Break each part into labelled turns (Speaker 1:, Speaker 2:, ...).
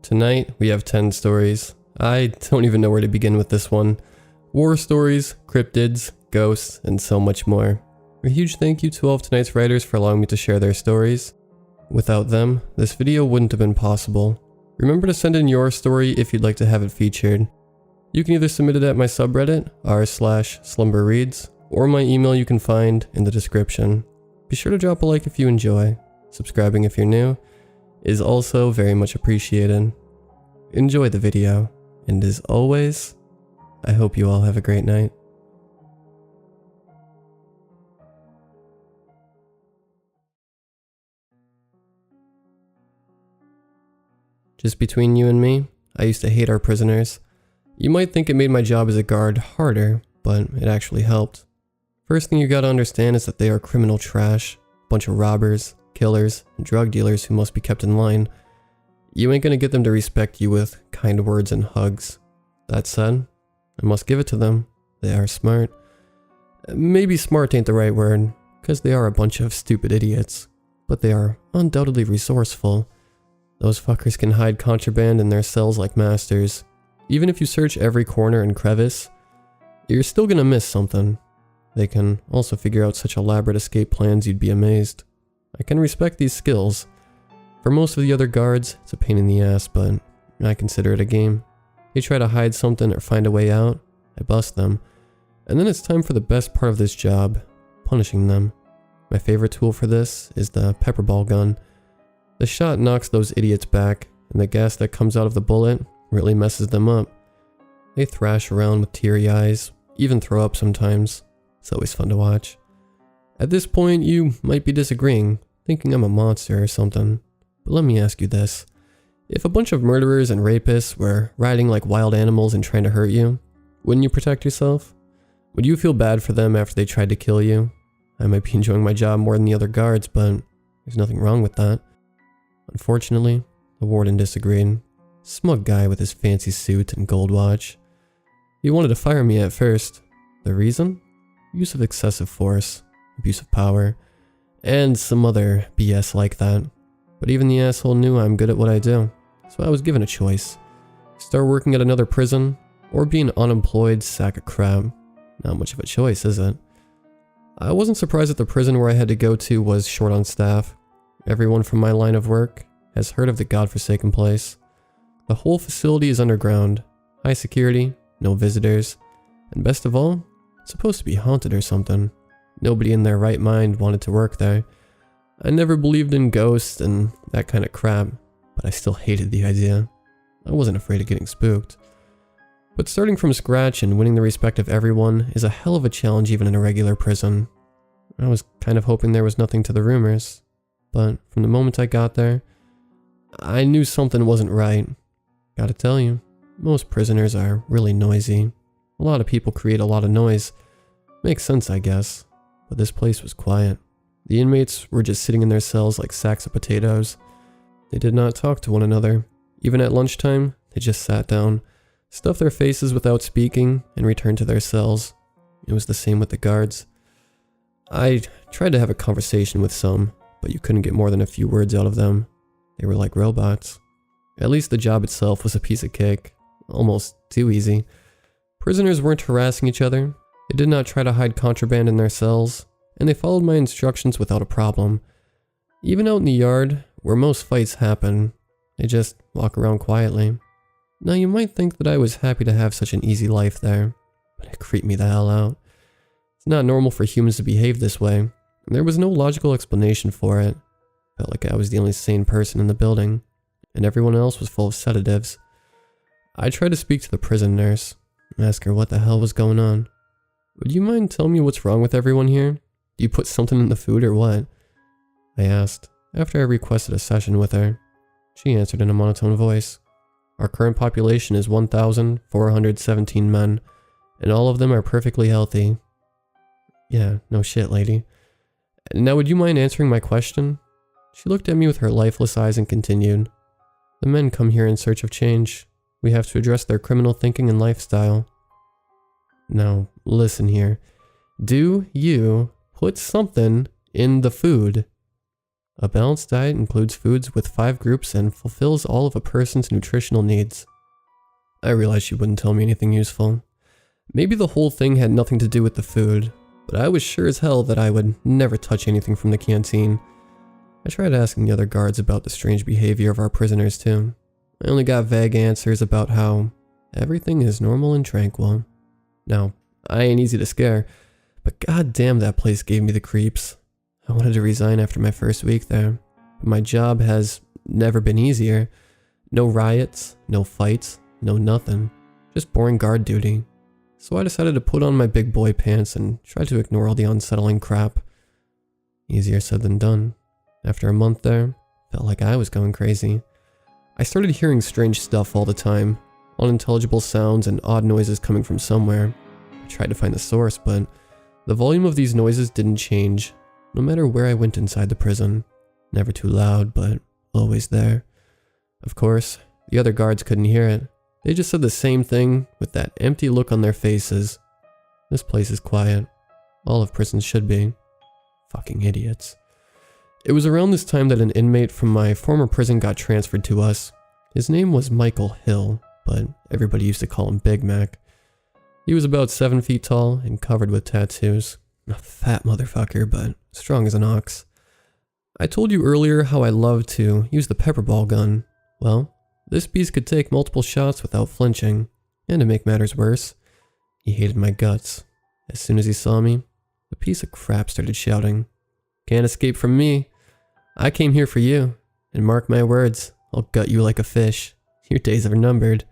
Speaker 1: Tonight, we have 10 stories. I don't even know where to begin with this one. War stories, cryptids, ghosts, and so much more. A huge thank you to all of tonight's writers for allowing me to share their stories. Without them, this video wouldn't have been possible. Remember to send in your story if you'd like to have it featured. You can either submit it at my subreddit, r/slumberreads, or my email you can find in the description. Be sure to drop a like if you enjoy. Subscribing if you're new is also very much appreciated. Enjoy the video, and as always, I hope you all have a great night. Just between you and me, I used to hate our prisoners. You might think it made my job as a guard harder, but it actually helped. First thing you gotta understand is that they are criminal trash, bunch of robbers, killers, and drug dealers who must be kept in line. You ain't gonna get them to respect you with kind words and hugs. That said, I must give it to them. They are smart. Maybe smart ain't the right word, because they are a bunch of stupid idiots, but they are undoubtedly resourceful. Those fuckers can hide contraband in their cells like masters. Even if you search every corner and crevice, you're still gonna miss something. They can also figure out such elaborate escape plans you'd be amazed. I can respect these skills. For most of the other guards, it's a pain in the ass, but I consider it a game. They try to hide something or find a way out, I bust them. And then it's time for the best part of this job, punishing them. My favorite tool for this is the pepper ball gun. The shot knocks those idiots back, and the gas that comes out of the bullet really messes them up. They thrash around with teary eyes, even throw up sometimes. It's always fun to watch. At this point, you might be disagreeing, thinking I'm a monster or something. But let me ask you this. If a bunch of murderers and rapists were riding like wild animals and trying to hurt you, wouldn't you protect yourself? Would you feel bad for them after they tried to kill you? I might be enjoying my job more than the other guards, but there's nothing wrong with that. Unfortunately, the warden disagreed. Smug guy with his fancy suit and gold watch. He wanted to fire me at first. The reason? Use of excessive force, abuse of power, and some other BS like that. But even the asshole knew I'm good at what I do, so I was given a choice. Start working at another prison, or be an unemployed sack of crap. Not much of a choice, is it? I wasn't surprised that the prison where I had to go to was short on staff. Everyone from my line of work has heard of the godforsaken place. The whole facility is underground, high security, no visitors, and best of all, it's supposed to be haunted or something. Nobody in their right mind wanted to work there. I never believed in ghosts and that kind of crap, but I still hated the idea. I wasn't afraid of getting spooked. But starting from scratch and winning the respect of everyone is a hell of a challenge even in a regular prison. I was kind of hoping there was nothing to the rumors, but from the moment I got there, I knew something wasn't right. Gotta tell you, most prisoners are really noisy. A lot of people create a lot of noise. Makes sense, I guess, but this place was quiet. The inmates were just sitting in their cells like sacks of potatoes. They did not talk to one another. Even at lunchtime, they just sat down, stuffed their faces without speaking, and returned to their cells. It was the same with the guards. I tried to have a conversation with some, but you couldn't get more than a few words out of them. They were like robots. At least the job itself was a piece of cake. Almost too easy. Prisoners weren't harassing each other. They did not try to hide contraband in their cells, and they followed my instructions without a problem. Even out in the yard, where most fights happen, they just walk around quietly. Now you might think that I was happy to have such an easy life there, but it creeped me the hell out. It's not normal for humans to behave this way, and there was no logical explanation for it. Felt like I was the only sane person in the building, and everyone else was full of sedatives. I tried to speak to the prison nurse, and ask her what the hell was going on. Would you mind telling me what's wrong with everyone here? Do you put something in the food or what? I asked, after I requested a session with her. She answered in a monotone voice. Our current population is 1,417 men, and all of them are perfectly healthy. Yeah, no shit, lady. Now would you mind answering my question? She looked at me with her lifeless eyes and continued. The men come here in search of change. We have to address their criminal thinking and lifestyle. Now, listen here. Do you put something in the food? A balanced diet includes foods with 5 groups and fulfills all of a person's nutritional needs. I realized she wouldn't tell me anything useful. Maybe the whole thing had nothing to do with the food, but I was sure as hell that I would never touch anything from the canteen. I tried asking the other guards about the strange behavior of our prisoners too. I only got vague answers about how everything is normal and tranquil. Now, I ain't easy to scare, but goddamn that place gave me the creeps. I wanted to resign after my first week there, but my job has never been easier. No riots, no fights, no nothing. Just boring guard duty. So I decided to put on my big boy pants and try to ignore all the unsettling crap. Easier said than done. After a month there, felt like I was going crazy. I started hearing strange stuff all the time, unintelligible sounds and odd noises coming from somewhere. I tried to find the source, but the volume of these noises didn't change, no matter where I went inside the prison. Never too loud, but always there. Of course, the other guards couldn't hear it. They just said the same thing with that empty look on their faces. This place is quiet. All of prisons should be. Fucking idiots. It was around this time that an inmate from my former prison got transferred to us. His name was Michael Hill, but everybody used to call him Big Mac. He was about 7 feet tall and covered with tattoos. A fat motherfucker, but strong as an ox. I told you earlier how I loved to use the pepper ball gun. Well, this beast could take multiple shots without flinching, and to make matters worse, he hated my guts. As soon as he saw me, the piece of crap started shouting, "Can't escape from me. I came here for you, and mark my words, I'll gut you like a fish. Your days are numbered."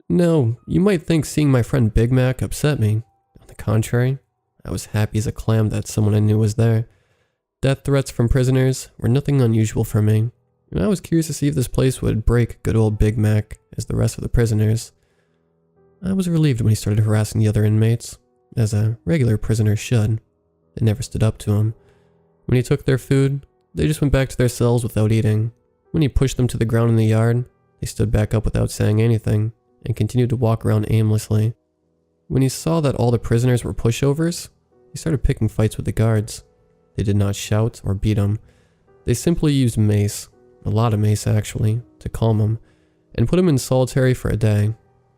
Speaker 1: No, you might think seeing my friend Big Mac upset me. On the contrary, I was happy as a clam that someone I knew was there. Death threats from prisoners were nothing unusual for me, and I was curious to see if this place would break good old Big Mac as the rest of the prisoners. I was relieved when he started harassing the other inmates, as a regular prisoner should. They never stood up to him. When he took their food, they just went back to their cells without eating. When he pushed them to the ground in the yard, they stood back up without saying anything, and continued to walk around aimlessly. When he saw that all the prisoners were pushovers, he started picking fights with the guards. They did not shout or beat him. They simply used mace, a lot of mace actually, to calm him, and put him in solitary for a day,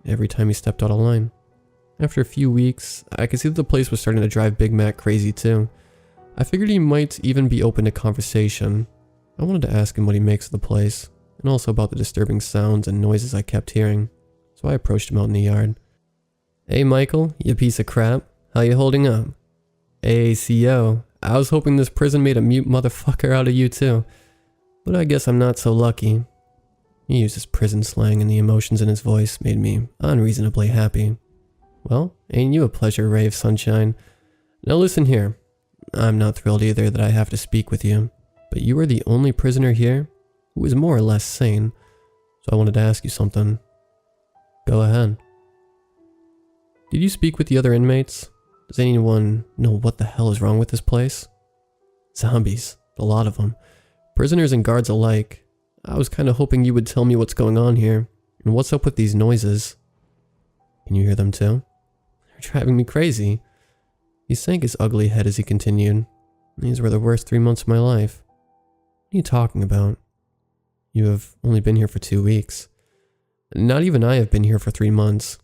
Speaker 1: every time he stepped out of line. After a few weeks, I could see that the place was starting to drive Big Mac crazy too. I figured he might even be open to conversation. I wanted to ask him what he makes of the place, and also about the disturbing sounds and noises I kept hearing, so I approached him out in the yard. "Hey Michael, you piece of crap, how you holding up?" "Hey CO, I was hoping this prison made a mute motherfucker out of you too, but I guess I'm not so lucky." He used his prison slang and the emotions in his voice made me unreasonably happy. "Well, ain't you a pleasure ray of sunshine? Now listen here, I'm not thrilled either that I have to speak with you, but you are the only prisoner here who is more or less sane, so I wanted to ask you something." "Go ahead." "Did you speak with the other inmates? Does anyone know what the hell is wrong with this place?" "Zombies, a lot of them. Prisoners and guards alike. I was kind of hoping you would tell me what's going on here, and what's up with these noises." "Can you hear them too?" "They're driving me crazy." He sank his ugly head as he continued. "These were the worst 3 months of my life." "What are you talking about? You have only been here for 2 weeks. Not even I have been here for 3 months."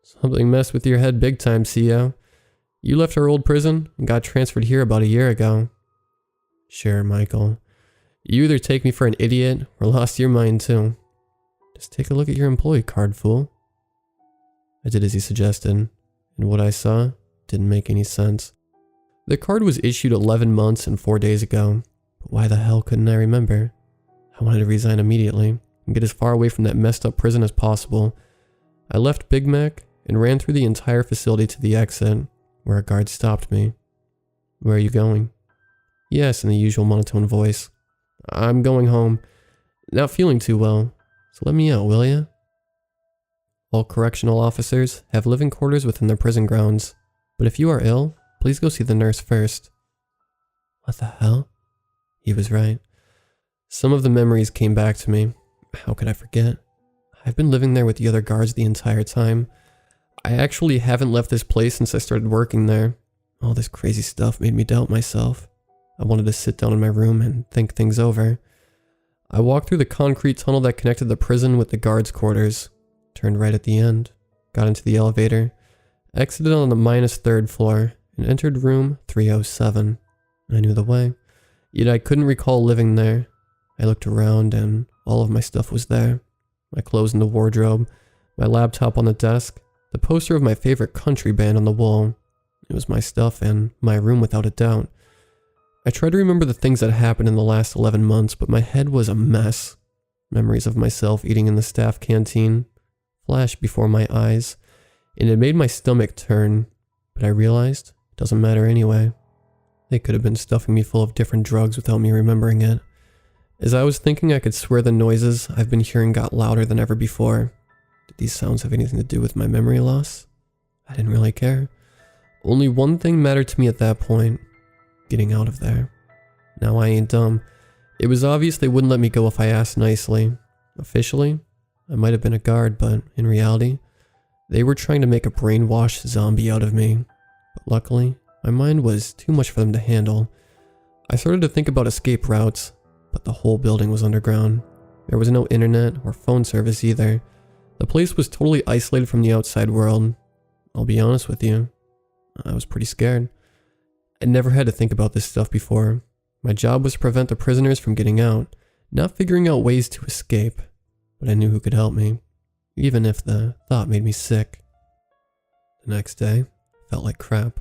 Speaker 1: "Something messed with your head big time, CO. You left our old prison and got transferred here about a year ago." "Sure, Michael. You either take me for an idiot or lost your mind too. Just take a look at your employee card, fool." I did as he suggested, and what I saw didn't make any sense. The card was issued 11 months and 4 days ago, but why the hell couldn't I remember? I wanted to resign immediately and get as far away from that messed up prison as possible. I left Big Mac and ran through the entire facility to the exit, where a guard stopped me. "Where are you going?" He asked in the usual monotone voice. "I'm going home. Not feeling too well, so let me out, will ya?" All correctional officers have living quarters within their prison grounds, but if you are ill, please go see the nurse first. What the hell? He was right. Some of the memories came back to me. How could I forget? I've been living there with the other guards the entire time. I actually haven't left this place since I started working there. All this crazy stuff made me doubt myself. I wanted to sit down in my room and think things over. I walked through the concrete tunnel that connected the prison with the guards' quarters, turned right at the end, got into the elevator, exited on the -3rd floor, and entered room 307. I knew the way, yet I couldn't recall living there. I looked around and all of my stuff was there. My clothes in the wardrobe, my laptop on the desk, the poster of my favorite country band on the wall. It was my stuff and my room without a doubt. I tried to remember the things that happened in the last 11 months, but my head was a mess. Memories of myself eating in the staff canteen flashed before my eyes, and it made my stomach turn, but I realized it doesn't matter anyway. They could have been stuffing me full of different drugs without me remembering it. As I was thinking, I could swear the noises I've been hearing got louder than ever before. Did these sounds have anything to do with my memory loss? I didn't really care. Only one thing mattered to me at that point: getting out of there. Now I ain't dumb. It was obvious they wouldn't let me go if I asked nicely. Officially, I might have been a guard, but in reality, they were trying to make a brainwashed zombie out of me. But luckily, my mind was too much for them to handle. I started to think about escape routes, but the whole building was underground. There was no internet or phone service either. The place was totally isolated from the outside world. I'll be honest with you, I was pretty scared. I never had to think about this stuff before. My job was to prevent the prisoners from getting out, not figuring out ways to escape. But I knew who could help me, even if the thought made me sick. The next day, felt like crap.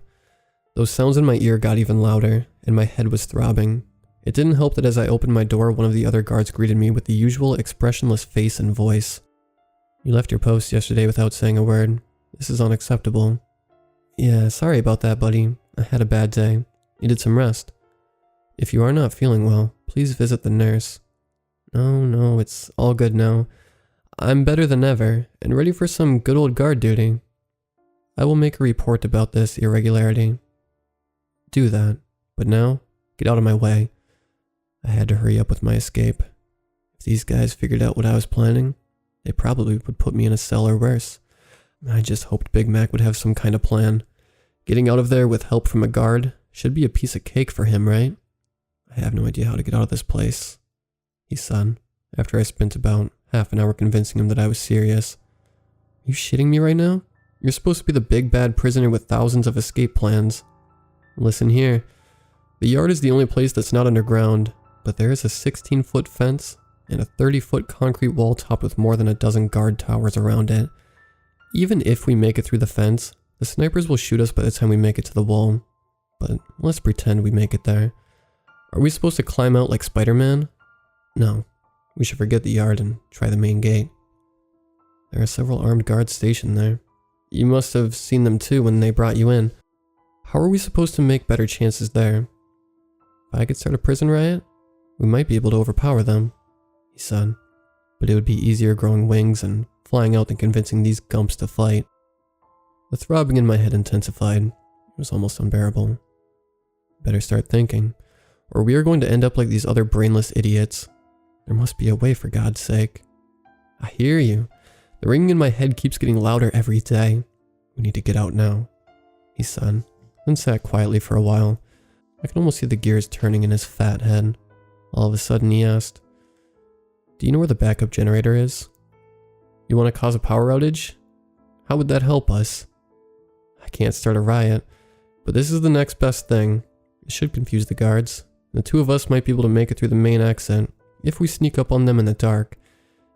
Speaker 1: Those sounds in my ear got even louder, and my head was throbbing. It didn't help that as I opened my door, one of the other guards greeted me with the usual expressionless face and voice. "You left your post yesterday without saying a word. This is unacceptable." "Yeah, sorry about that, buddy. I had a bad day. Needed some rest. If you are not feeling well, please visit the nurse." No, it's all good now. I'm better than ever, and ready for some good old guard duty. I will make a report about this irregularity." "Do that, but now, get out of my way." I had to hurry up with my escape. If these guys figured out what I was planning, they probably would put me in a cell or worse. I just hoped Big Mac would have some kind of plan. Getting out of there with help from a guard should be a piece of cake for him, right? "I have no idea how to get out of this place," he said, after I spent about half an hour convincing him that I was serious. "Are you shitting me right now? You're supposed to be the big bad prisoner with thousands of escape plans." "Listen here. The yard is the only place that's not underground, but there is a 16-foot fence and a 30-foot concrete wall topped with more than a dozen guard towers around it. Even if we make it through the fence, the snipers will shoot us by the time we make it to the wall. But let's pretend we make it there. Are we supposed to climb out like Spider-Man? No. We should forget the yard and try the main gate. There are several armed guards stationed there. You must have seen them too when they brought you in. How are we supposed to make better chances there? If I could start a prison riot, we might be able to overpower them," he said. "But it would be easier growing wings and flying out than convincing these gumps to fight." The throbbing in my head intensified. It was almost unbearable. Better start thinking, or we are going to end up like these other brainless idiots. There must be a way, for God's sake. "I hear you. The ringing in my head keeps getting louder every day. We need to get out now," he said, then sat quietly for a while. I could almost see the gears turning in his fat head. All of a sudden he asked, "Do you know where the backup generator is? You want to cause a power outage? How would that help us? I can't start a riot, but this is the next best thing. It should confuse the guards. The two of us might be able to make it through the main exit if we sneak up on them in the dark.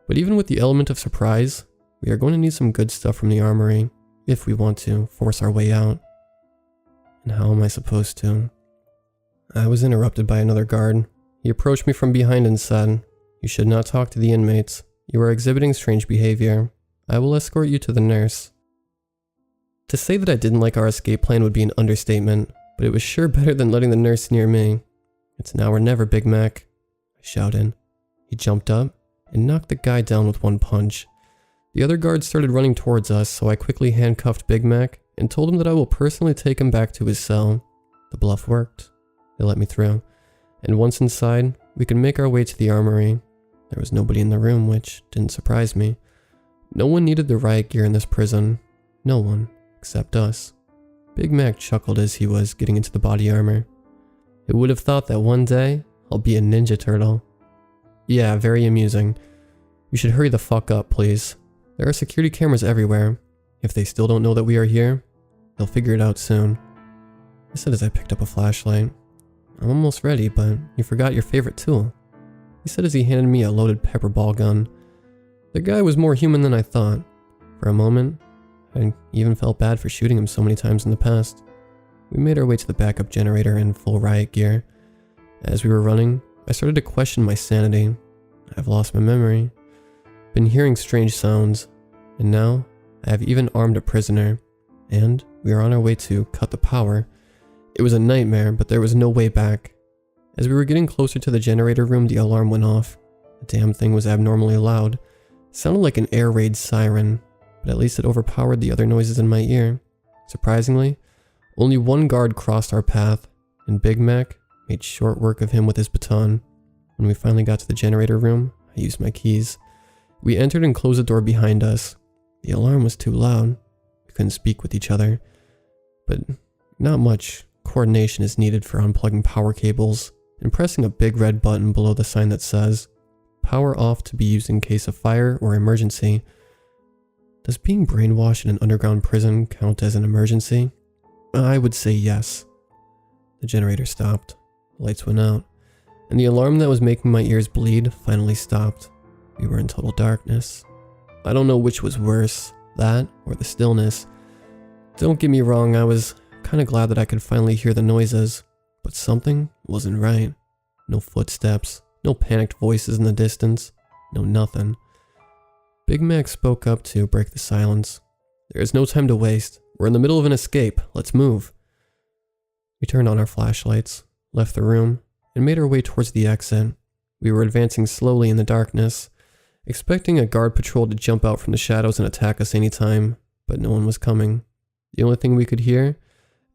Speaker 1: But even with the element of surprise, we are going to need some good stuff from the armory if we want to force our way out." And how am I supposed to? I was interrupted by another guard. He approached me from behind and said, "You should not talk to the inmates. You are exhibiting strange behavior. I will escort you to the nurse." To say that I didn't like our escape plan would be an understatement, but it was sure better than letting the nurse near me. "It's now or never, Big Mac," I shouted. He jumped up and knocked the guy down with one punch. The other guards started running towards us, so I quickly handcuffed Big Mac and told him that I will personally take him back to his cell. The bluff worked. They let me through, and once inside, we could make our way to the armory. There was nobody in the room, which didn't surprise me. No one needed the riot gear in this prison. No one, except us. Big Mac chuckled as he was getting into the body armor. Who would have thought that one day, I'll be a Ninja Turtle? Yeah, very amusing. You should hurry the fuck up, please. There are security cameras everywhere. If they still don't know that we are here, they'll figure it out soon. I said as I picked up a flashlight. I'm almost ready, but you forgot your favorite tool. He said as he handed me a loaded pepper ball gun. The guy was more human than I thought. For a moment, I even felt bad for shooting him so many times in the past. We made our way to the backup generator in full riot gear. As we were running, I started to question my sanity. I've lost my memory, been hearing strange sounds, and now I have even armed a prisoner, and we are on our way to cut the power. It was a nightmare, but there was no way back. As we were getting closer to the generator room, the alarm went off. The damn thing was abnormally loud. It sounded like an air raid siren, but at least it overpowered the other noises in my ear. Surprisingly, only one guard crossed our path, and Big Mac made short work of him with his baton. When we finally got to the generator room, I used my keys. We entered and closed the door behind us. The alarm was too loud. We couldn't speak with each other. But not much coordination is needed for unplugging power cables and pressing a big red button below the sign that says, "Power off to be used in case of fire or emergency." Does being brainwashed in an underground prison count as an emergency? I would say yes. The generator stopped. The lights went out. And the alarm that was making my ears bleed finally stopped. We were in total darkness. I don't know which was worse, that or the stillness. Don't get me wrong, I was kind of glad that I could finally hear the noises, but something wasn't right. No footsteps, no panicked voices in the distance, no nothing. Big Mac spoke up to break the silence. There is no time to waste. We're in the middle of an escape. Let's move. We turned on our flashlights, left the room, and made our way towards the exit. We were advancing slowly in the darkness, expecting a guard patrol to jump out from the shadows and attack us anytime, but no one was coming. The only thing we could hear,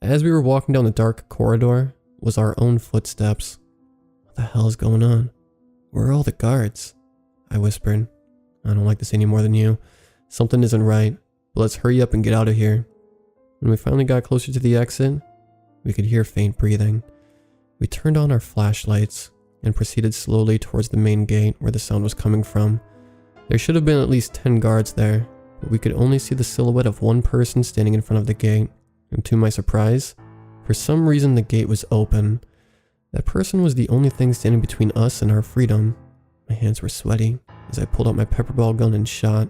Speaker 1: as we were walking down the dark corridor, was our own footsteps. What the hell is going on? Where are all the guards? I whispered. I don't like this any more than you. Something isn't right, but let's hurry up and get out of here. When we finally got closer to the exit, we could hear faint breathing. We turned on our flashlights and proceeded slowly towards the main gate where the sound was coming from. There should have been at least 10 guards there, but we could only see the silhouette of one person standing in front of the gate, and to my surprise, for some reason the gate was open. That person was the only thing standing between us and our freedom. My hands were sweaty as I pulled out my pepper ball gun and shot.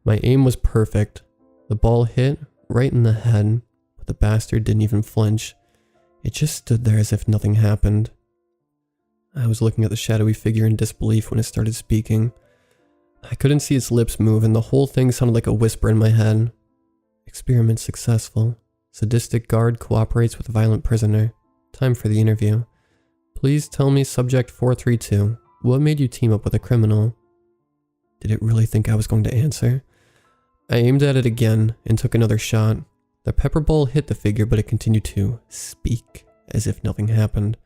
Speaker 1: My aim was perfect. The ball hit right in the head, but the bastard didn't even flinch. It just stood there as if nothing happened. I was looking at the shadowy figure in disbelief when it started speaking. I couldn't see its lips move, and the whole thing sounded like a whisper in my head. Experiment successful. Sadistic guard cooperates with violent prisoner. Time for the interview. Please tell me, Subject 432, what made you team up with a criminal? Did it really think I was going to answer? I aimed at it again and took another shot. The pepper ball hit the figure, but it continued to speak as if nothing happened.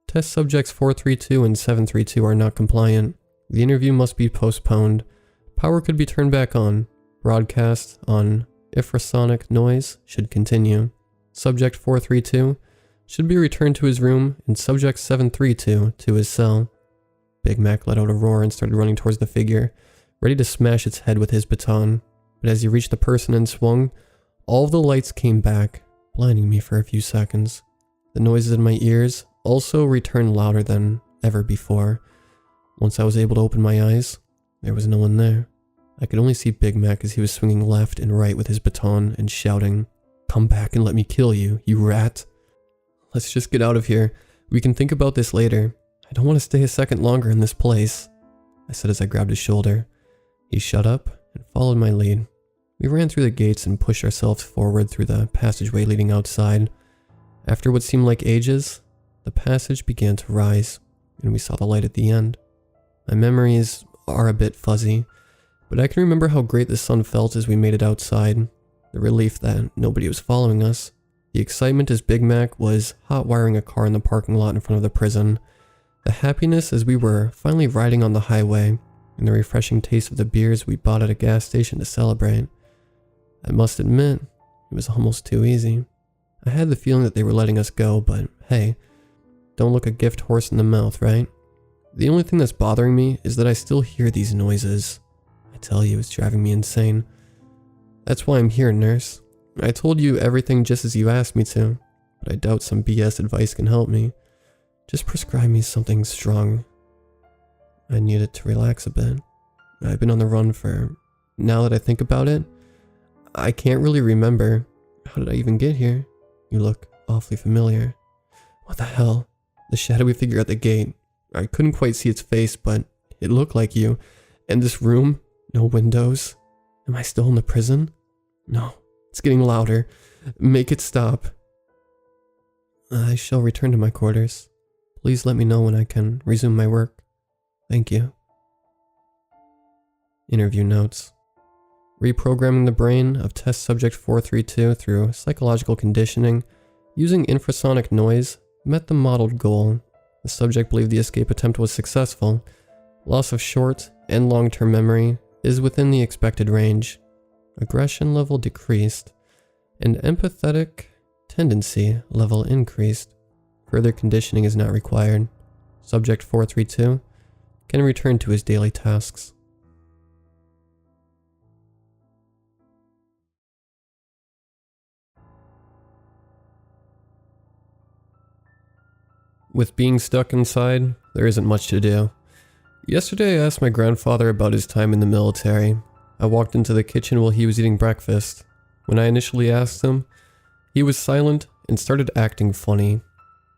Speaker 1: Test subjects 432 and 732 are not compliant. The interview must be postponed. Power could be turned back on. Broadcast on infrasonic noise should continue. Subject 432 should be returned to his room and subject 732 to his cell. Big Mac let out a roar and started running towards the figure, ready to smash its head with his baton. But as he reached the person and swung, all of the lights came back, blinding me for a few seconds. The noises in my ears also returned louder than ever before. Once I was able to open my eyes, there was no one there. I could only see Big Mac as he was swinging left and right with his baton and shouting, "Come back and let me kill you, you rat." Let's just get out of here. We can think about this later. I don't want to stay a second longer in this place, I said as I grabbed his shoulder. He shut up and followed my lead. We ran through the gates and pushed ourselves forward through the passageway leading outside. After what seemed like ages, the passage began to rise, and we saw the light at the end. My memories are a bit fuzzy, but I can remember how great the sun felt as we made it outside, the relief that nobody was following us, the excitement as Big Mac was hot-wiring a car in the parking lot in front of the prison, the happiness as we were finally riding on the highway, and the refreshing taste of the beers we bought at a gas station to celebrate. I must admit, it was almost too easy. I had the feeling that they were letting us go, but hey, don't look a gift horse in the mouth, right? The only thing that's bothering me is that I still hear these noises. I tell you, it's driving me insane. That's why I'm here, nurse. I told you everything just as you asked me to, but I doubt some BS advice can help me. Just prescribe me something strong. I needed to relax a bit. I've been on the run for... Now that I think about it, I can't really remember. How did I even get here? You look awfully familiar. What the hell? The shadowy figure at the gate. I couldn't quite see its face, but it looked like you. And this room? No windows? Am I still in the prison? No. It's getting louder. Make it stop. I shall return to my quarters. Please let me know when I can resume my work. Thank you. Interview notes. Reprogramming the brain of test subject 432 through psychological conditioning using infrasonic noise met the modeled goal. The subject believed the escape attempt was successful. Loss of short and long-term memory is within the expected range. Aggression level decreased, and empathetic tendency level increased. Further conditioning is not required. Subject 432 can return to his daily tasks. With being stuck inside, there isn't much to do. Yesterday I asked my grandfather about his time in the military. I walked into the kitchen while he was eating breakfast. When I initially asked him, he was silent and started acting funny.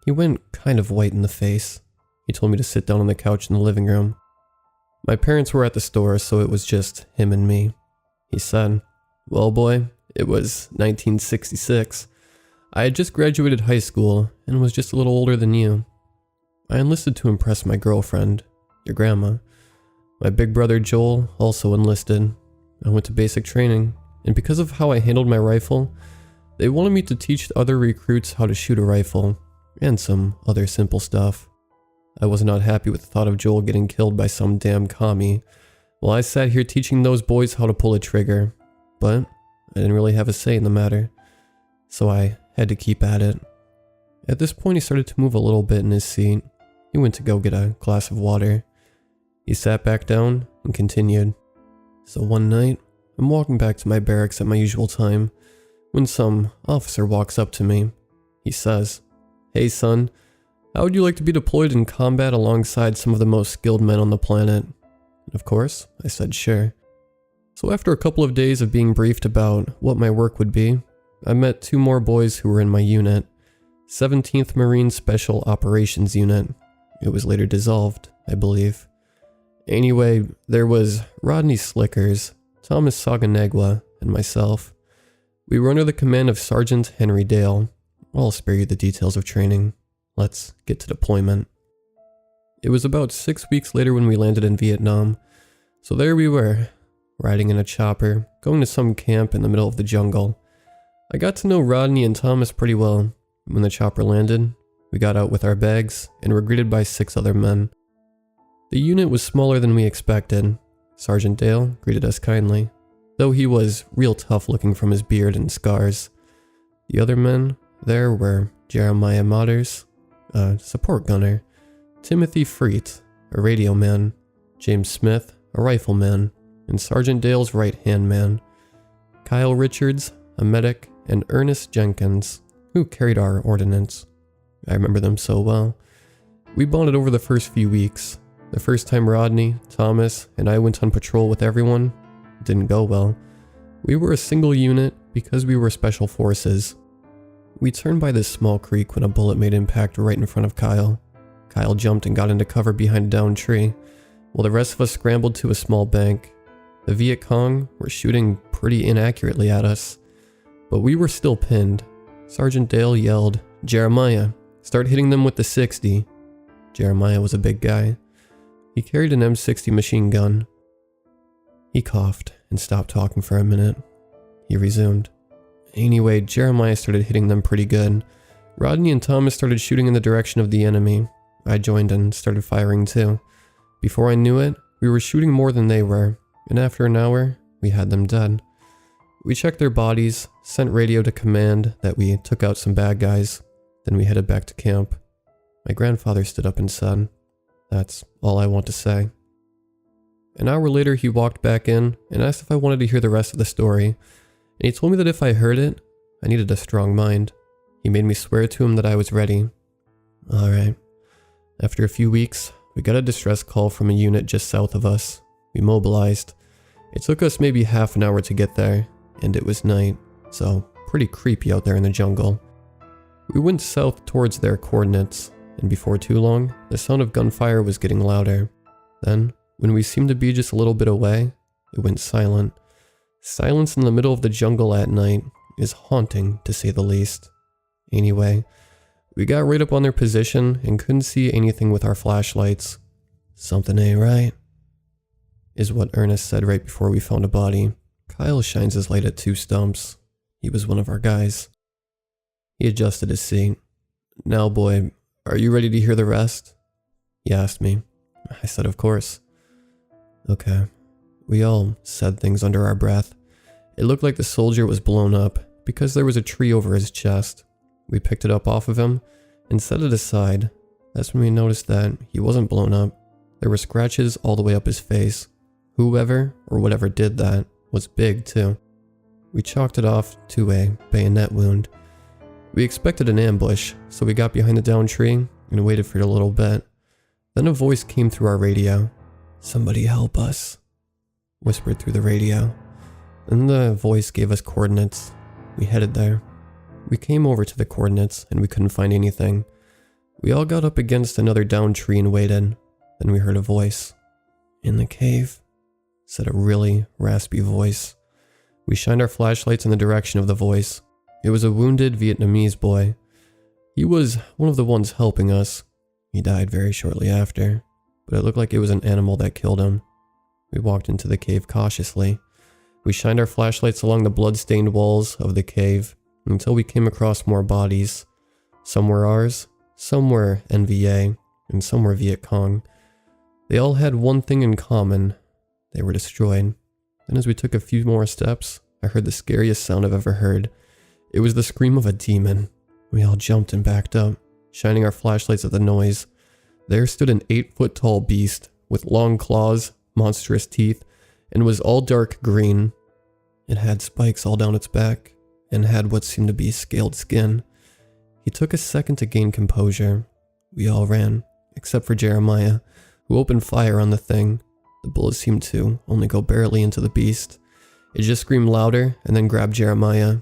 Speaker 1: He went kind of white in the face. He told me to sit down on the couch in the living room. My parents were at the store, so it was just him and me. He said, "Well, boy, it was 1966. I had just graduated high school and was just a little older than you. I enlisted to impress my girlfriend, your grandma. My big brother Joel also enlisted. I went to basic training, and because of how I handled my rifle, they wanted me to teach other recruits how to shoot a rifle, and some other simple stuff. I was not happy with the thought of Joel getting killed by some damn commie, while I sat here teaching those boys how to pull a trigger, but I didn't really have a say in the matter, so I had to keep at it." At this point he started to move a little bit in his seat. He went to go get a glass of water. He sat back down and continued. "So one night, I'm walking back to my barracks at my usual time, when some officer walks up to me. He says, 'Hey son, how would you like to be deployed in combat alongside some of the most skilled men on the planet?' And of course, I said sure. So after a couple of days of being briefed about what my work would be, I met two more boys who were in my unit, 17th Marine Special Operations Unit. It was later dissolved, I believe. Anyway, there was Rodney Slickers, Thomas Saganegua, and myself. We were under the command of Sergeant Henry Dale. I'll spare you the details of training. Let's get to deployment. It was about 6 weeks later when we landed in Vietnam. So there we were, riding in a chopper, going to some camp in the middle of the jungle. I got to know Rodney and Thomas pretty well. When the chopper landed, we got out with our bags and were greeted by 6 other men. The unit was smaller than we expected. Sergeant Dale greeted us kindly, though he was real tough looking from his beard and scars. The other men there were Jeremiah Motters, a support gunner, Timothy Freet, a radio man, James Smith, a rifleman, and Sergeant Dale's right-hand man, Kyle Richards, a medic, and Ernest Jenkins, who carried our ordnance. I remember them so well. We bonded over the first few weeks. The first time Rodney, Thomas, and I went on patrol with everyone, it didn't go well. We were a single unit because we were special forces. We turned by this small creek when a bullet made impact right in front of Kyle. Kyle jumped and got into cover behind a downed tree, while the rest of us scrambled to a small bank. The Viet Cong were shooting pretty inaccurately at us, but we were still pinned. Sergeant Dale yelled, "Jeremiah, start hitting them with the 60. Jeremiah was a big guy. He carried an M60 machine gun. He coughed and stopped talking for a minute. He resumed. Anyway, Jeremiah started hitting them pretty good. Rodney and Thomas started shooting in the direction of the enemy. I joined and started firing too. Before I knew it, we were shooting more than they were, and after an hour, we had them dead. We checked their bodies, sent radio to command that we took out some bad guys, then we headed back to camp. My grandfather stood up and said, "That's all I want to say." An hour later, he walked back in and asked if I wanted to hear the rest of the story, and he told me that if I heard it, I needed a strong mind. He made me swear to him that I was ready. Alright. After a few weeks, we got a distress call from a unit just south of us. We mobilized. It took us maybe half an hour to get there, and it was night, so pretty creepy out there in the jungle. We went south towards their coordinates, and before too long, the sound of gunfire was getting louder. Then, when we seemed to be just a little bit away, it went silent. Silence in the middle of the jungle at night is haunting, to say the least. Anyway, we got right up on their position and couldn't see anything with our flashlights. "Something ain't right," is what Ernest said right before we found a body. Kyle shines his light at two stumps. He was one of our guys. He adjusted his seat. "Now, boy, are you ready to hear the rest?" He asked me. I said, "Of course." Okay. We all said things under our breath. It looked like the soldier was blown up because there was a tree over his chest. We picked it up off of him and set it aside. That's when we noticed that he wasn't blown up. There were scratches all the way up his face. Whoever or whatever did that was big too. We chalked it off to a bayonet wound. We expected an ambush, so we got behind the downed tree and waited for it a little bit. Then a voice came through our radio. "Somebody help us," whispered through the radio. Then the voice gave us coordinates. We headed there. We came over to the coordinates and we couldn't find anything. We all got up against another downed tree and waited. Then we heard a voice. "In the cave," said a really raspy voice. We shined our flashlights in the direction of the voice. It was a wounded Vietnamese boy. He was one of the ones helping us. He died very shortly after, but it looked like it was an animal that killed him. We walked into the cave cautiously. We shined our flashlights along the blood-stained walls of the cave until we came across more bodies. Some were ours, some were NVA, and some were Viet Cong. They all had one thing in common. They were destroyed. Then as we took a few more steps, I heard the scariest sound I've ever heard. It was the scream of a demon. We all jumped and backed up, shining our flashlights at the noise. There stood an 8-foot-tall beast with long claws, monstrous teeth, and was all dark green. It had spikes all down its back and had what seemed to be scaled skin. He took a second to gain composure. We all ran, except for Jeremiah, who opened fire on the thing. The bullet seemed to only go barely into the beast. It just screamed louder and then grabbed Jeremiah.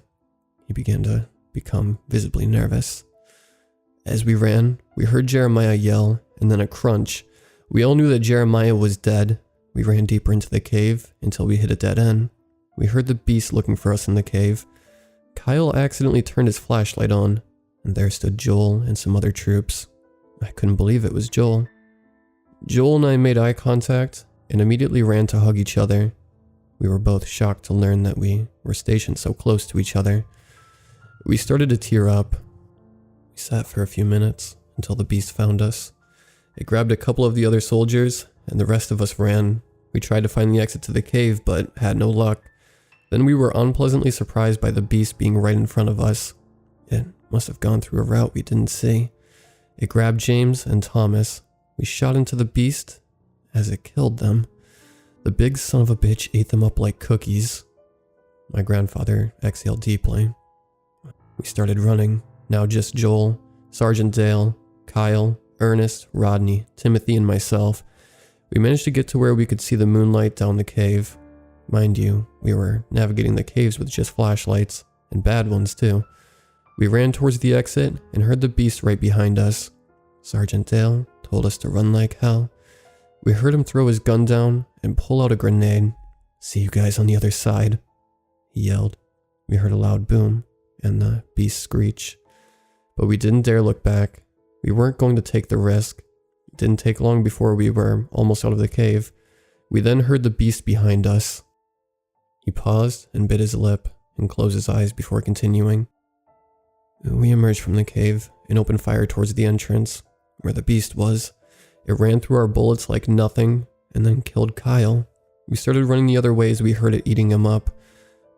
Speaker 1: He began to become visibly nervous. As we ran, we heard Jeremiah yell and then a crunch. We all knew that Jeremiah was dead. We ran deeper into the cave until we hit a dead end. We heard the beast looking for us in the cave. Kyle accidentally turned his flashlight on, and there stood Joel and some other troops. I couldn't believe it was Joel. Joel and I made eye contact and immediately ran to hug each other. We were both shocked to learn that we were stationed so close to each other. We started to tear up. We sat for a few minutes until the beast found us. It grabbed a couple of the other soldiers, and the rest of us ran. We tried to find the exit to the cave, but had no luck. Then we were unpleasantly surprised by the beast being right in front of us. It must have gone through a route we didn't see. It grabbed James and Thomas. We shot into the beast as it killed them. The big son of a bitch ate them up like cookies. My grandfather exhaled deeply. We started running, now just Joel, Sergeant Dale, Kyle, Ernest, Rodney, Timothy, and myself. We managed to get to where we could see the moonlight down the cave. Mind you, we were navigating the caves with just flashlights, and bad ones too. We ran towards the exit and heard the beast right behind us. Sergeant Dale told us to run like hell. We heard him throw his gun down and pull out a grenade. "See you guys on the other side," he yelled. We heard a loud boom and the beast screech. But we didn't dare look back. We weren't going to take the risk. It didn't take long before we were almost out of the cave. We then heard the beast behind us. He paused and bit his lip and closed his eyes before continuing. We emerged from the cave and opened fire towards the entrance, where the beast was. It ran through our bullets like nothing and then killed Kyle. We started running the other way as we heard it eating him up.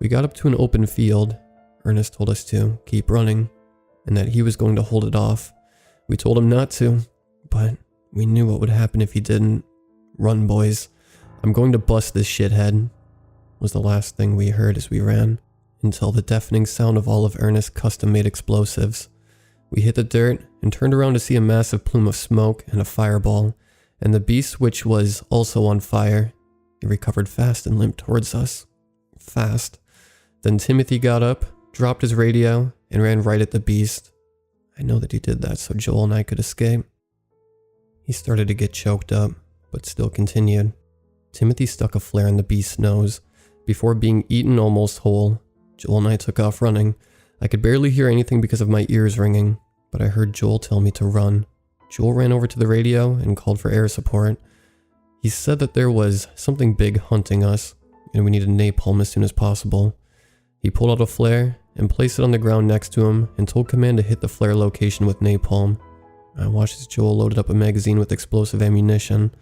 Speaker 1: We got up to an open field. Ernest told us to keep running and that he was going to hold it off. We told him not to, but we knew what would happen if he didn't. Run, boys. I'm going to bust this shithead, was the last thing we heard as we ran, until the deafening sound of all of Ernest's custom-made explosives. We hit the dirt and turned around to see a massive plume of smoke and a fireball, and the beast, which was also on fire. It recovered fast and limped towards us. Fast. Then Timothy got up, dropped his radio, and ran right at the beast. I know that he did that so Joel and I could escape. He started to get choked up, but still continued. Timothy stuck a flare in the beast's nose. Before being eaten almost whole, Joel and I took off running. I could barely hear anything because of my ears ringing, but I heard Joel tell me to run. Joel ran over to the radio and called for air support. He said that there was something big hunting us, and we needed napalm as soon as possible. He pulled out a flare and placed it on the ground next to him and told command to hit the flare location with napalm. I watched as Joel loaded up a magazine with explosive ammunition.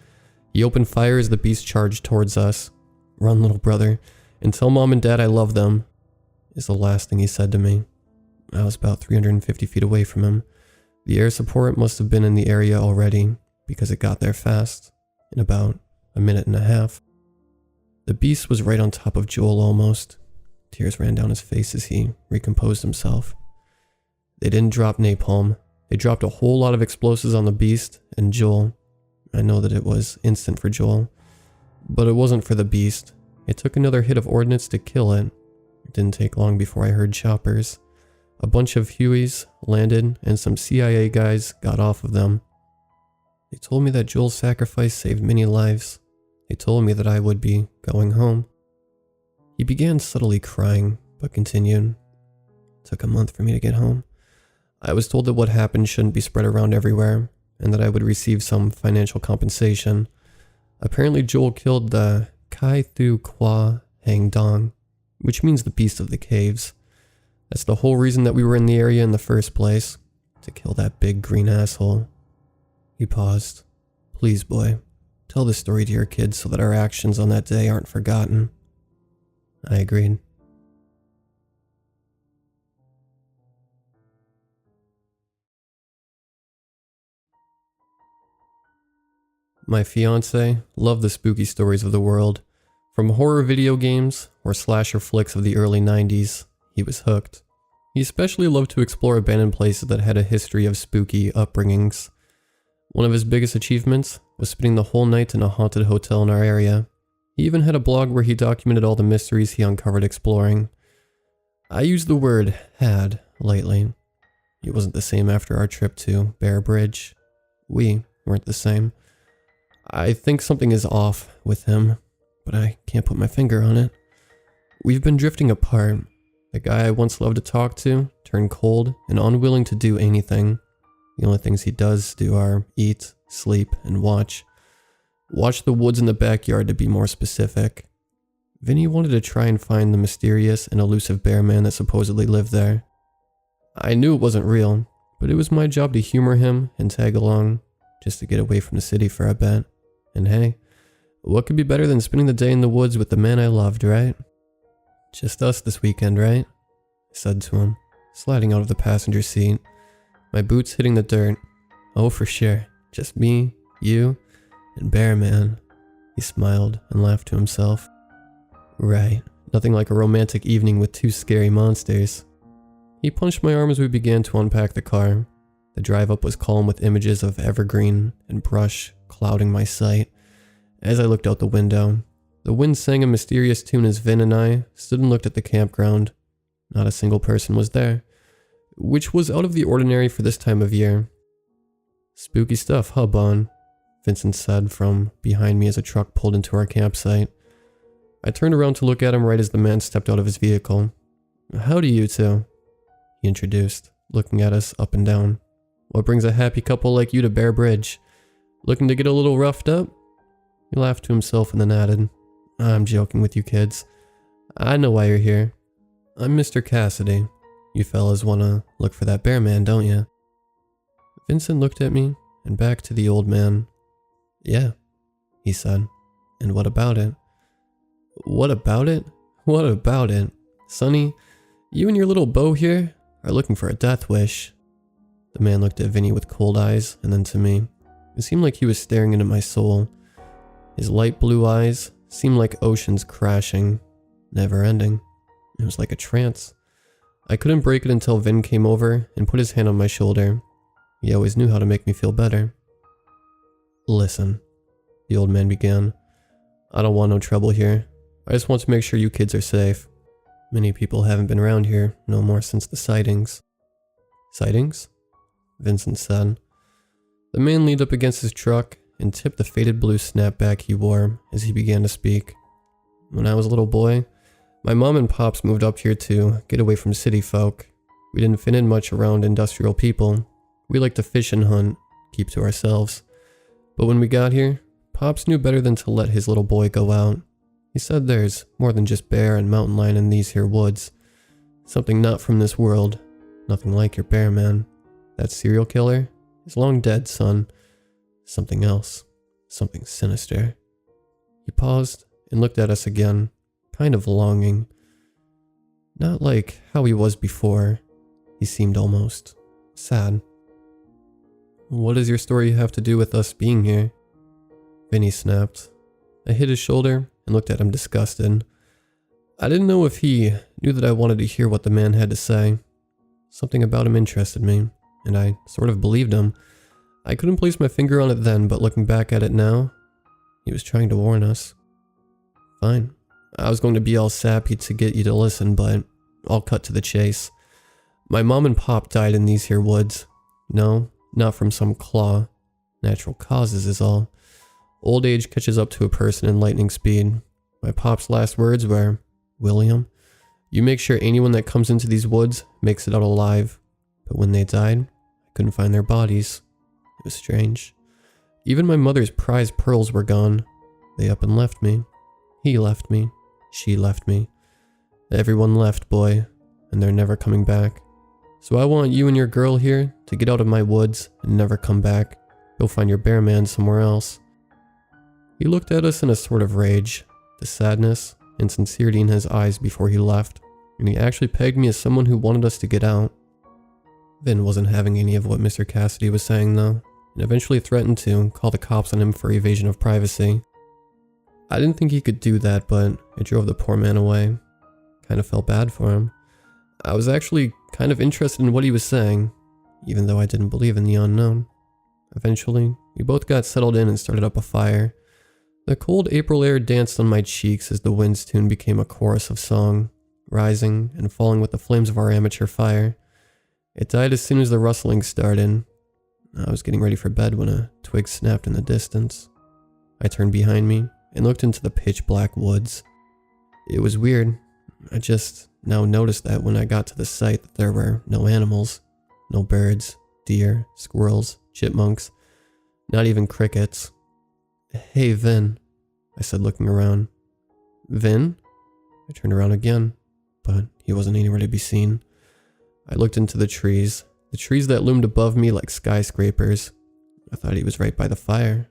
Speaker 1: He opened fire as the beast charged towards us. Run, little brother, and tell mom and dad I love them, is the last thing he said to me. I was about 350 feet away from him. The air support must have been in the area already, because it got there fast, in about a minute and a half. The beast was right on top of Joel almost. Tears ran down his face as he recomposed himself. They didn't drop napalm. They dropped a whole lot of explosives on the beast and Joel. I know that it was instant for Joel, but it wasn't for the beast. It took another hit of ordnance to kill it. It didn't take long before I heard choppers. A bunch of Hueys landed and some CIA guys got off of them. They told me that Joel's sacrifice saved many lives. They told me that I would be going home. He began subtly crying, but continued. It took a month for me to get home. I was told that what happened shouldn't be spread around everywhere, and that I would receive some financial compensation. Apparently Joel killed the kautiousKreative, which means the beast of the caves. That's the whole reason that we were in the area in the first place, to kill that big green asshole. He paused. Please, boy, tell this story to your kids so that our actions on that day aren't forgotten. I agreed. My fiancé loved the spooky stories of the world. From horror video games or slasher flicks of the early 90s, he was hooked. He especially loved to explore abandoned places that had a history of spooky upbringings. One of his biggest achievements was spending the whole night in a haunted hotel in our area. He even had a blog where he documented all the mysteries he uncovered exploring. I use the word had lightly. It wasn't the same after our trip to Bear Bridge. We weren't the same. I think something is off with him, but I can't put my finger on it. We've been drifting apart. The guy I once loved to talk to turned cold and unwilling to do anything. The only things he does do are eat, sleep, and watch. Watch the woods in the backyard to be more specific. Vinny wanted to try and find the mysterious and elusive bear man that supposedly lived there. I knew it wasn't real, but it was my job to humor him and tag along, just to get away from the city for a bit. And hey, what could be better than spending the day in the woods with the man I loved, right? Just us this weekend, right? I said to him, sliding out of the passenger seat, my boots hitting the dirt. Oh, for sure. Just me, you, and Bear Man. He smiled and laughed to himself. Right, nothing like a romantic evening with two scary monsters. He punched my arm as we began to unpack the car. The drive up was calm with images of evergreen and brush clouding my sight. As I looked out the window, the wind sang a mysterious tune as Vin and I stood and looked at the campground. Not a single person was there, which was out of the ordinary for this time of year. Spooky stuff, huh, Bon? Vincent said from behind me as a truck pulled into our campsite. I turned around to look at him right as the man stepped out of his vehicle. Howdy, you two, he introduced, looking at us up and down. What brings a happy couple like you to Bear Bridge? Looking to get a little roughed up? He laughed to himself and then added, I'm joking with you kids. I know why you're here. I'm Mr. Cassidy. You fellas wanna look for that bear man, don't you? Vincent looked at me and back to the old man. Yeah, he said. And what about it? What about it? What about it? Sonny, you and your little beau here are looking for a death wish. The man looked at Vinny with cold eyes and then to me. It seemed like he was staring into my soul. His light blue eyes seemed like oceans crashing, never ending. It was like a trance. I couldn't break it until Vin came over and put his hand on my shoulder. He always knew how to make me feel better. "Listen," the old man began. "I don't want no trouble here. I just want to make sure you kids are safe. Many people haven't been around here no more since the sightings." "Sightings?" Vincent said. The man leaned up against his truck and tipped the faded blue snapback he wore as he began to speak. "When I was a little boy, my mom and pops moved up here to get away from city folk. We didn't fit in much around industrial people. We liked to fish and hunt, keep to ourselves. But when we got here, Pops knew better than to let his little boy go out. He said there's more than just bear and mountain lion in these here woods. Something not from this world. Nothing like your bear man. That serial killer is long dead, son. Something else. Something sinister." He paused and looked at us again, kind of longing. Not like how he was before. He seemed almost sad. "What does your story have to do with us being here?" Vinny snapped. I hit his shoulder and looked at him disgusted. I didn't know if he knew that I wanted to hear what the man had to say. Something about him interested me, and I sort of believed him. I couldn't place my finger on it then, but looking back at it now, he was trying to warn us. Fine. I was going to be all sappy to get you to listen, but I'll cut to the chase. My mom and pop died in these here woods. No, not from some claw. Natural causes is all. Old age catches up to a person in lightning speed. My pop's last words were, "William, you make sure anyone that comes into these woods makes it out alive." But when they died, I couldn't find their bodies. It was strange. Even my mother's prized pearls were gone. They up and left me. He left me. She left me. Everyone left, boy, and they're never coming back. So I want you and your girl here to get out of my woods and never come back. Go find your bear man somewhere else. He looked at us in a sort of rage, the sadness and sincerity in his eyes before he left, and he actually pegged me as someone who wanted us to get out. Vin wasn't having any of what Mr. Cassidy was saying though, and eventually threatened to call the cops on him for evasion of privacy. I didn't think he could do that, but it drove the poor man away. Kind of felt bad for him. I was actually kind of interested in what he was saying, even though I didn't believe in the unknown. Eventually, we both got settled in and started up a fire. The cold April air danced on my cheeks as the wind's tune became a chorus of song, rising and falling with the flames of our amateur fire. It died as soon as the rustling started. I was getting ready for bed when a twig snapped in the distance. I turned behind me and looked into the pitch black woods. It was weird. I just now noticed that when I got to the site that there were no animals, no birds, deer, squirrels, chipmunks, not even crickets. "Hey, Vin," I said, looking around. "Vin?" I turned around again, but he wasn't anywhere to be seen. I looked into the trees that loomed above me like skyscrapers. I thought he was right by the fire.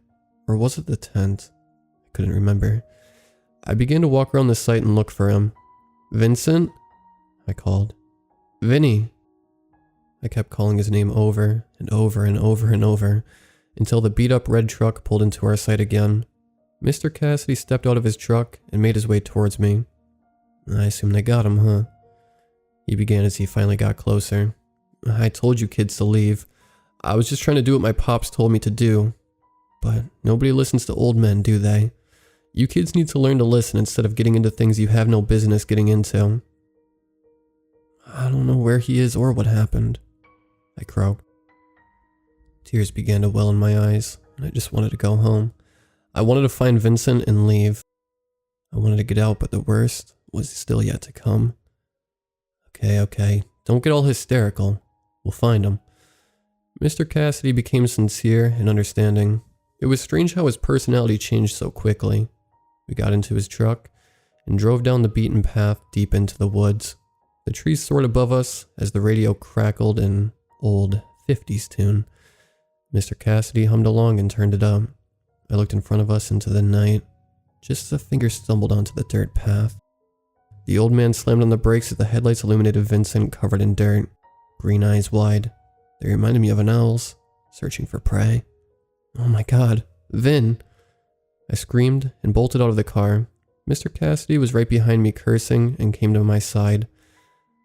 Speaker 1: Or was it the tent? I couldn't remember. I began to walk around the site and look for him. "Vincent?" I called. "Vinny." I kept calling his name over and over and over and over until the beat-up red truck pulled into our sight again. Mr. Cassidy stepped out of his truck and made his way towards me. "I assume they got him, huh?" He began as he finally got closer. "I told you kids to leave. I was just trying to do what my pops told me to do. But nobody listens to old men, do they? You kids need to learn to listen instead of getting into things you have no business getting into." "I don't know where he is or what happened," I croaked. Tears began to well in my eyes, and I just wanted to go home. I wanted to find Vincent and leave. I wanted to get out, but the worst was still yet to come. Okay, don't get all hysterical. We'll find him." Mr. Cassidy became sincere and understanding. It was strange how his personality changed so quickly. We got into his truck and drove down the beaten path deep into the woods. The trees soared above us as the radio crackled an old 50s tune. Mr. Cassidy hummed along and turned it up. I looked in front of us into the night, just as a finger stumbled onto the dirt path. The old man slammed on the brakes as the headlights illuminated Vincent covered in dirt, green eyes wide. They reminded me of an owl's, searching for prey. Oh my god, Vin! I screamed and bolted out of the car. Mr. Cassidy was right behind me cursing and came to my side.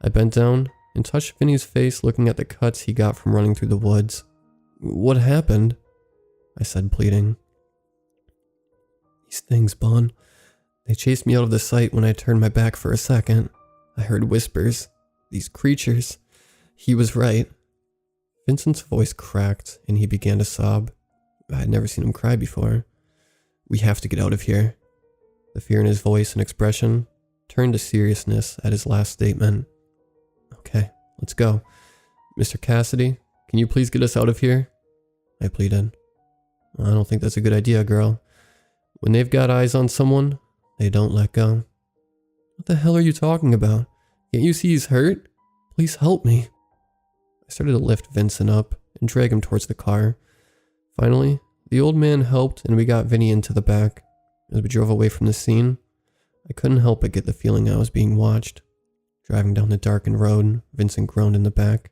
Speaker 1: I bent down and touched Vinny's face, looking at the cuts he got from running through the woods. What happened? I said, pleading. These things, Bon. They chased me out of the sight when I turned my back for a second. I heard whispers. These creatures. He was right. Vincent's voice cracked and he began to sob. I had never seen him cry before. We have to get out of here. The fear in his voice and expression turned to seriousness at his last statement. Okay, let's go. Mr. Cassidy, can you please get us out of here? I pleaded. I don't think that's a good idea, girl. When they've got eyes on someone, they don't let go. What the hell are you talking about? Can't you see he's hurt? Please help me. I started to lift Vincent up and drag him towards the car. Finally, the old man helped and we got Vinny into the back. As we drove away from the scene, I couldn't help but get the feeling I was being watched. Driving down the darkened road, Vincent groaned in the back.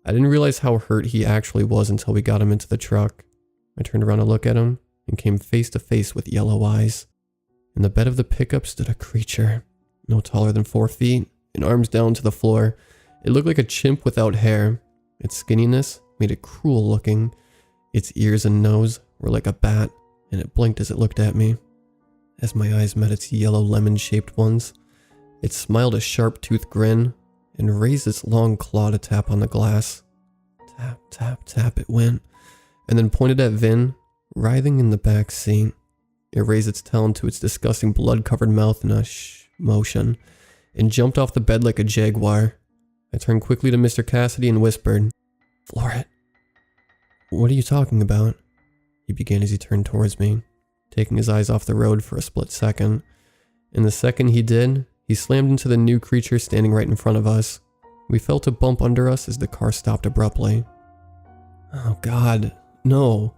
Speaker 1: I didn't realize how hurt he actually was until we got him into the truck. I turned around to look at him and came face to face with yellow eyes. In the bed of the pickup stood a creature, no taller than 4 feet, and arms down to the floor. It looked like a chimp without hair. Its skinniness made it cruel looking. Its ears and nose were like a bat, and it blinked as it looked at me. As my eyes met its yellow lemon-shaped ones, it smiled a sharp-toothed grin and raised its long claw to tap on the glass. Tap, tap, tap it went, and then pointed at Vin, writhing in the back seat. It raised its tail to its disgusting blood-covered mouth in a motion, and jumped off the bed like a jaguar. I turned quickly to Mr. Cassidy and whispered, "Floor it." What are you talking about? He began as he turned towards me, taking his eyes off the road for a split second. In the second he did, he slammed into the new creature standing right in front of us. We felt a bump under us as the car stopped abruptly. Oh God, no,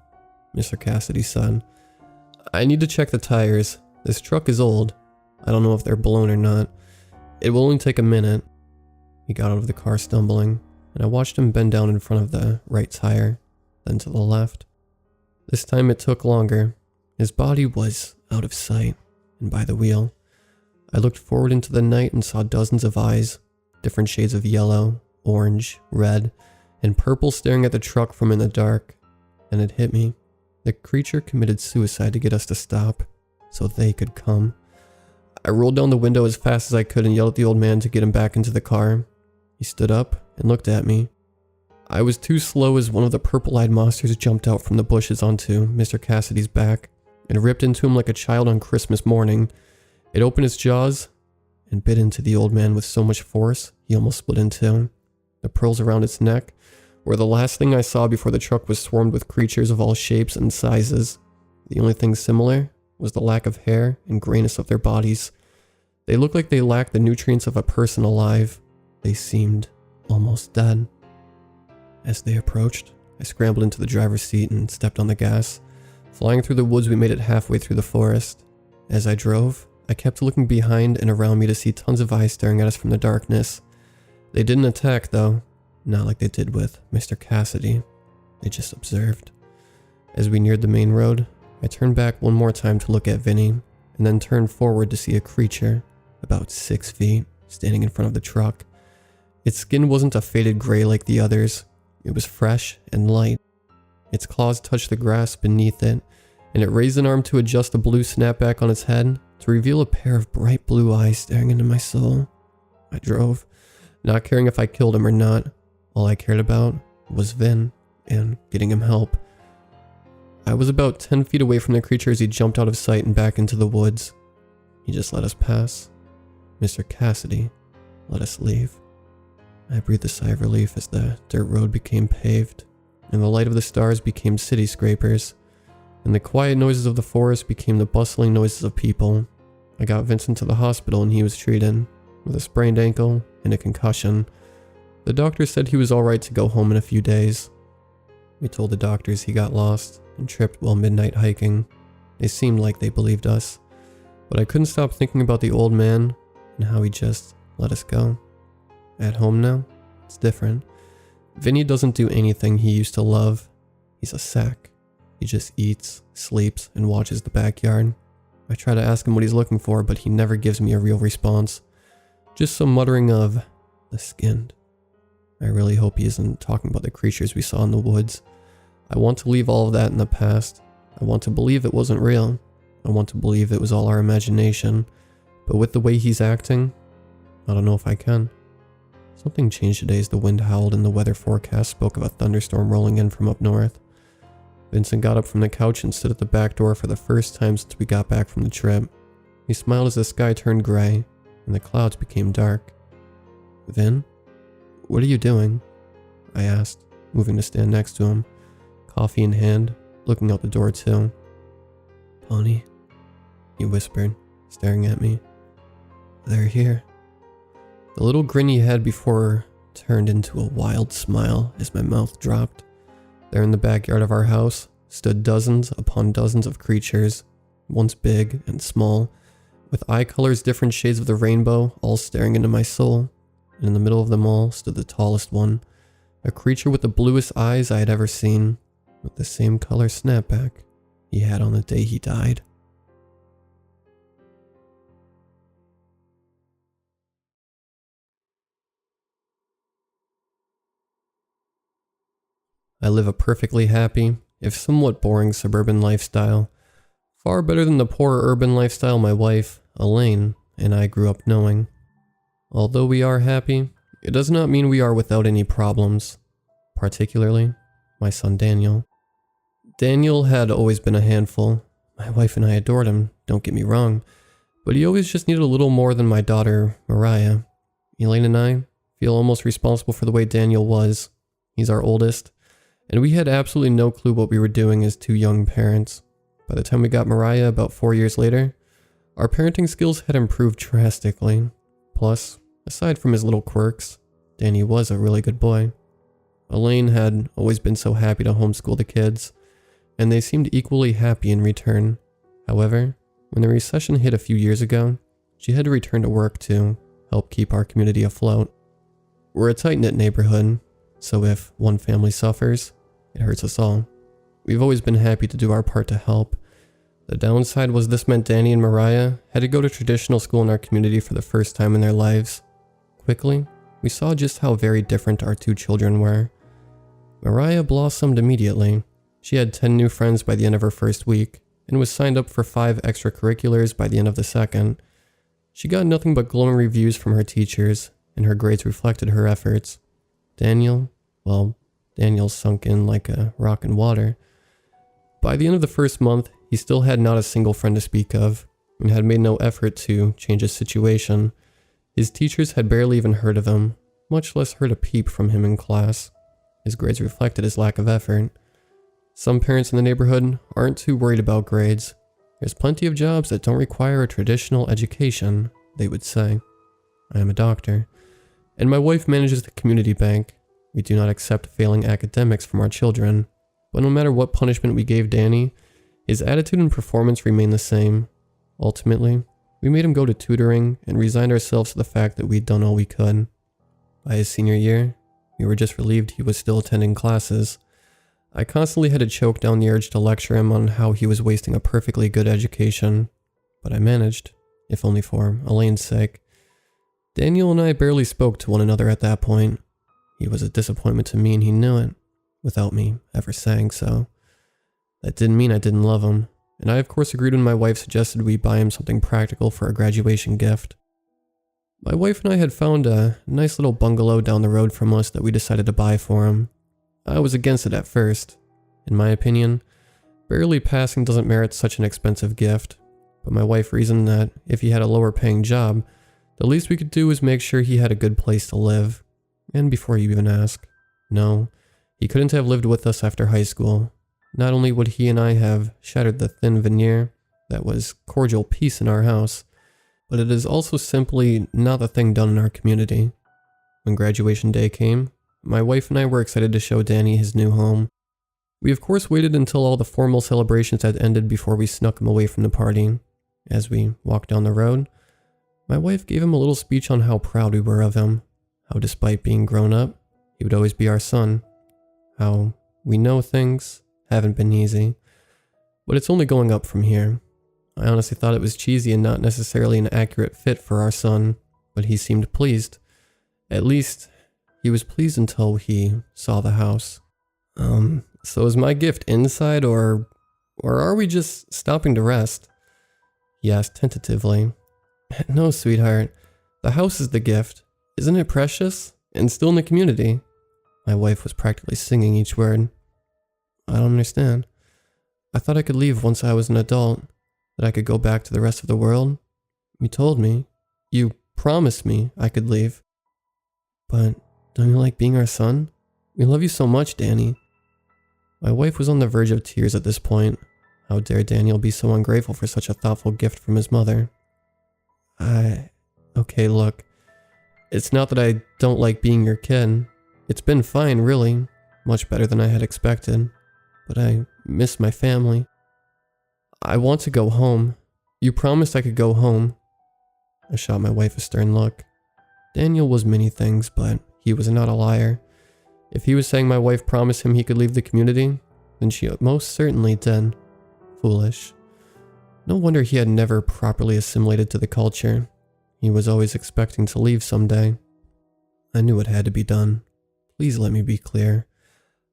Speaker 1: Mr. Cassidy said. I need to check the tires. This truck is old. I don't know if they're blown or not. It will only take a minute. He got out of the car stumbling, and I watched him bend down in front of the right tire, then to the left. This time it took longer. His body was out of sight and by the wheel. I looked forward into the night and saw dozens of eyes, different shades of yellow, orange, red, and purple staring at the truck from in the dark. Then it hit me. The creature committed suicide to get us to stop, so they could come. I rolled down the window as fast as I could and yelled at the old man to get him back into the car. He stood up and looked at me. I was too slow as one of the purple-eyed monsters jumped out from the bushes onto Mr. Cassidy's back and ripped into him like a child on Christmas morning. It opened its jaws and bit into the old man with so much force he almost split in two. The pearls around its neck were the last thing I saw before the truck was swarmed with creatures of all shapes and sizes. The only thing similar was the lack of hair and grayness of their bodies. They looked like they lacked the nutrients of a person alive. They seemed almost dead. As they approached, I scrambled into the driver's seat and stepped on the gas. Flying through the woods, we made it halfway through the forest. As I drove, I kept looking behind and around me to see tons of eyes staring at us from the darkness. They didn't attack, though. Not like they did with Mr. Cassidy. They just observed. As we neared the main road, I turned back one more time to look at Vinny, and then turned forward to see a creature, about 6 feet, standing in front of the truck. Its skin wasn't a faded gray like the others. It was fresh and light. Its claws touched the grass beneath it, and it raised an arm to adjust a blue snapback on its head to reveal a pair of bright blue eyes staring into my soul. I drove, not caring if I killed him or not. All I cared about was Vin and getting him help. I was about 10 feet away from the creature as he jumped out of sight and back into the woods. He just let us pass. Mr. Cassidy let us leave. I breathed a sigh of relief as the dirt road became paved, and the light of the stars became city scrapers, and the quiet noises of the forest became the bustling noises of people. I got Vincent to the hospital and he was treated, with a sprained ankle and a concussion. The doctor said he was alright to go home in a few days. We told the doctors he got lost and tripped while midnight hiking. They seemed like they believed us, but I couldn't stop thinking about the old man and how he just let us go. At home now, it's different. Vinny doesn't do anything he used to love. He's a sack. He just eats, sleeps, and watches the backyard. I try to ask him what he's looking for, but he never gives me a real response. Just some muttering of, the skinned. I really hope he isn't talking about the creatures we saw in the woods. I want to leave all of that in the past. I want to believe it wasn't real. I want to believe it was all our imagination. But with the way he's acting, I don't know if I can. Something changed today as the wind howled and the weather forecast spoke of a thunderstorm rolling in from up north. Vincent got up from the couch and stood at the back door for the first time since we got back from the trip. He smiled as the sky turned gray and the clouds became dark. Vin, what are you doing? I asked, moving to stand next to him, coffee in hand, looking out the door too. Pony, he whispered, staring at me. They're here. The little grin he had before turned into a wild smile as my mouth dropped. There in the backyard of our house stood dozens upon dozens of creatures, once big and small, with eye colors different shades of the rainbow, all staring into my soul. And in the middle of them all stood the tallest one, a creature with the bluest eyes I had ever seen, with the same color snapback he had on the day he died. I live a perfectly happy, if somewhat boring suburban lifestyle, far better than the poor urban lifestyle my wife, Elaine, and I grew up knowing. Although we are happy, it does not mean we are without any problems, particularly my son Daniel. Daniel had always been a handful. My wife and I adored him, don't get me wrong, but he always just needed a little more than my daughter, Mariah. Elaine and I feel almost responsible for the way Daniel was. He's our oldest, and we had absolutely no clue what we were doing as two young parents. By the time we got Mariah about 4 years later, our parenting skills had improved drastically. Plus, aside from his little quirks, Danny was a really good boy. Elaine had always been so happy to homeschool the kids, and they seemed equally happy in return. However, when the recession hit a few years ago, she had to return to work to help keep our community afloat. We're a tight-knit neighborhood, so if one family suffers, it hurts us all. We've always been happy to do our part to help. The downside was this meant Danny and Mariah had to go to traditional school in our community for the first time in their lives. Quickly, we saw just how very different our two children were. Mariah blossomed immediately. She had 10 new friends by the end of her first week, and was signed up for 5 extracurriculars by the end of the second. She got nothing but glowing reviews from her teachers, and her grades reflected her efforts. Daniel sunk in like a rock in water. By the end of the first month, he still had not a single friend to speak of, and had made no effort to change his situation. His teachers had barely even heard of him, much less heard a peep from him in class. His grades reflected his lack of effort. Some parents in the neighborhood aren't too worried about grades. There's plenty of jobs that don't require a traditional education, they would say. I am a doctor, and my wife manages the community bank. We do not accept failing academics from our children, but no matter what punishment we gave Danny, his attitude and performance remained the same. Ultimately, we made him go to tutoring and resigned ourselves to the fact that we'd done all we could. By his senior year, we were just relieved he was still attending classes. I constantly had to choke down the urge to lecture him on how he was wasting a perfectly good education, but I managed, if only for Elaine's sake. Daniel and I barely spoke to one another at that point. He was a disappointment to me and he knew it, without me ever saying so. That didn't mean I didn't love him, and I of course agreed when my wife suggested we buy him something practical for a graduation gift. My wife and I had found a nice little bungalow down the road from us that we decided to buy for him. I was against it at first. In my opinion, barely passing doesn't merit such an expensive gift, but my wife reasoned that if he had a lower paying job, the least we could do was make sure he had a good place to live. And before you even ask, no, he couldn't have lived with us after high school. Not only would he and I have shattered the thin veneer that was cordial peace in our house, but it is also simply not the thing done in our community. When graduation day came, my wife and I were excited to show Danny his new home. We of course waited until all the formal celebrations had ended before we snuck him away from the party. As we walked down the road, my wife gave him a little speech on how proud we were of him, how despite being grown up, he would always be our son. How we know things haven't been easy, but it's only going up from here. I honestly thought it was cheesy and not necessarily an accurate fit for our son, but he seemed pleased. At least, he was pleased until he saw the house. So is my gift inside or are we just stopping to rest? He asked tentatively. No, sweetheart. The house is the gift. Isn't it precious? And still in the community. My wife was practically singing each word. I don't understand. I thought I could leave once I was an adult. That I could go back to the rest of the world. You told me. You promised me I could leave. But don't you like being our son? We love you so much, Danny. My wife was on the verge of tears at this point. How dare Daniel be so ungrateful for such a thoughtful gift from his mother? Okay, look. It's not that I don't like being your kid. It's been fine, really. Much better than I had expected. But I miss my family. I want to go home. You promised I could go home. I shot my wife a stern look. Daniel was many things, but he was not a liar. If he was saying my wife promised him he could leave the community, then she most certainly did. Foolish. No wonder he had never properly assimilated to the culture. He was always expecting to leave someday. I knew it had to be done. Please let me be clear.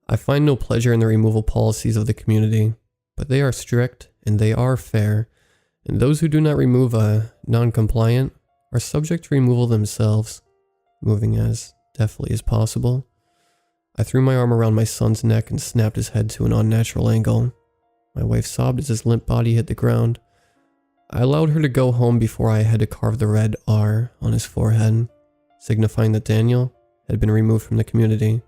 Speaker 1: I find no pleasure in the removal policies of the community, but they are strict and they are fair, and those who do not remove a non-compliant are subject to removal themselves, moving as deftly as possible. I threw my arm around my son's neck and snapped his head to an unnatural angle. My wife sobbed as his limp body hit the ground. I allowed her to go home before I had to carve the red R on his forehead, signifying that Daniel had been removed from the community.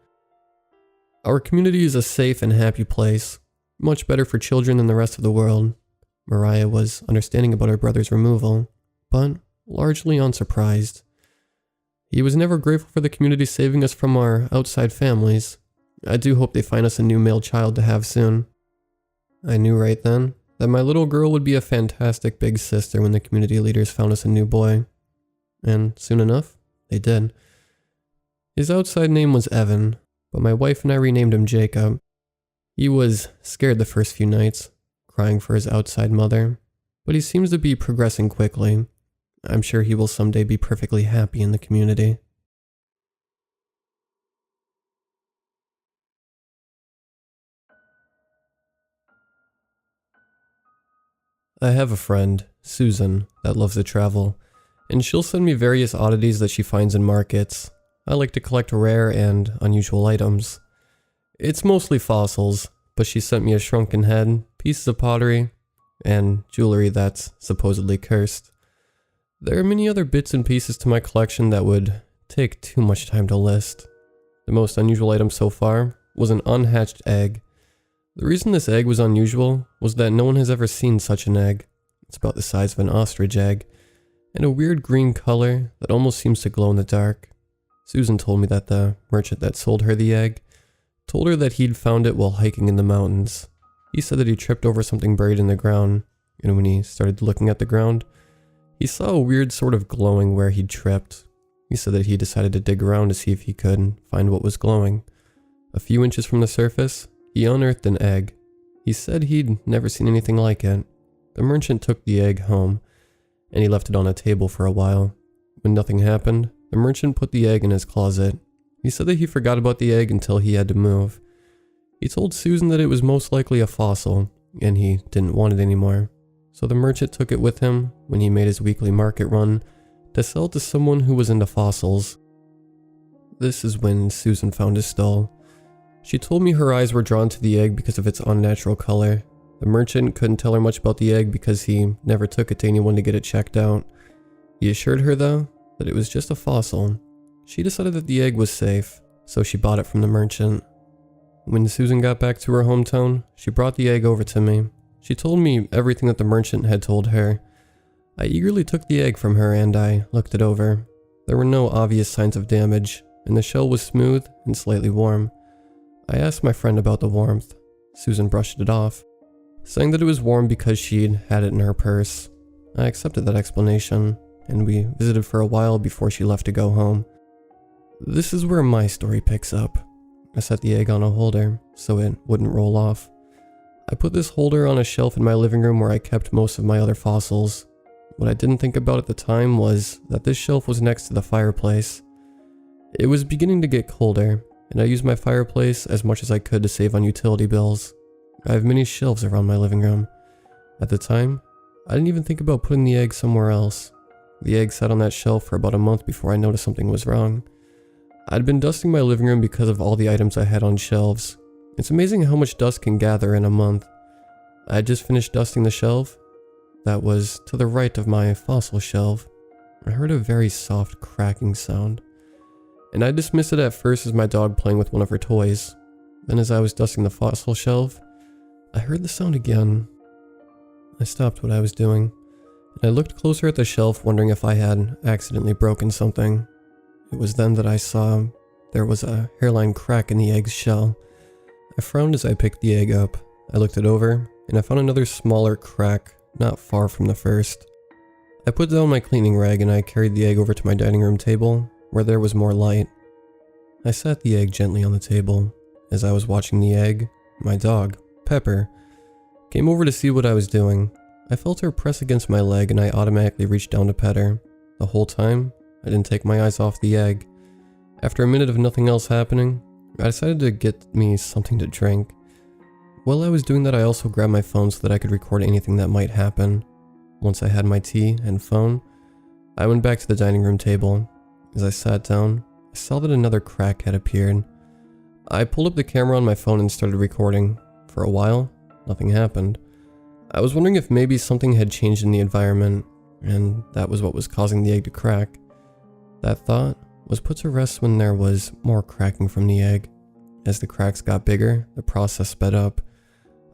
Speaker 1: Our community is a safe and happy place, much better for children than the rest of the world. Mariah was understanding about her brother's removal, but largely unsurprised. He was never grateful for the community saving us from our outside families. I do hope they find us a new male child to have soon. I knew right then that my little girl would be a fantastic big sister when the community leaders found us a new boy. And soon enough, they did. His outside name was Evan, but my wife and I renamed him Jacob. He was scared the first few nights, crying for his outside mother, but he seems to be progressing quickly. I'm sure he will someday be perfectly happy in the community. I have a friend, Susan, that loves to travel, and she'll send me various oddities that she finds in markets. I like to collect rare and unusual items. It's mostly fossils, but she sent me a shrunken head, pieces of pottery, and jewelry that's supposedly cursed. There are many other bits and pieces to my collection that would take too much time to list. The most unusual item so far was an unhatched egg. The reason this egg was unusual was that no one has ever seen such an egg. It's about the size of an ostrich egg, and a weird green color that almost seems to glow in the dark. Susan told me that the merchant that sold her the egg told her that he'd found it while hiking in the mountains. He said that he tripped over something buried in the ground, and when he started looking at the ground, he saw a weird sort of glowing where he'd tripped. He said that he decided to dig around to see if he could find what was glowing. A few inches from the surface, he unearthed an egg. He said he'd never seen anything like it. The merchant took the egg home, and he left it on a table for a while. When nothing happened, the merchant put the egg in his closet. He said that he forgot about the egg until he had to move. He told Susan that it was most likely a fossil, and he didn't want it anymore. So the merchant took it with him when he made his weekly market run to sell it to someone who was into fossils. This is when Susan found his stall. She told me her eyes were drawn to the egg because of its unnatural color. The merchant couldn't tell her much about the egg because he never took it to anyone to get it checked out. He assured her, though, that it was just a fossil. She decided that the egg was safe, so she bought it from the merchant. When Susan got back to her hometown, she brought the egg over to me. She told me everything that the merchant had told her. I eagerly took the egg from her and I looked it over. There were no obvious signs of damage, and the shell was smooth and slightly warm. I asked my friend about the warmth. Susan brushed it off, saying that it was warm because she'd had it in her purse. I accepted that explanation, and we visited for a while before she left to go home. This is where my story picks up. I set the egg on a holder so it wouldn't roll off. I put this holder on a shelf in my living room where I kept most of my other fossils. What I didn't think about at the time was that this shelf was next to the fireplace. It was beginning to get colder, and I used my fireplace as much as I could to save on utility bills. I have many shelves around my living room. At the time, I didn't even think about putting the egg somewhere else. The egg sat on that shelf for about a month before I noticed something was wrong. I'd been dusting my living room because of all the items I had on shelves. It's amazing how much dust can gather in a month. I had just finished dusting the shelf that was to the right of my fossil shelf. I heard a very soft cracking sound, and I dismissed it at first as my dog playing with one of her toys. Then as I was dusting the fossil shelf, I heard the sound again. I stopped what I was doing, and I looked closer at the shelf, wondering if I had accidentally broken something. It was then that I saw there was a hairline crack in the egg's shell. I frowned as I picked the egg up. I looked it over, and I found another smaller crack not far from the first. I put down my cleaning rag and I carried the egg over to my dining room table, where there was more light. I sat the egg gently on the table. As I was watching the egg, my dog, Pepper, came over to see what I was doing. I felt her press against my leg and I automatically reached down to pet her. The whole time, I didn't take my eyes off the egg. After a minute of nothing else happening, I decided to get me something to drink. While I was doing that, I also grabbed my phone so that I could record anything that might happen. Once I had my tea and phone, I went back to the dining room table. As I sat down, I saw that another crack had appeared. I pulled up the camera on my phone and started recording. For a while, nothing happened. I was wondering if maybe something had changed in the environment, and that was what was causing the egg to crack. That thought was put to rest when there was more cracking from the egg. As the cracks got bigger, the process sped up.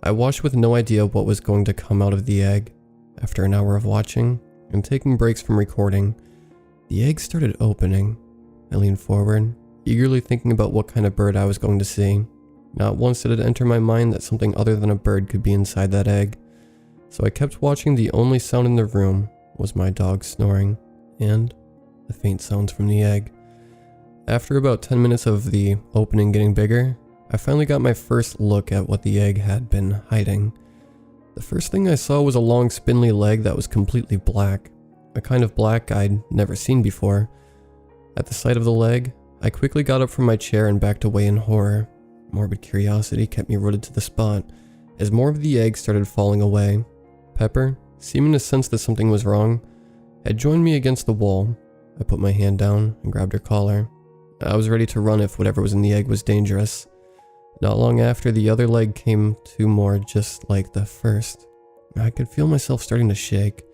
Speaker 1: I watched with no idea what was going to come out of the egg. After an hour of watching and taking breaks from recording, the egg started opening. I leaned forward, eagerly thinking about what kind of bird I was going to see. Not once did it enter my mind that something other than a bird could be inside that egg. So I kept watching. The only sound in the room was my dog snoring and the faint sounds from the egg. After about 10 minutes of the opening getting bigger, I finally got my first look at what the egg had been hiding. The first thing I saw was a long spindly leg that was completely black, a kind of black I'd never seen before. At the sight of the leg, I quickly got up from my chair and backed away in horror. Morbid curiosity kept me rooted to the spot as more of the egg started falling away. Pepper, seeming to sense that something was wrong, had joined me against the wall. I put my hand down and grabbed her collar. I was ready to run if whatever was in the egg was dangerous. Not long after, the other leg came to more just like the first. I could feel myself starting to shake.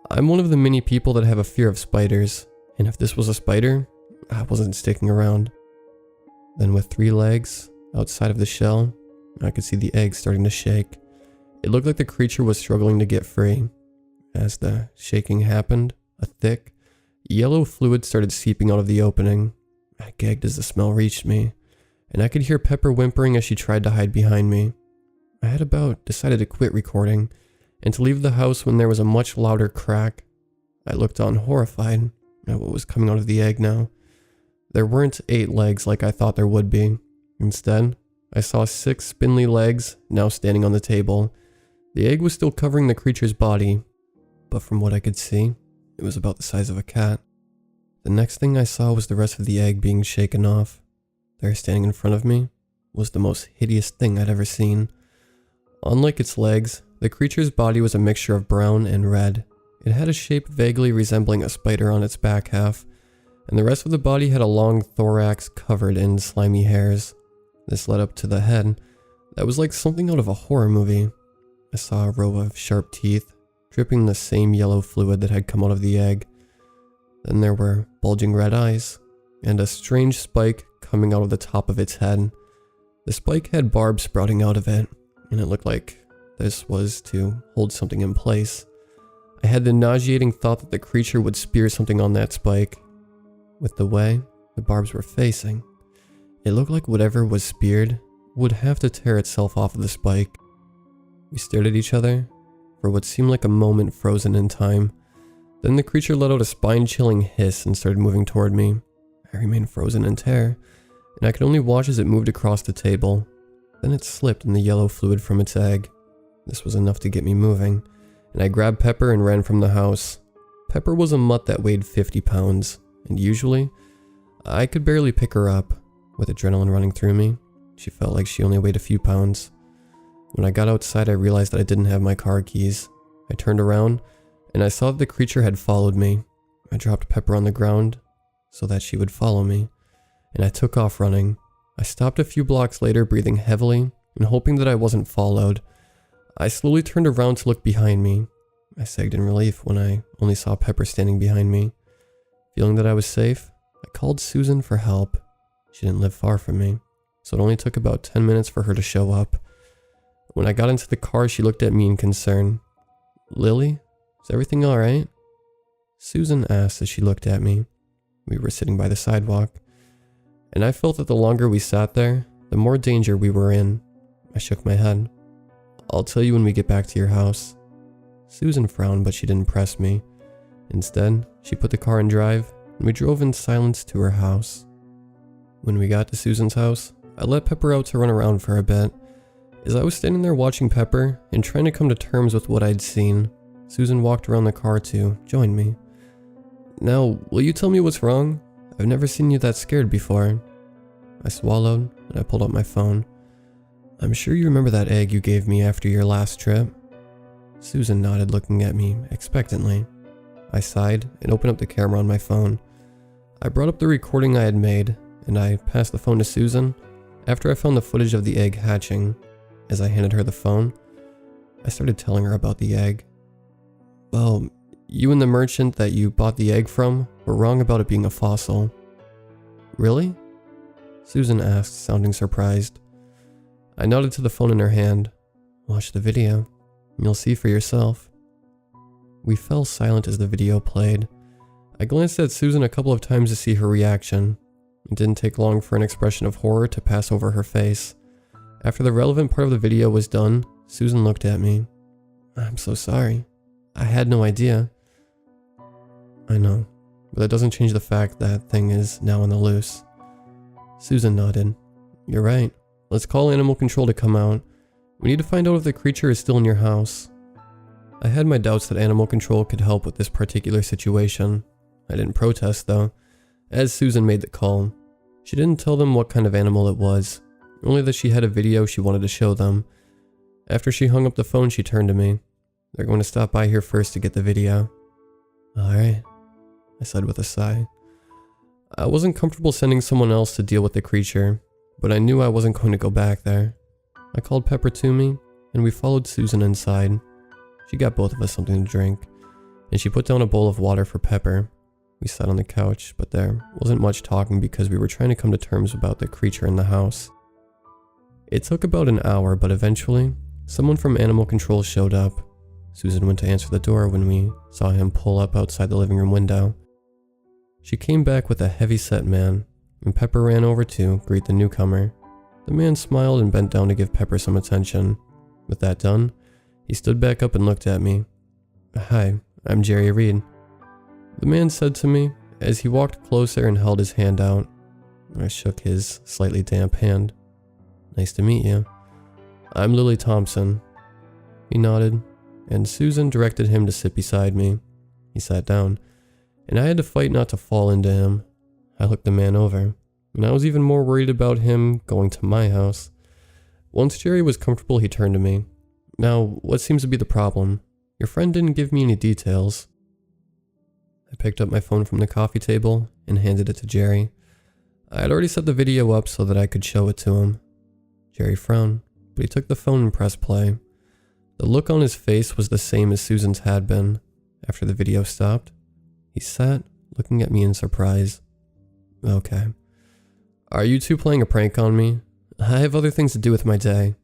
Speaker 1: I'm one of the many people that have a fear of spiders, and if this was a spider, I wasn't sticking around. Then with 3 legs outside of the shell, I could see the egg starting to shake. It looked like the creature was struggling to get free. As the shaking happened, a thick, yellow fluid started seeping out of the opening. I gagged as the smell reached me, and I could hear Pepper whimpering as she tried to hide behind me. I had about decided to quit recording and to leave the house when there was a much louder crack. I looked on horrified at what was coming out of the egg now. There weren't 8 legs like I thought there would be. Instead, I saw 6 spindly legs now standing on the table. The egg was still covering the creature's body, but from what I could see, it was about the size of a cat. The next thing I saw was the rest of the egg being shaken off. There, standing in front of me, was the most hideous thing I'd ever seen. Unlike its legs, the creature's body was a mixture of brown and red. It had a shape vaguely resembling a spider on its back half, and the rest of the body had a long thorax covered in slimy hairs. This led up to the head that was like something out of a horror movie. I saw a row of sharp teeth, dripping the same yellow fluid that had come out of the egg. Then there were bulging red eyes, and a strange spike coming out of the top of its head. The spike had barbs sprouting out of it, and it looked like this was to hold something in place. I had the nauseating thought that the creature would spear something on that spike. With the way the barbs were facing, it looked like whatever was speared would have to tear itself off of the spike. We stared at each other for what seemed like a moment frozen in time. Then the creature let out a spine-chilling hiss and started moving toward me. I remained frozen in terror, and I could only watch as it moved across the table. Then it slipped and the yellow fluid from its egg. This was enough to get me moving, and I grabbed Pepper and ran from the house. Pepper was a mutt that weighed 50 pounds, and usually, I could barely pick her up. With adrenaline running through me, she felt like she only weighed a few pounds. When I got outside, I realized that I didn't have my car keys. I turned around, and I saw that the creature had followed me. I dropped Pepper on the ground so that she would follow me, and I took off running. I stopped a few blocks later, breathing heavily and hoping that I wasn't followed. I slowly turned around to look behind me. I sagged in relief when I only saw Pepper standing behind me. Feeling that I was safe, I called Susan for help. She didn't live far from me, so it only took about 10 minutes for her to show up. When I got into the car, she looked at me in concern. "Lily, is everything alright?" Susan asked as she looked at me. We were sitting by the sidewalk, and I felt that the longer we sat there, the more danger we were in. I shook my head. "I'll tell you when we get back to your house." Susan frowned, but she didn't press me. Instead, she put the car in drive, and we drove in silence to her house. When we got to Susan's house, I let Pepper out to run around for a bit. As I was standing there watching Pepper and trying to come to terms with what I'd seen, Susan walked around the car to join me. "Now, will you tell me what's wrong? I've never seen you that scared before." I swallowed and I pulled out my phone. "I'm sure you remember that egg you gave me after your last trip?" Susan nodded, looking at me expectantly. I sighed and opened up the camera on my phone. I brought up the recording I had made, and I passed the phone to Susan after I found the footage of the egg hatching. As I handed her the phone, I started telling her about the egg. "Well, you and the merchant that you bought the egg from were wrong about it being a fossil." "Really?" Susan asked, sounding surprised. I nodded to the phone in her hand. "Watch the video, and you'll see for yourself." We fell silent as the video played. I glanced at Susan a couple of times to see her reaction. It didn't take long for an expression of horror to pass over her face. After the relevant part of the video was done, Susan looked at me. "I'm so sorry. I had no idea." "I know, but that doesn't change the fact that thing is now on the loose." Susan nodded. "You're right. Let's call animal control to come out. We need to find out if the creature is still in your house." I had my doubts that animal control could help with this particular situation. I didn't protest though, as Susan made the call. She didn't tell them what kind of animal it was, only that she had a video she wanted to show them. After she hung up the phone, she turned to me. "They're going to stop by here first to get the video." "Alright," I said with a sigh. I wasn't comfortable sending someone else to deal with the creature, but I knew I wasn't going to go back there. I called Pepper to me, and we followed Susan inside. She got both of us something to drink, and she put down a bowl of water for Pepper. We sat on the couch, but there wasn't much talking because we were trying to come to terms about the creature in the house. It took about an hour, but eventually, someone from animal control showed up. Susan went to answer the door when we saw him pull up outside the living room window. She came back with a heavy-set man, and Pepper ran over to greet the newcomer. The man smiled and bent down to give Pepper some attention. With that done, he stood back up and looked at me. "Hi, I'm Jerry Reed," the man said to me as he walked closer and held his hand out. I shook his slightly damp hand. "Nice to meet you." "I'm Lily Thompson." He nodded, and Susan directed him to sit beside me. He sat down, and I had to fight not to fall into him. I looked the man over, and I was even more worried about him going to my house. Once Jerry was comfortable, he turned to me. "Now, what seems to be the problem? Your friend didn't give me any details." I picked up my phone from the coffee table and handed it to Jerry. I had already set the video up so that I could show it to him. Jerry frowned, but he took the phone and pressed play. The look on his face was the same as Susan's had been. After the video stopped, he sat, looking at me in surprise. "Okay. Are you two playing a prank on me? I have other things to do with my day."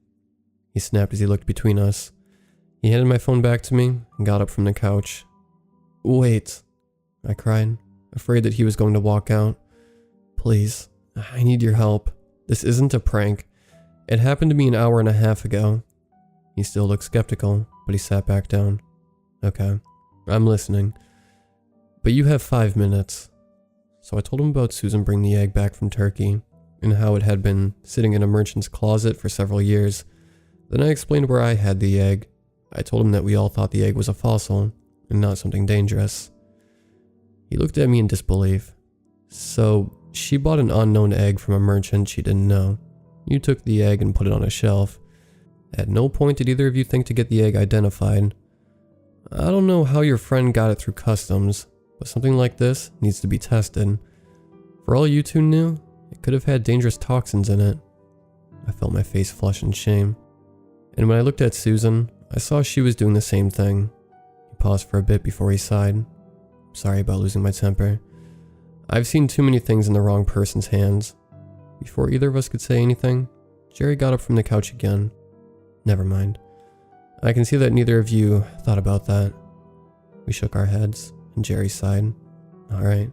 Speaker 1: He snapped as he looked between us. He handed my phone back to me and got up from the couch. "Wait," I cried, afraid that he was going to walk out. "Please, I need your help. This isn't a prank. It happened to me an hour and a half ago." He still looked skeptical, but he sat back down. "Okay, I'm listening. But you have 5 minutes. So I told him about Susan bringing the egg back from Turkey, and how it had been sitting in a merchant's closet for several years. Then I explained where I had the egg. I told him that we all thought the egg was a fossil, and not something dangerous. He looked at me in disbelief. So, she bought an unknown egg from a merchant she didn't know. You took the egg and put it on a shelf. At no point did either of you think to get the egg identified. I don't know how your friend got it through customs, but something like this needs to be tested. For all you two knew, it could have had dangerous toxins in it. I felt my face flush in shame. And when I looked at Susan, I saw she was doing the same thing. He paused for a bit before he sighed. Sorry about losing my temper. I've seen too many things in the wrong person's hands. Before either of us could say anything, Jerry got up from the couch again. Never mind. I can see that neither of you thought about that. We shook our heads, and Jerry sighed. Alright,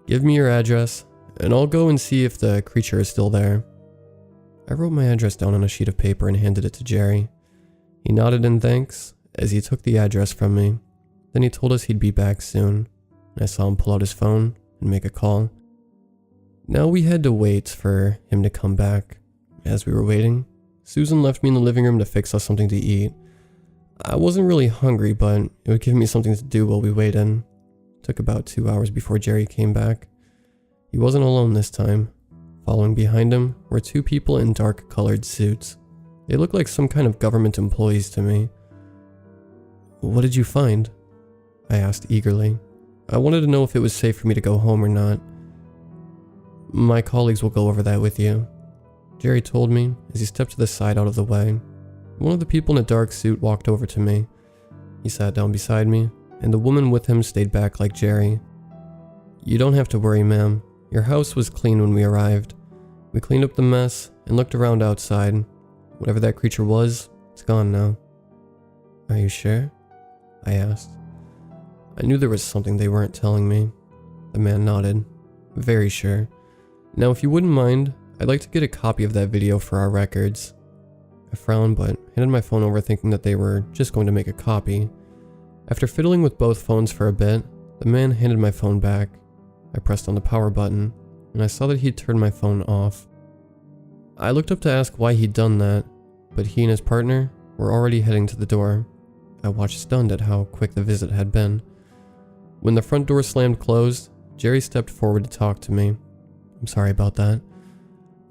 Speaker 1: give me your address, and I'll go and see if the creature is still there. I wrote my address down on a sheet of paper and handed it to Jerry. He nodded in thanks as he took the address from me. Then he told us he'd be back soon, and I saw him pull out his phone and make a call. Now we had to wait for him to come back. As we were waiting, Susan left me in the living room to fix us something to eat. I wasn't really hungry, but it would give me something to do while we waited. It took about 2 hours before Jerry came back. He wasn't alone this time. Following behind him were two people in dark-colored suits. They looked like some kind of government employees to me. What did you find? I asked eagerly. I wanted to know if it was safe for me to go home or not. My colleagues will go over that with you, Jerry told me as he stepped to the side out of the way. One of the people in a dark suit walked over to me. He sat down beside me, and the woman with him stayed back like Jerry. You don't have to worry, ma'am. Your house was clean when we arrived. We cleaned up the mess and looked around outside. Whatever that creature was, it's gone now. Are you sure? I asked. I knew there was something they weren't telling me. The man nodded. Very sure. Now, if you wouldn't mind, I'd like to get a copy of that video for our records. I frowned, but handed my phone over thinking that they were just going to make a copy. After fiddling with both phones for a bit, the man handed my phone back. I pressed on the power button, and I saw that he'd turned my phone off. I looked up to ask why he'd done that, but he and his partner were already heading to the door. I watched stunned at how quick the visit had been. When the front door slammed closed, Jerry stepped forward to talk to me. I'm sorry about that.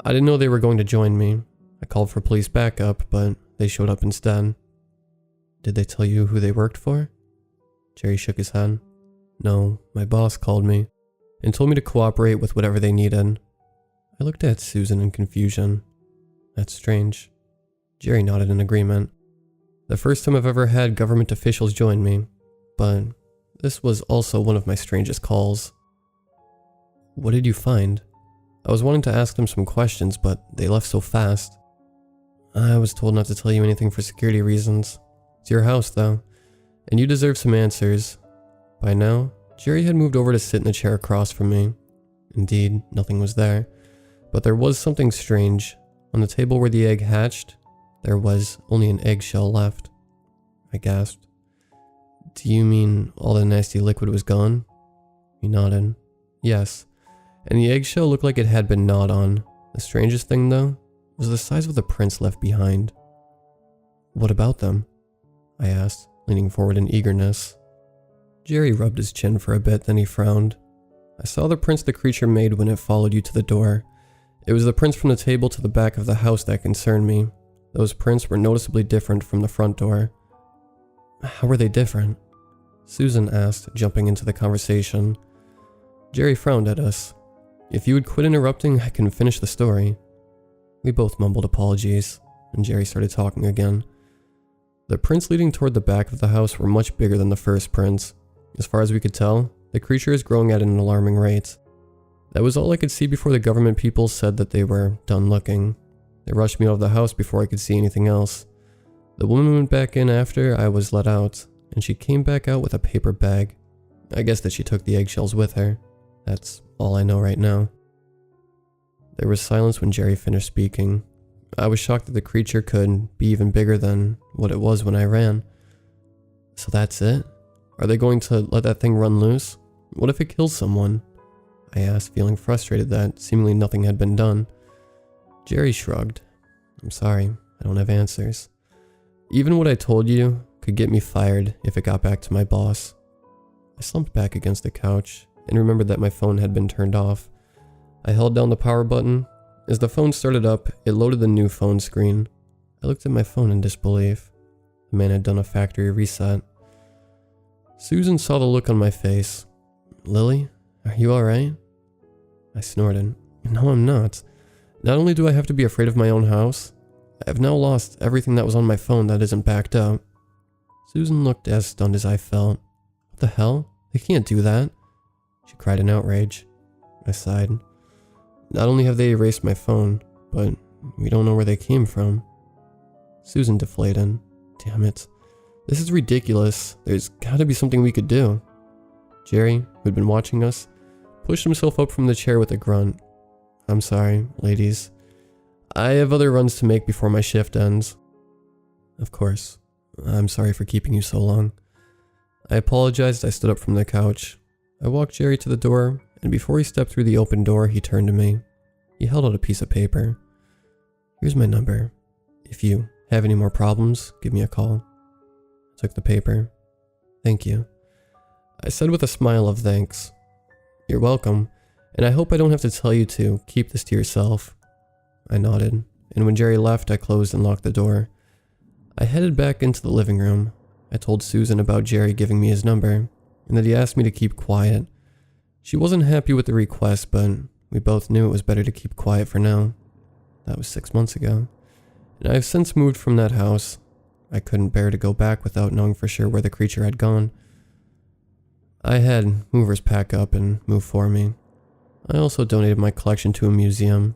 Speaker 1: I didn't know they were going to join me. I called for police backup, but they showed up instead. Did they tell you who they worked for? Jerry shook his head. No, my boss called me and told me to cooperate with whatever they needed. I looked at Susan in confusion. That's strange. Jerry nodded in agreement. The first time I've ever had government officials join me, but this was also one of my strangest calls. What did you find? I was wanting to ask them some questions, but they left so fast. I was told not to tell you anything for security reasons. It's your house, though, and you deserve some answers. By now, Jerry had moved over to sit in the chair across from me. Indeed, nothing was there, but there was something strange. On the table where the egg hatched, there was only an eggshell left. I gasped. Do you mean all the nasty liquid was gone? He nodded. Yes, and the eggshell looked like it had been gnawed on. The strangest thing, though, was the size of the prints left behind. What about them? I asked, leaning forward in eagerness. Jerry rubbed his chin for a bit, then he frowned. I saw the prints the creature made when it followed you to the door. It was the prints from the table to the back of the house that concerned me. Those prints were noticeably different from the front door. How were they different? Susan asked, jumping into the conversation. Jerry frowned at us. If you would quit interrupting, I can finish the story. We both mumbled apologies, and Jerry started talking again. The prints leading toward the back of the house were much bigger than the first prints. As far as we could tell, the creature is growing at an alarming rate. That was all I could see before the government people said that they were done looking. They rushed me out of the house before I could see anything else. The woman went back in after I was let out, and she came back out with a paper bag. I guess that she took the eggshells with her. That's all I know right now. There was silence when Jerry finished speaking. I was shocked that the creature could be even bigger than what it was when I ran. So that's it? Are they going to let that thing run loose? What if it kills someone? I asked, feeling frustrated that seemingly nothing had been done. Jerry shrugged. I'm sorry, I don't have answers. Even what I told you could get me fired if it got back to my boss. I slumped back against the couch and remembered that my phone had been turned off. I held down the power button. As the phone started up, it loaded the new phone screen. I looked at my phone in disbelief. The man had done a factory reset. Susan saw the look on my face. Lily, are you alright? I snorted. No, I'm not. Not only do I have to be afraid of my own house, I have now lost everything that was on my phone that isn't backed up. Susan looked as stunned as I felt. What the hell? They can't do that. She cried in outrage. I sighed. Not only have they erased my phone, but we don't know where they came from. Susan deflated. Damn it. This is ridiculous. There's gotta be something we could do. Jerry, who had been watching us, pushed himself up from the chair with a grunt. I'm sorry, ladies. I have other runs to make before my shift ends. Of course. I'm sorry for keeping you so long. I apologized. I stood up from the couch. I walked Jerry to the door, and before he stepped through the open door, he turned to me. He held out a piece of paper. Here's my number. If you have any more problems, give me a call. I took the paper. Thank you. I said with a smile of thanks. You're welcome, and I hope I don't have to tell you to keep this to yourself. I nodded, and when Jerry left, I closed and locked the door. I headed back into the living room. I told Susan about Jerry giving me his number, and that he asked me to keep quiet. She wasn't happy with the request, but we both knew it was better to keep quiet for now. That was 6 months ago, and I have since moved from that house. I couldn't bear to go back without knowing for sure where the creature had gone. I had movers pack up and move for me. I also donated my collection to a museum.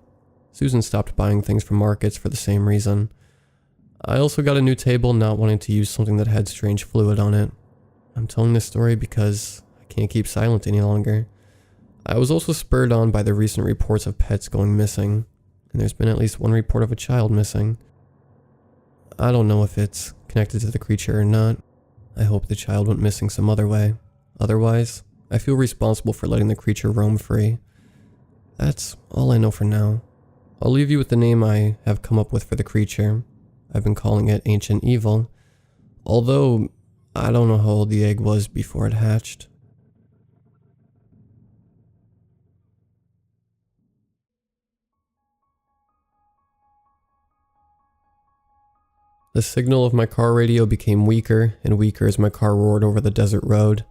Speaker 1: Susan stopped buying things from markets for the same reason. I also got a new table, not wanting to use something that had strange fluid on it. I'm telling this story because I can't keep silent any longer. I was also spurred on by the recent reports of pets going missing, and there's been at least one report of a child missing. I don't know if it's connected to the creature or not. I hope the child went missing some other way. Otherwise, I feel responsible for letting the creature roam free. That's all I know for now. I'll leave you with the name I have come up with for the creature. I've been calling it Ancient Evil, although I don't know how old the egg was before it hatched. The signal of my car radio became weaker and weaker as my car roared over the desert road.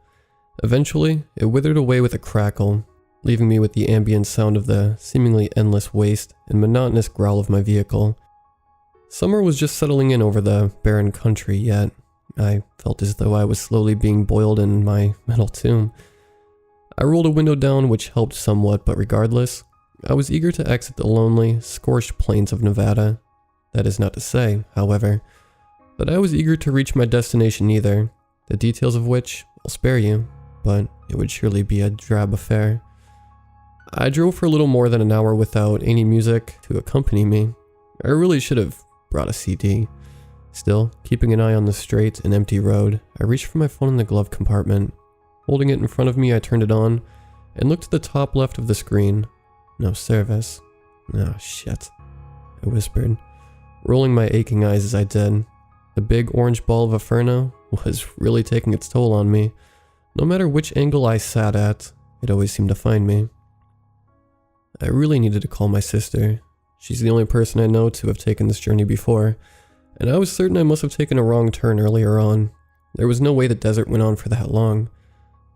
Speaker 1: Eventually, it withered away with a crackle, leaving me with the ambient sound of the seemingly endless waste and monotonous growl of my vehicle. Summer was just settling in over the barren country, yet I felt as though I was slowly being boiled in my metal tomb. I rolled a window down, which helped somewhat, but regardless, I was eager to exit the lonely, scorched plains of Nevada. That is not to say, however, that I was eager to reach my destination either, the details of which I'll spare you, but it would surely be a drab affair. I drove for a little more than an hour without any music to accompany me. I really should have brought a CD. Still, keeping an eye on the straight and empty road, I reached for my phone in the glove compartment. Holding it in front of me, I turned it on and looked at the top left of the screen. No service. Oh, shit, I whispered, rolling my aching eyes as I did. The big orange ball of Inferno was really taking its toll on me. No matter which angle I sat at, it always seemed to find me. I really needed to call my sister. She's the only person I know to have taken this journey before, and I was certain I must have taken a wrong turn earlier on. There was no way the desert went on for that long.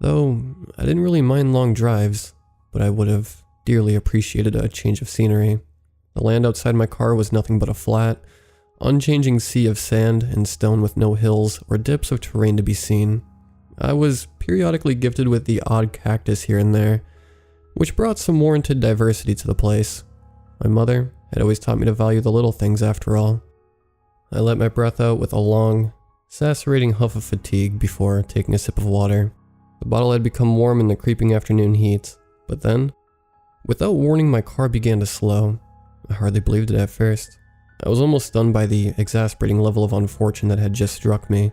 Speaker 1: Though, I didn't really mind long drives, but I would have dearly appreciated a change of scenery. The land outside my car was nothing but a flat, unchanging sea of sand and stone with no hills or dips of terrain to be seen. I was periodically gifted with the odd cactus here and there, which brought some warranted diversity to the place. My mother had always taught me to value the little things after all. I let my breath out with a long, sacerating huff of fatigue before taking a sip of water. The bottle had become warm in the creeping afternoon heat, but then, without warning, my car began to slow. I hardly believed it at first. I was almost stunned by the exasperating level of unfortune that had just struck me.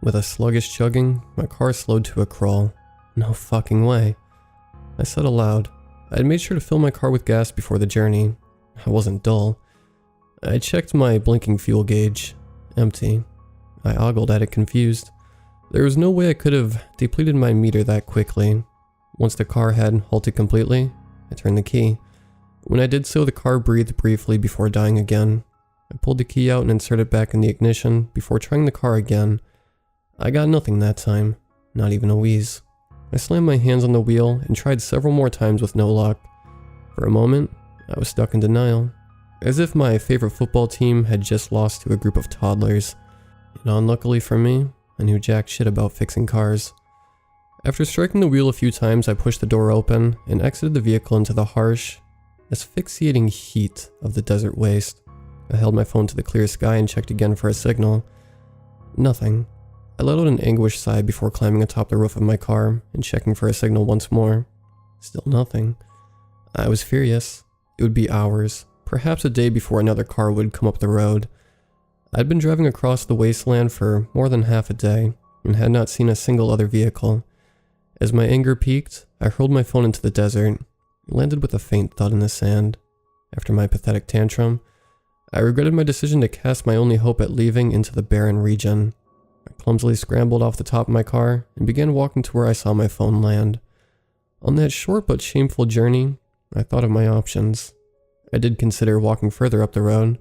Speaker 1: With a sluggish chugging, my car slowed to a crawl. No fucking way. I said aloud. I had made sure to fill my car with gas before the journey. I wasn't dull. I checked my blinking fuel gauge. Empty. I ogled at it confused. There was no way I could have depleted my meter that quickly. Once the car had halted completely, I turned the key. When I did so, the car breathed briefly before dying again. I pulled the key out and inserted it back in the ignition before trying the car again. I got nothing that time, not even a wheeze. I slammed my hands on the wheel and tried several more times with no luck. For a moment, I was stuck in denial, as if my favorite football team had just lost to a group of toddlers. And unluckily for me, I knew jack shit about fixing cars. After striking the wheel a few times, I pushed the door open and exited the vehicle into the harsh, asphyxiating heat of the desert waste. I held my phone to the clear sky and checked again for a signal. Nothing. I let out an anguished sigh before climbing atop the roof of my car and checking for a signal once more. Still nothing. I was furious. It would be hours, perhaps a day before another car would come up the road. I'd been driving across the wasteland for more than half a day and had not seen a single other vehicle. As my anger peaked, I hurled my phone into the desert. It landed with a faint thud in the sand. After my pathetic tantrum, I regretted my decision to cast my only hope at leaving into the barren region. I clumsily scrambled off the top of my car and began walking to where I saw my phone land. On that short but shameful journey, I thought of my options. I did consider walking further up the road.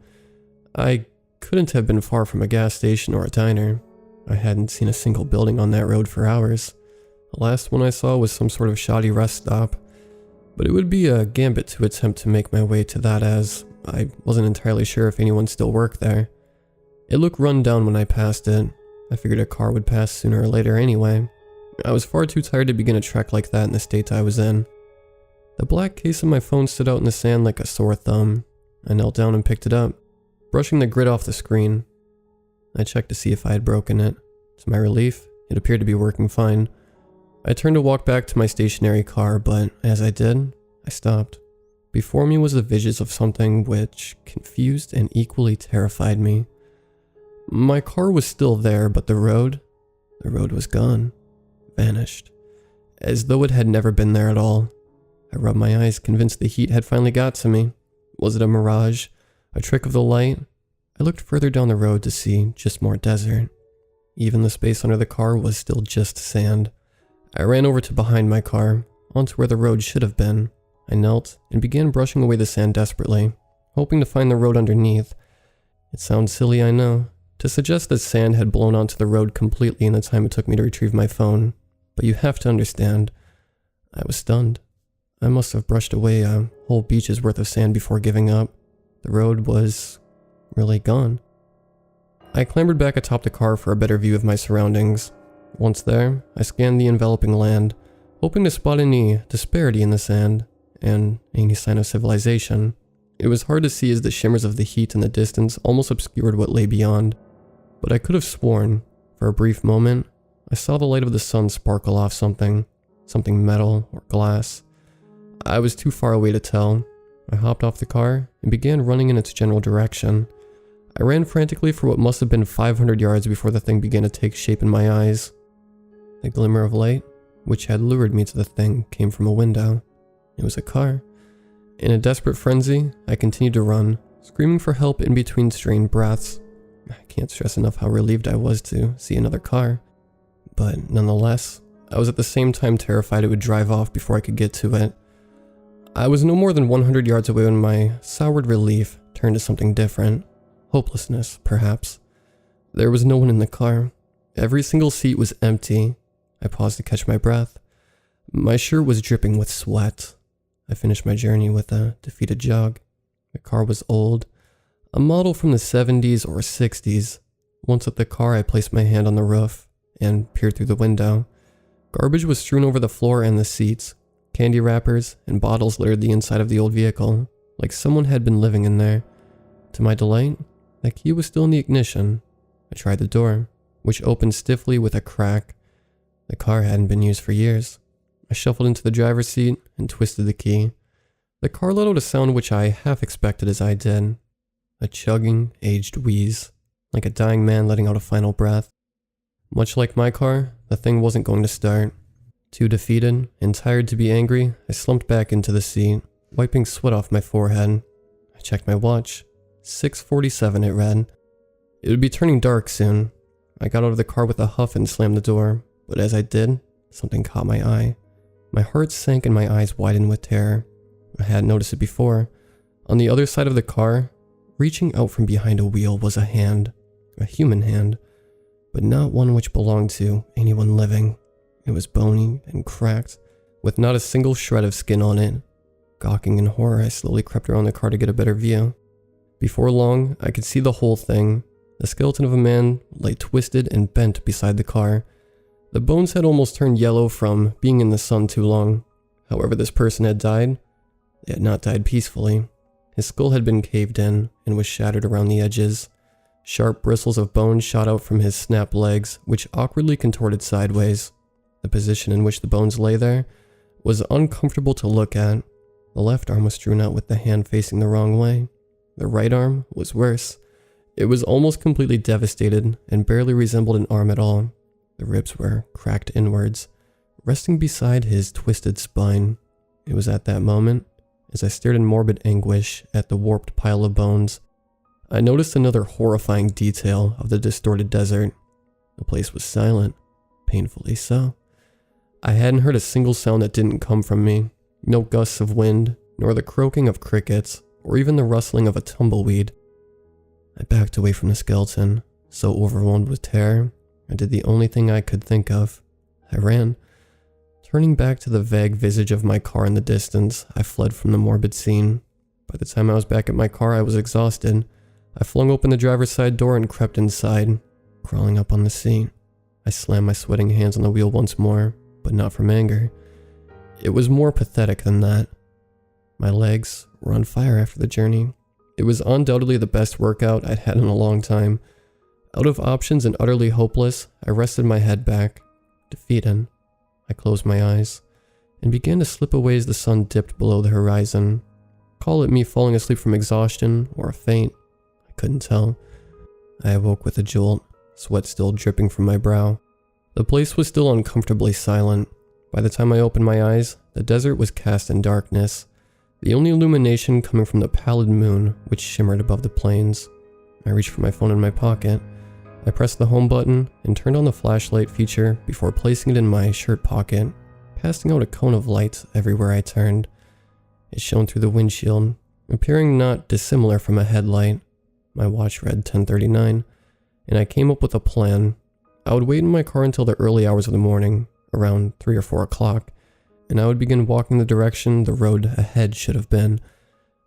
Speaker 1: I couldn't have been far from a gas station or a diner. I hadn't seen a single building on that road for hours. The last one I saw was some sort of shoddy rest stop, but it would be a gambit to attempt to make my way to that, as I wasn't entirely sure if anyone still worked there. It looked run down when I passed it. I figured a car would pass sooner or later anyway. I was far too tired to begin a trek like that in the state I was in. The black case of my phone stood out in the sand like a sore thumb. I knelt down and picked it up, brushing the grit off the screen. I checked to see if I had broken it. To my relief, it appeared to be working fine. I turned to walk back to my stationary car, but as I did, I stopped. Before me was the visions of something which confused and equally terrified me. My car was still there, but the road was gone, vanished, as though it had never been there at all. I rubbed my eyes, convinced the heat had finally got to me. Was it a mirage? A trick of the light? I looked further down the road to see just more desert. Even the space under the car was still just sand. I ran over to behind my car, onto where the road should have been. I knelt and began brushing away the sand desperately, hoping to find the road underneath. It sounds silly, I know, to suggest that sand had blown onto the road completely in the time it took me to retrieve my phone, but you have to understand, I was stunned. I must have brushed away a whole beach's worth of sand before giving up. The road was really gone. I clambered back atop the car for a better view of my surroundings. Once there, I scanned the enveloping land, hoping to spot any disparity in the sand, and any sign of civilization. It was hard to see as the shimmers of the heat in the distance almost obscured what lay beyond. But I could have sworn, for a brief moment, I saw the light of the sun sparkle off something metal or glass. I was too far away to tell. I hopped off the car and began running in its general direction. I ran frantically for what must have been 500 yards before the thing began to take shape in my eyes. The glimmer of light, which had lured me to the thing, came from a window. It was a car. In a desperate frenzy, I continued to run, screaming for help in between strained breaths. I can't stress enough how relieved I was to see another car. But nonetheless, I was at the same time terrified it would drive off before I could get to it. I was no more than 100 yards away when my soured relief turned to something different. Hopelessness, perhaps. There was no one in the car. Every single seat was empty. I paused to catch my breath. My shirt was dripping with sweat. I finished my journey with a defeated jog. The car was old, a model from the 70s or 60s. Once at the car, I placed my hand on the roof and peered through the window. Garbage was strewn over the floor and the seats. Candy wrappers and bottles littered the inside of the old vehicle, like someone had been living in there. To my delight, the key was still in the ignition. I tried the door, which opened stiffly with a crack. The car hadn't been used for years. I shuffled into the driver's seat and twisted the key. The car let out a sound which I half expected as I did. A chugging, aged wheeze, like a dying man letting out a final breath. Much like my car, the thing wasn't going to start. Too defeated and tired to be angry, I slumped back into the seat, wiping sweat off my forehead. I checked my watch. 6:47 it read. It would be turning dark soon. I got out of the car with a huff and slammed the door, but as I did, something caught my eye. My heart sank and my eyes widened with terror. I hadn't noticed it before. On the other side of the car, reaching out from behind a wheel, was a hand. A human hand, but not one which belonged to anyone living. It was bony and cracked, with not a single shred of skin on it. Gawking in horror, I slowly crept around the car to get a better view. Before long, I could see the whole thing. The skeleton of a man lay twisted and bent beside the car. The bones had almost turned yellow from being in the sun too long. However this person had died, they had not died peacefully. His skull had been caved in and was shattered around the edges. Sharp bristles of bone shot out from his snapped legs, which awkwardly contorted sideways. The position in which the bones lay there was uncomfortable to look at. The left arm was strewn out with the hand facing the wrong way. The right arm was worse. It was almost completely devastated and barely resembled an arm at all. The ribs were cracked inwards, resting beside his twisted spine. It was at that moment, as I stared in morbid anguish at the warped pile of bones, I noticed another horrifying detail of the distorted desert. The place was silent, painfully so. I hadn't heard a single sound that didn't come from me. No gusts of wind, nor the croaking of crickets, or even the rustling of a tumbleweed. I backed away from the skeleton, so overwhelmed with terror, I did the only thing I could think of. I ran. Turning back to the vague visage of my car in the distance, I fled from the morbid scene. By the time I was back at my car, I was exhausted. I flung open the driver's side door and crept inside, crawling up on the seat. I slammed my sweating hands on the wheel once more, but not from anger. It was more pathetic than that. My legs were on fire after the journey. It was undoubtedly the best workout I'd had in a long time. Out of options and utterly hopeless, I rested my head back, defeated. I closed my eyes and began to slip away as the sun dipped below the horizon. Call it me falling asleep from exhaustion or a faint. I couldn't tell. I awoke with a jolt, sweat still dripping from my brow. The place was still uncomfortably silent. By the time I opened my eyes, the desert was cast in darkness, the only illumination coming from the pallid moon which shimmered above the plains. I reached for my phone in my pocket. I pressed the home button and turned on the flashlight feature before placing it in my shirt pocket, casting out a cone of light everywhere I turned. It shone through the windshield, appearing not dissimilar from a headlight. My watch read 10:39, and I came up with a plan. I would wait in my car until the early hours of the morning, around 3 or 4 o'clock, and I would begin walking the direction the road ahead should have been.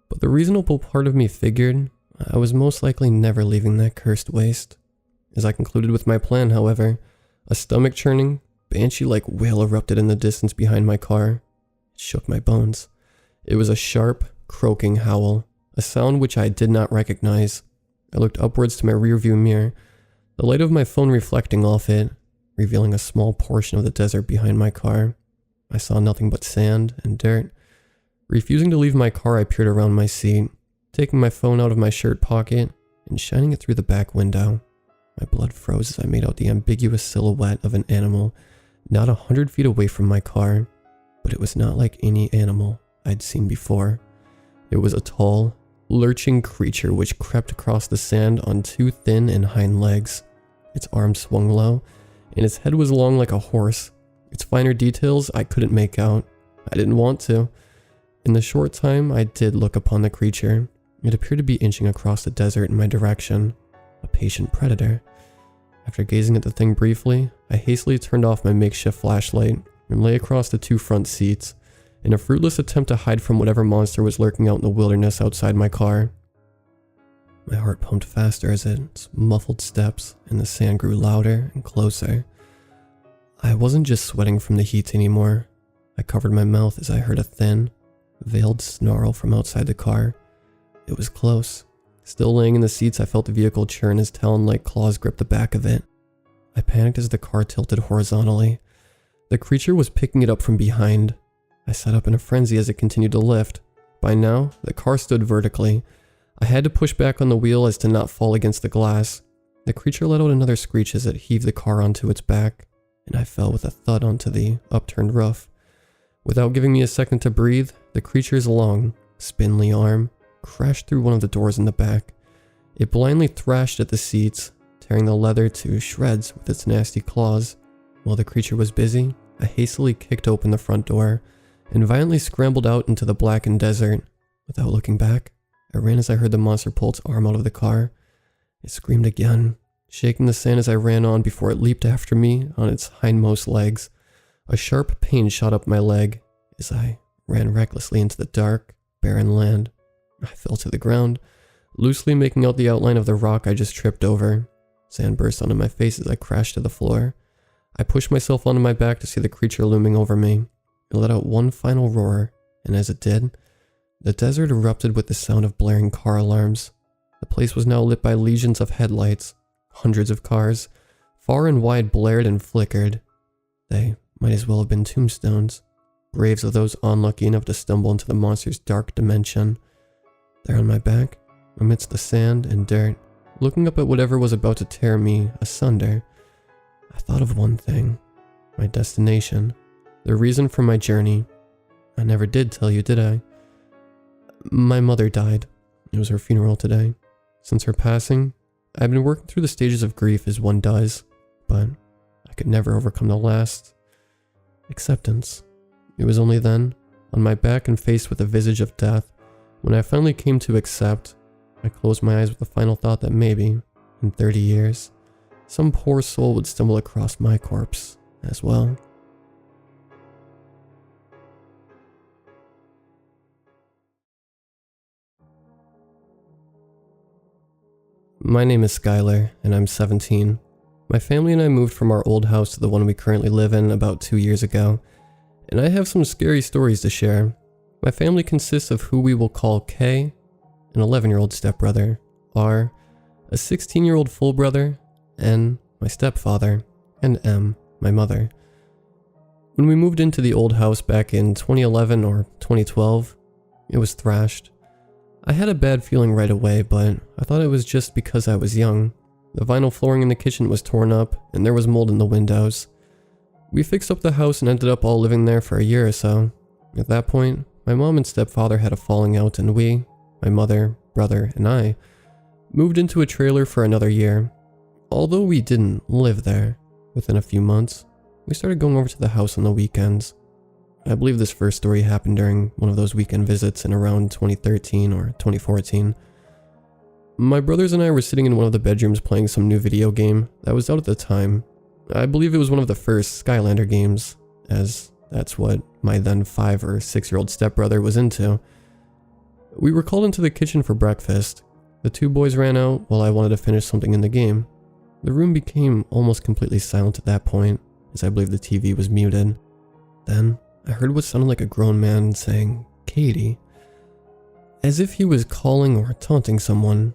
Speaker 1: But the reasonable part of me figured I was most likely never leaving that cursed waste. As I concluded with my plan, however, a stomach-churning, banshee-like wail erupted in the distance behind my car. It shook my bones. It was a sharp, croaking howl, a sound which I did not recognize. I looked upwards to my rearview mirror, the light of my phone reflecting off it, revealing a small portion of the desert behind my car. I saw nothing but sand and dirt. Refusing to leave my car, I peered around my seat, taking my phone out of my shirt pocket and shining it through the back window. My blood froze as I made out the ambiguous silhouette of an animal not 100 feet away from my car, but it was not like any animal I'd seen before. It was a tall, lurching creature which crept across the sand on 2 thin and hind legs. Its arms swung low, and its head was long like a horse. Its finer details I couldn't make out. I didn't want to. In the short time I did look upon the creature, it appeared to be inching across the desert in my direction. A patient predator. After gazing at the thing briefly, I hastily turned off my makeshift flashlight and lay across the 2 front seats, in a fruitless attempt to hide from whatever monster was lurking out in the wilderness outside my car. My heart pumped faster as its muffled steps and the sand grew louder and closer. I wasn't just sweating from the heat anymore. I covered my mouth as I heard a thin, veiled snarl from outside the car. It was close. Still laying in the seats, I felt the vehicle churn as talon-like claws gripped the back of it. I panicked as the car tilted horizontally. The creature was picking it up from behind. I sat up in a frenzy as it continued to lift. By now, the car stood vertically. I had to push back on the wheel as to not fall against the glass. The creature let out another screech as it heaved the car onto its back, and I fell with a thud onto the upturned roof. Without giving me a second to breathe, the creature's long, spindly arm crashed through one of the doors in the back. It blindly thrashed at the seats, tearing the leather to shreds with its nasty claws. While the creature was busy, I hastily kicked open the front door and violently scrambled out into the blackened desert. Without looking back, I ran as I heard the monster pull its arm out of the car. It screamed again, shaking the sand as I ran on before it leaped after me on its hindmost legs. A sharp pain shot up my leg as I ran recklessly into the dark, barren land. I fell to the ground, loosely making out the outline of the rock I just tripped over. Sand burst onto my face as I crashed to the floor. I pushed myself onto my back to see the creature looming over me. It let out one final roar, and as it did, the desert erupted with the sound of blaring car alarms. The place was now lit by legions of headlights. Hundreds of cars, far and wide, blared and flickered. They might as well have been tombstones, graves of those unlucky enough to stumble into the monster's dark dimension. There on my back, amidst the sand and dirt, looking up at whatever was about to tear me asunder, I thought of one thing: my destination, the reason for my journey. I never did tell you, did I? My mother died. It was her funeral today. Since her passing, I've been working through the stages of grief as one does, but I could never overcome the last: acceptance. It was only then, on my back and faced with a visage of death, when I finally came to accept. I closed my eyes with the final thought that maybe, in 30 years, some poor soul would stumble across my corpse as well. My name is Skylar, and I'm 17. My family and I moved from our old house to the one we currently live in about 2 years ago, and I have some scary stories to share. My family consists of who we will call K, an 11-year-old stepbrother, R, a 16-year-old full brother, N, my stepfather, and M, my mother. When we moved into the old house back in 2011 or 2012, it was thrashed. I had a bad feeling right away, but I thought it was just because I was young. The vinyl flooring in the kitchen was torn up, and there was mold in the windows. We fixed up the house and ended up all living there for a year or so. At that point, my mom and stepfather had a falling out, and we, my mother, brother, and I, moved into a trailer for another year. Although we didn't live there, within a few months, we started going over to the house on the weekends. I believe this first story happened during one of those weekend visits in around 2013 or 2014. My brothers and I were sitting in one of the bedrooms playing some new video game that was out at the time. I believe it was one of the first Skylander games, as that's what my then 5 or 6-year-old stepbrother was into. We were called into the kitchen for breakfast. The two boys ran out while I wanted to finish something in the game. The room became almost completely silent at that point, as I believe the TV was muted. Then, I heard what sounded like a grown man saying, "Katie," as if he was calling or taunting someone.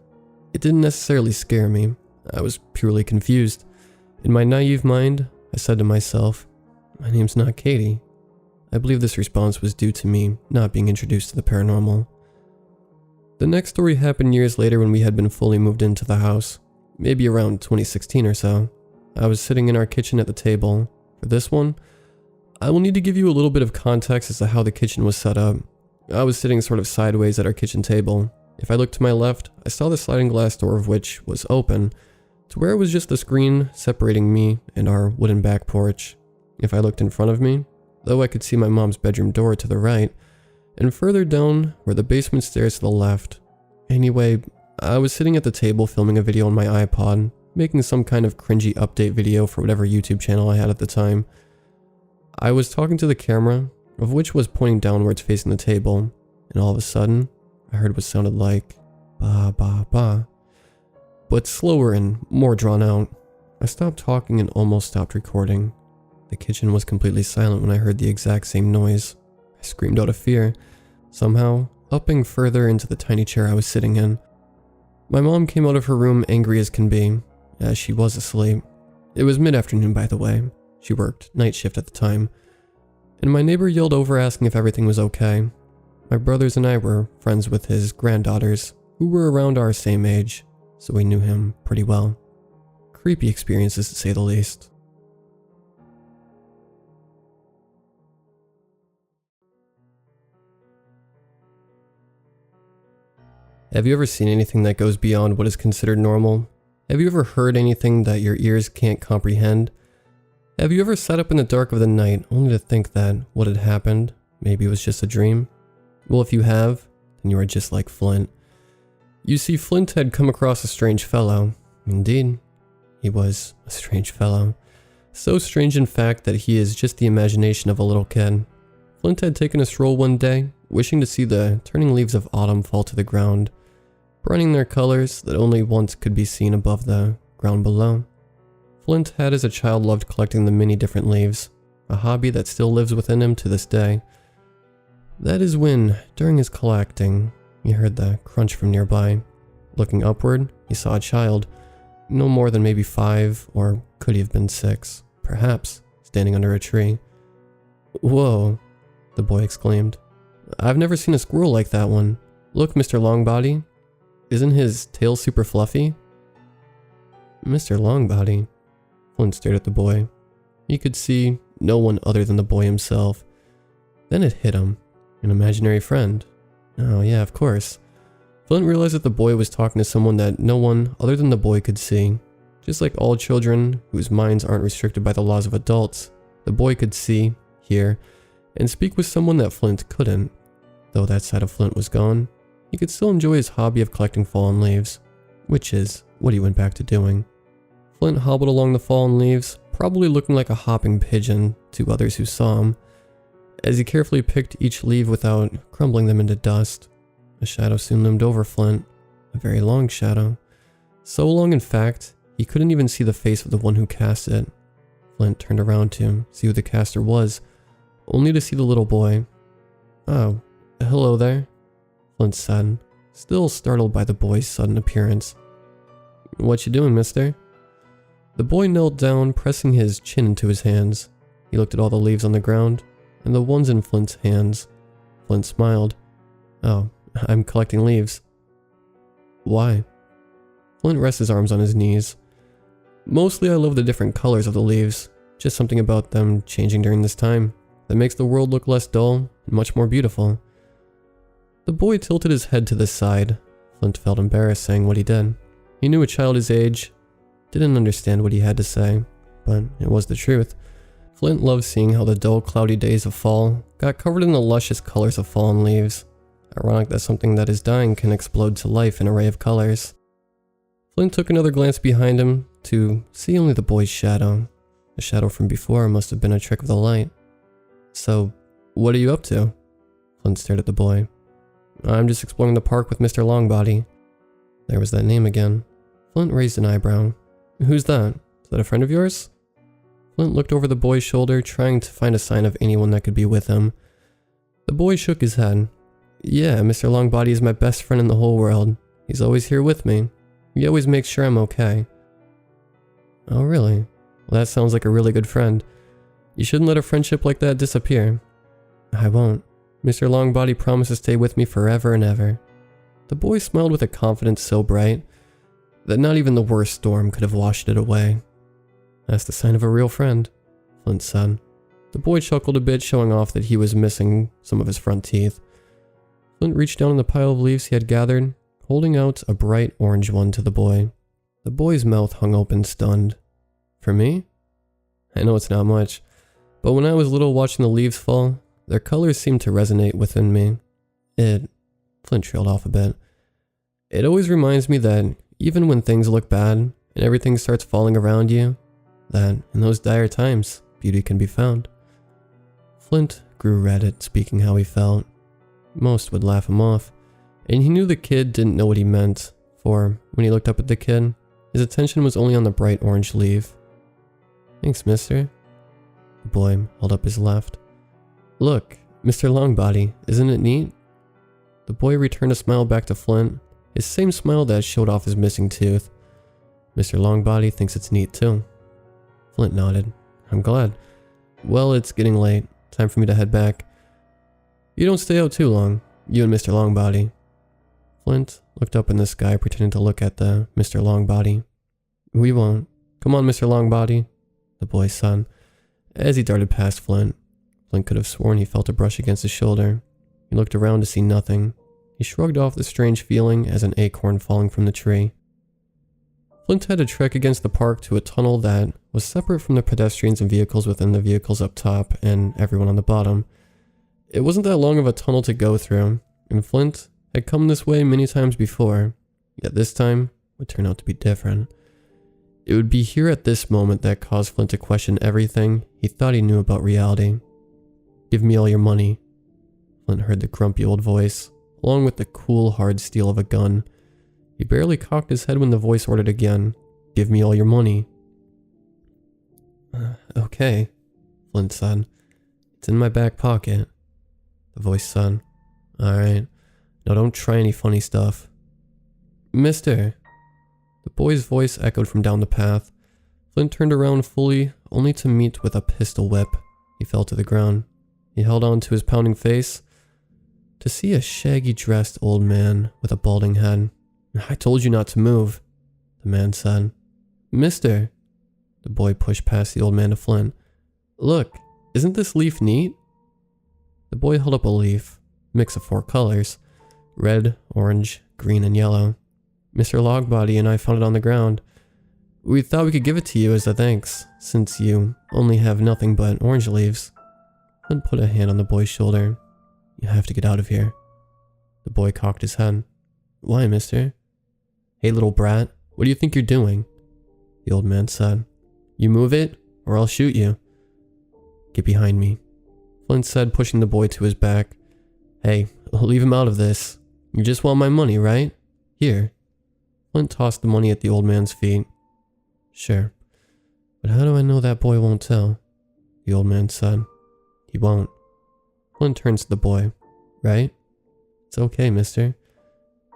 Speaker 1: It didn't necessarily scare me. I was purely confused. In my naive mind, I said to myself, "My name's not Katie." I believe this response was due to me not being introduced to the paranormal. The next story happened years later when we had been fully moved into the house, maybe around 2016 or so. I was sitting in our kitchen at the table. For this one, I will need to give you a little bit of context as to how the kitchen was set up. I was sitting sort of sideways at our kitchen table. If I looked to my left, I saw the sliding glass door of which was open, to where it was just the screen separating me and our wooden back porch. If I looked in front of me, though, I could see my mom's bedroom door to the right, and further down were the basement stairs to the left. Anyway, I was sitting at the table filming a video on my iPod, making some kind of cringy update video for whatever YouTube channel I had at the time. I was talking to the camera, of which was pointing downwards facing the table, and all of a sudden, I heard what sounded like ba ba ba, but slower and more drawn out. I stopped talking and almost stopped recording. The kitchen was completely silent when I heard the exact same noise. I screamed out of fear, somehow upping further into the tiny chair I was sitting in. My mom came out of her room angry as can be, as she was asleep. It was mid-afternoon, by the way. She worked night shift at the time. And my neighbor yelled over asking if everything was okay. My brothers and I were friends with his granddaughters, who were around our same age, so we knew him pretty well. Creepy experiences, to say the least. Have you ever seen anything that goes beyond what is considered normal? Have you ever heard anything that your ears can't comprehend? Have you ever sat up in the dark of the night only to think that what had happened maybe it was just a dream? Well, if you have, then you are just like Flint. You see, Flint had come across a strange fellow. Indeed, he was a strange fellow. So strange, in fact, that he is just the imagination of a little kid. Flint had taken a stroll one day, wishing to see the turning leaves of autumn fall to the ground, brightening their colors that only once could be seen above the ground below. Flint had as a child loved collecting the many different leaves, a hobby that still lives within him to this day. That is when, during his collecting, he heard the crunch from nearby. Looking upward, he saw a child, no more than maybe 5, or could he have been 6, perhaps, standing under a tree. "Whoa," the boy exclaimed. "I've never seen a squirrel like that one. Look, Mr. Longbody. Isn't his tail super fluffy?" Mr. Longbody? Flint stared at the boy. He could see no one other than the boy himself. Then it hit him. An imaginary friend. Oh yeah, of course. Flint realized that the boy was talking to someone that no one other than the boy could see. Just like all children whose minds aren't restricted by the laws of adults, the boy could see, hear, and speak with someone that Flint couldn't. Though that side of Flint was gone, he could still enjoy his hobby of collecting fallen leaves, which is what he went back to doing. Flint hobbled along the fallen leaves, probably looking like a hopping pigeon to others who saw him. As he carefully picked each leaf without crumbling them into dust, a shadow soon loomed over Flint, a very long shadow. So long, in fact, he couldn't even see the face of the one who cast it. Flint turned around to see who the caster was, only to see the little boy. "Oh, hello there," Flint said, still startled by the boy's sudden appearance. "What you doing, mister?" The boy knelt down, pressing his chin into his hands. He looked at all the leaves on the ground, and the ones in Flint's hands. Flint smiled. "Oh, I'm collecting leaves." "Why?" Flint rests his arms on his knees. "Mostly I love the different colors of the leaves. Just something about them changing during this time that makes the world look less dull and much more beautiful." The boy tilted his head to the side. Flint felt embarrassed saying what he did. He knew a child his age didn't understand what he had to say, but it was the truth. Flint loved seeing how the dull, cloudy days of fall got covered in the luscious colors of fallen leaves. Ironic that something that is dying can explode to life in an array of colors. Flint took another glance behind him to see only the boy's shadow. The shadow from before must have been a trick of the light. "So, what are you up to?" Flint stared at the boy. "I'm just exploring the park with Mr. Longbody." There was that name again. Flint raised an eyebrow. "Who's that? Is that a friend of yours?" Flint looked over the boy's shoulder, trying to find a sign of anyone that could be with him. The boy shook his head. "Yeah, Mr. Longbody is my best friend in the whole world. He's always here with me. He always makes sure I'm okay." "Oh, really? Well, that sounds like a really good friend. You shouldn't let a friendship like that disappear." "I won't. Mr. Longbody promised to stay with me forever and ever." The boy smiled with a confidence so bright that not even the worst storm could have washed it away. "That's the sign of a real friend," Flint said. The boy chuckled a bit, showing off that he was missing some of his front teeth. Flint reached down in the pile of leaves he had gathered, holding out a bright orange one to the boy. The boy's mouth hung open, stunned. "For me? I know it's not much, but when I was little watching the leaves fall, their colors seemed to resonate within me. Flint trailed off a bit. "It always reminds me that even when things look bad and everything starts falling around you, that in those dire times, beauty can be found." Flint grew red at speaking how he felt. Most would laugh him off, and he knew the kid didn't know what he meant, for when he looked up at the kid, his attention was only on the bright orange leaf. "Thanks, mister." The boy held up his left. "Look, Mr. Longbody, isn't it neat?" The boy returned a smile back to Flint, his same smile that showed off his missing tooth. "Mr. Longbody thinks it's neat too." Flint nodded. "I'm glad. Well, it's getting late. Time for me to head back. You don't stay out too long, you and Mr. Longbody." Flint looked up in the sky, pretending to look at the Mr. Longbody. "We won't. Come on, Mr. Longbody," the boy said. As he darted past Flint, Flint could have sworn he felt a brush against his shoulder. He looked around to see nothing. He shrugged off the strange feeling as an acorn falling from the tree. Flint had to trek against the park to a tunnel that was separate from the pedestrians and vehicles within the vehicles up top and everyone on the bottom. It wasn't that long of a tunnel to go through, and Flint had come this way many times before, yet this time would turn out to be different. It would be here at this moment that caused Flint to question everything he thought he knew about reality. "Give me all your money." Flint heard the grumpy old voice, along with the cool hard steel of a gun. He barely cocked his head when the voice ordered again, "Give me all your money." Okay, Flint said. "It's in my back pocket." The voice said, "Alright, now don't try any funny stuff." "Mister." The boy's voice echoed from down the path. Flint turned around fully, only to meet with a pistol whip. He fell to the ground. He held on to his pounding face to see a shaggy-dressed old man with a balding head. "I told you not to move," the man said. "Mister." The boy pushed past the old man to Flint. "Look, isn't this leaf neat?" The boy held up a leaf, mix of 4 colors: red, orange, green, and yellow. "Mr. Longbody and I found it on the ground. We thought we could give it to you as a thanks, since you only have nothing but orange leaves." Flint put a hand on the boy's shoulder. "You have to get out of here." The boy cocked his head. "Why, mister?" "Hey, little brat, what do you think you're doing?" The old man said. "You move it, or I'll shoot you." "Get behind me," Flint said, pushing the boy to his back. "Hey, leave him out of this. You just want my money, right? Here." Flint tossed the money at the old man's feet. "Sure, but how do I know that boy won't tell?" The old man said. "He won't." Flint turns to the boy. "Right? It's okay, mister.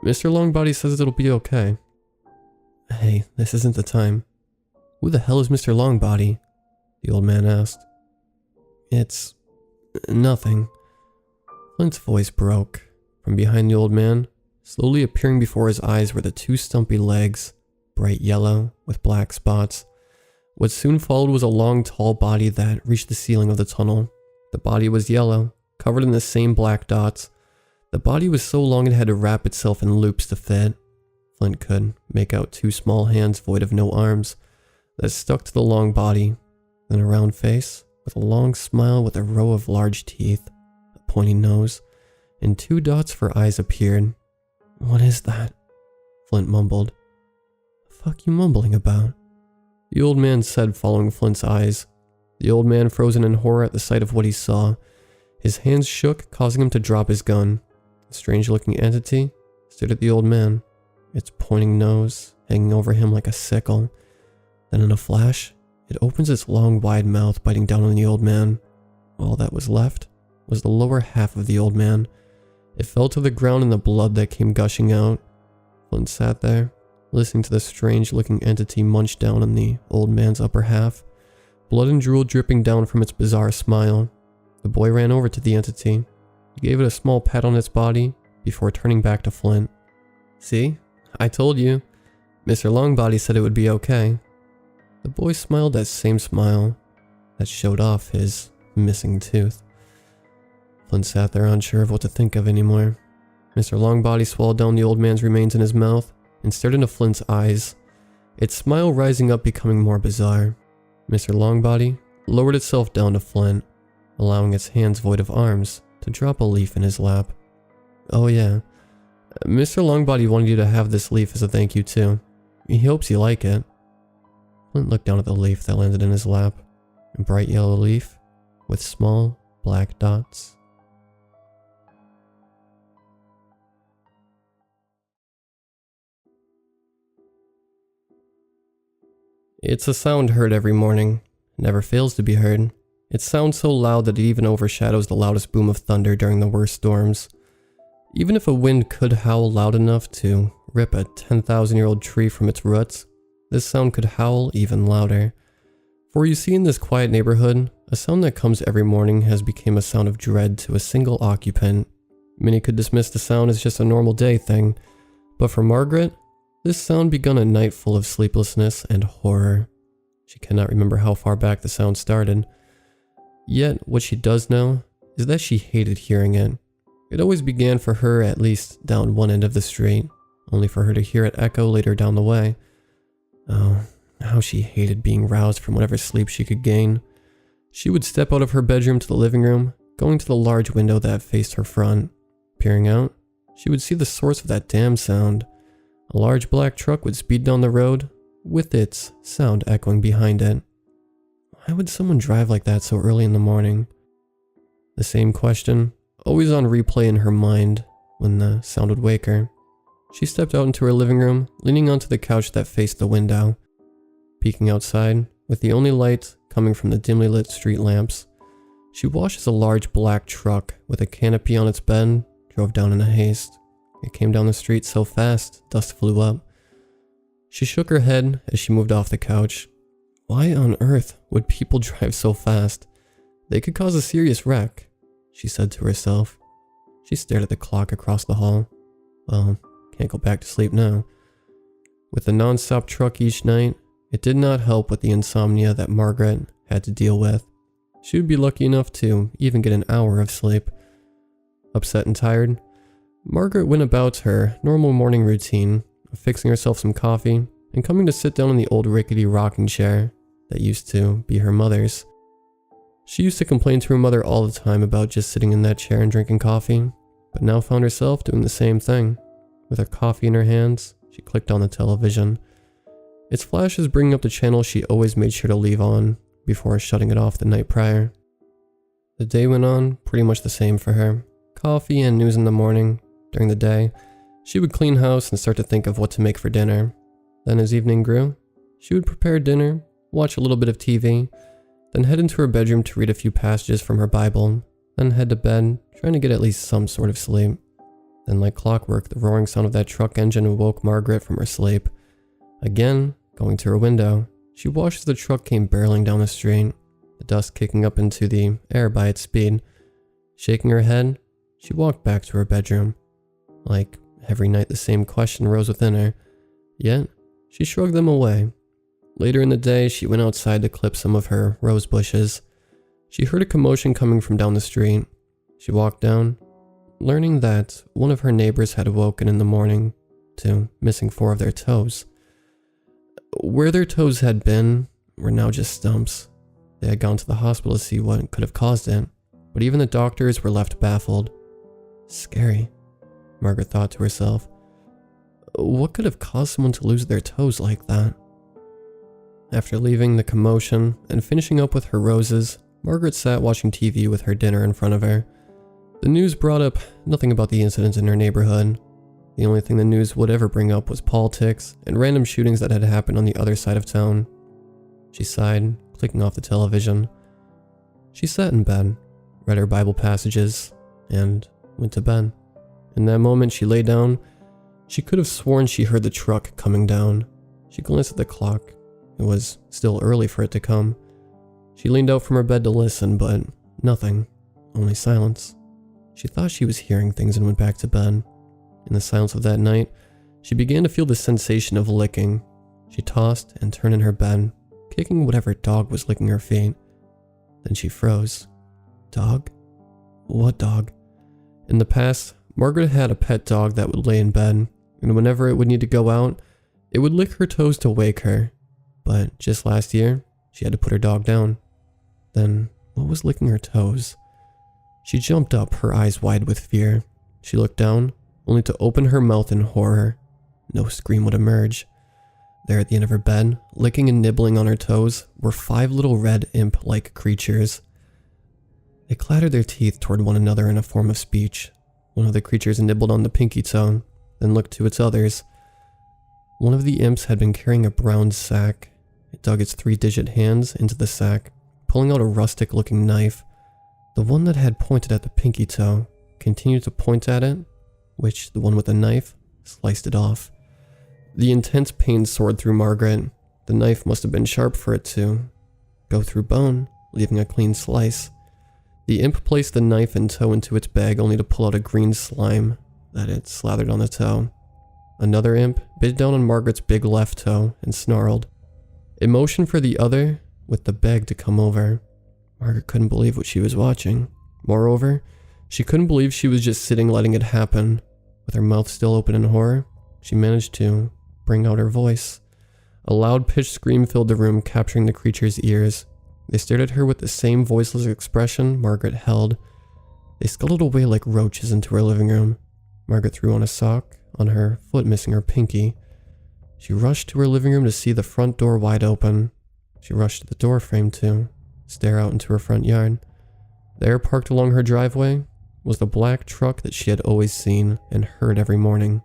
Speaker 1: Mr. Longbody says it'll be okay." "Hey, this isn't the time." "Who the hell is Mr. Longbody?" the old man asked. "It's nothing." Flint's voice broke. From behind the old man, slowly appearing before his eyes were the 2 stumpy legs, bright yellow with black spots. What soon followed was a long, tall body that reached the ceiling of the tunnel. The body was yellow, covered in the same black dots. The body was so long it had to wrap itself in loops to fit. Flint could make out 2 small hands void of no arms that stuck to the long body, then a round face with a long smile with a row of large teeth, a pointy nose, and 2 dots for eyes appeared. "What is that?" Flint mumbled. "The fuck you mumbling about?" the old man said, following Flint's eyes. The old man frozen in horror at the sight of what he saw. His hands shook, causing him to drop his gun. The strange-looking entity stood at the old man, its pointing nose hanging over him like a sickle. Then in a flash, it opens its long, wide mouth, biting down on the old man. All that was left was the lower half of the old man. It fell to the ground in the blood that came gushing out. Flint sat there, listening to the strange-looking entity munch down on the old man's upper half, blood and drool dripping down from its bizarre smile. The boy ran over to the entity. He gave it a small pat on its body before turning back to Flint. "See? I told you. Mr. Longbody said it would be okay." The boy smiled that same smile that showed off his missing tooth. Flint sat there unsure of what to think of anymore. Mr. Longbody swallowed down the old man's remains in his mouth and stared into Flint's eyes, its smile rising up, becoming more bizarre. Mr. Longbody lowered itself down to Flint, allowing its hands void of arms to drop a leaf in his lap. "Oh yeah, Mr. Longbody wanted you to have this leaf as a thank you too. He hopes you like it." Flint looked down at the leaf that landed in his lap, a bright yellow leaf with small black dots. It's a sound heard every morning. It never fails to be heard. It sounds so loud that it even overshadows the loudest boom of thunder during the worst storms. Even if a wind could howl loud enough to rip a 10,000-year-old tree from its roots, this sound could howl even louder. For you see, in this quiet neighborhood, a sound that comes every morning has become a sound of dread to a single occupant. Many could dismiss the sound as just a normal day thing, but for Margaret, this sound begun a night full of sleeplessness and horror. She cannot remember how far back the sound started. Yet, what she does know is that she hated hearing it. It always began for her at least down one end of the street, only for her to hear it echo later down the way. Oh, how she hated being roused from whatever sleep she could gain. She would step out of her bedroom to the living room, going to the large window that faced her front. Peering out, she would see the source of that damn sound. A large black truck would speed down the road, with its sound echoing behind it. Why would someone drive like that so early in the morning? The same question, always on replay in her mind when the sound would wake her. She stepped out into her living room, leaning onto the couch that faced the window. Peeking outside, with the only light coming from the dimly lit street lamps, she watched as a large black truck with a canopy on its bed drove down in a haste. It came down the street so fast, dust flew up. She shook her head as she moved off the couch. Why on earth would people drive so fast? They could cause a serious wreck, she said to herself. She stared at the clock across the hall. Well, can't go back to sleep now. With the non-stop truck each night, it did not help with the insomnia that Margaret had to deal with. She would be lucky enough to even get an hour of sleep. Upset and tired, Margaret went about her normal morning routine of fixing herself some coffee and coming to sit down in the old rickety rocking chair that used to be her mother's. She used to complain to her mother all the time about just sitting in that chair and drinking coffee, but now found herself doing the same thing. With her coffee in her hands, she clicked on the television. Its flashes bringing up the channel she always made sure to leave on before shutting it off the night prior. The day went on pretty much the same for her. Coffee and news in the morning. During the day, she would clean house and start to think of what to make for dinner. Then as evening grew, she would prepare dinner, watch a little bit of TV, then head into her bedroom to read a few passages from her Bible, then head to bed, trying to get at least some sort of sleep. Then like clockwork, the roaring sound of that truck engine woke Margaret from her sleep. Again, going to her window, she watched as the truck came barreling down the street, the dust kicking up into the air by its speed. Shaking her head, she walked back to her bedroom. Like every night, the same question rose within her, yet she shrugged them away. Later in the day, she went outside to clip some of her rose bushes. She heard a commotion coming from down the street. She walked down, learning that one of her neighbors had awoken in the morning to missing 4 of their toes. Where their toes had been were now just stumps. They had gone to the hospital to see what could have caused it, but even the doctors were left baffled. Scary, Margaret thought to herself. What could have caused someone to lose their toes like that? After leaving the commotion and finishing up with her roses, Margaret sat watching TV with her dinner in front of her. The news brought up nothing about the incidents in her neighborhood. The only thing the news would ever bring up was politics and random shootings that had happened on the other side of town. She sighed, clicking off the television. She sat in bed, read her Bible passages, and went to bed. In that moment she lay down. She could have sworn she heard the truck coming down. She glanced at the clock. It was still early for it to come. She leaned out from her bed to listen, but nothing, only silence. She thought she was hearing things and went back to bed. In the silence of that night, she began to feel the sensation of licking. She tossed and turned in her bed, kicking whatever dog was licking her feet. Then she froze. Dog? What dog? In the past, Margaret had a pet dog that would lay in bed, and whenever it would need to go out, it would lick her toes to wake her. But just last year, she had to put her dog down. Then, what was licking her toes? She jumped up, her eyes wide with fear. She looked down, only to open her mouth in horror. No scream would emerge. There at the end of her bed, licking and nibbling on her toes, were 5 little red imp-like creatures. They clattered their teeth toward one another in a form of speech. One of the creatures nibbled on the pinky toe, then looked to its others. One of the imps had been carrying a brown sack. It dug its 3-digit hands into the sack, pulling out a rustic-looking knife. The one that had pointed at the pinky toe continued to point at it, which the one with the knife sliced it off. The intense pain soared through Margaret. The knife must have been sharp for it to go through bone, leaving a clean slice. The imp placed the knife and toe into its bag only to pull out a green slime that it slathered on the toe. Another imp bit down on Margaret's big left toe and snarled. It motioned for the other with the bag to come over. Margaret couldn't believe what she was watching. Moreover, She couldn't believe she was just sitting letting it happen. With her mouth still open in horror, she managed to bring out her voice. A loud pitched scream filled the room, capturing the creature's ears. They stared at her with the same voiceless expression Margaret held. They scuttled away like roaches into her living room. Margaret threw on a sock, on her foot missing her pinky. She rushed to her living room to see the front door wide open. She rushed to the door frame to stare out into her front yard. There, parked along her driveway, was the black truck that she had always seen and heard every morning.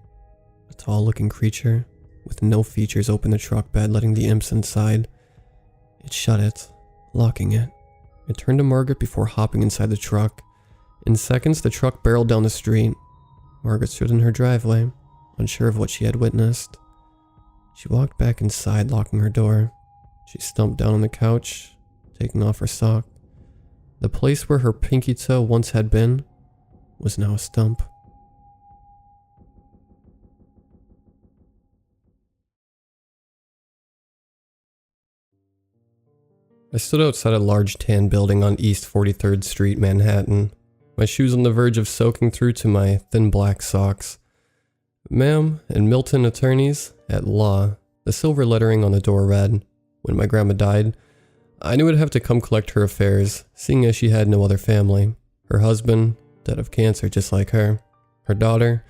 Speaker 1: A tall-looking creature with no features opened the truck bed, letting the imps inside. It shut it, locking it. It turned to Margaret before hopping inside the truck. In seconds, the truck barreled down the street. Margaret stood in her driveway, unsure of what she had witnessed. She walked back inside, locking her door. She stumped down on the couch, taking off her sock. The place where her pinky toe once had been was now a stump. I stood outside a large tan building on East 43rd Street, Manhattan, my shoes on the verge of soaking through to my thin black socks. Ma'am and Milton Attorneys at Law, the silver lettering on the door read. When my grandma died, I knew I'd have to come collect her affairs, seeing as she had no other family. Her husband, dead of cancer just like her. Her daughter,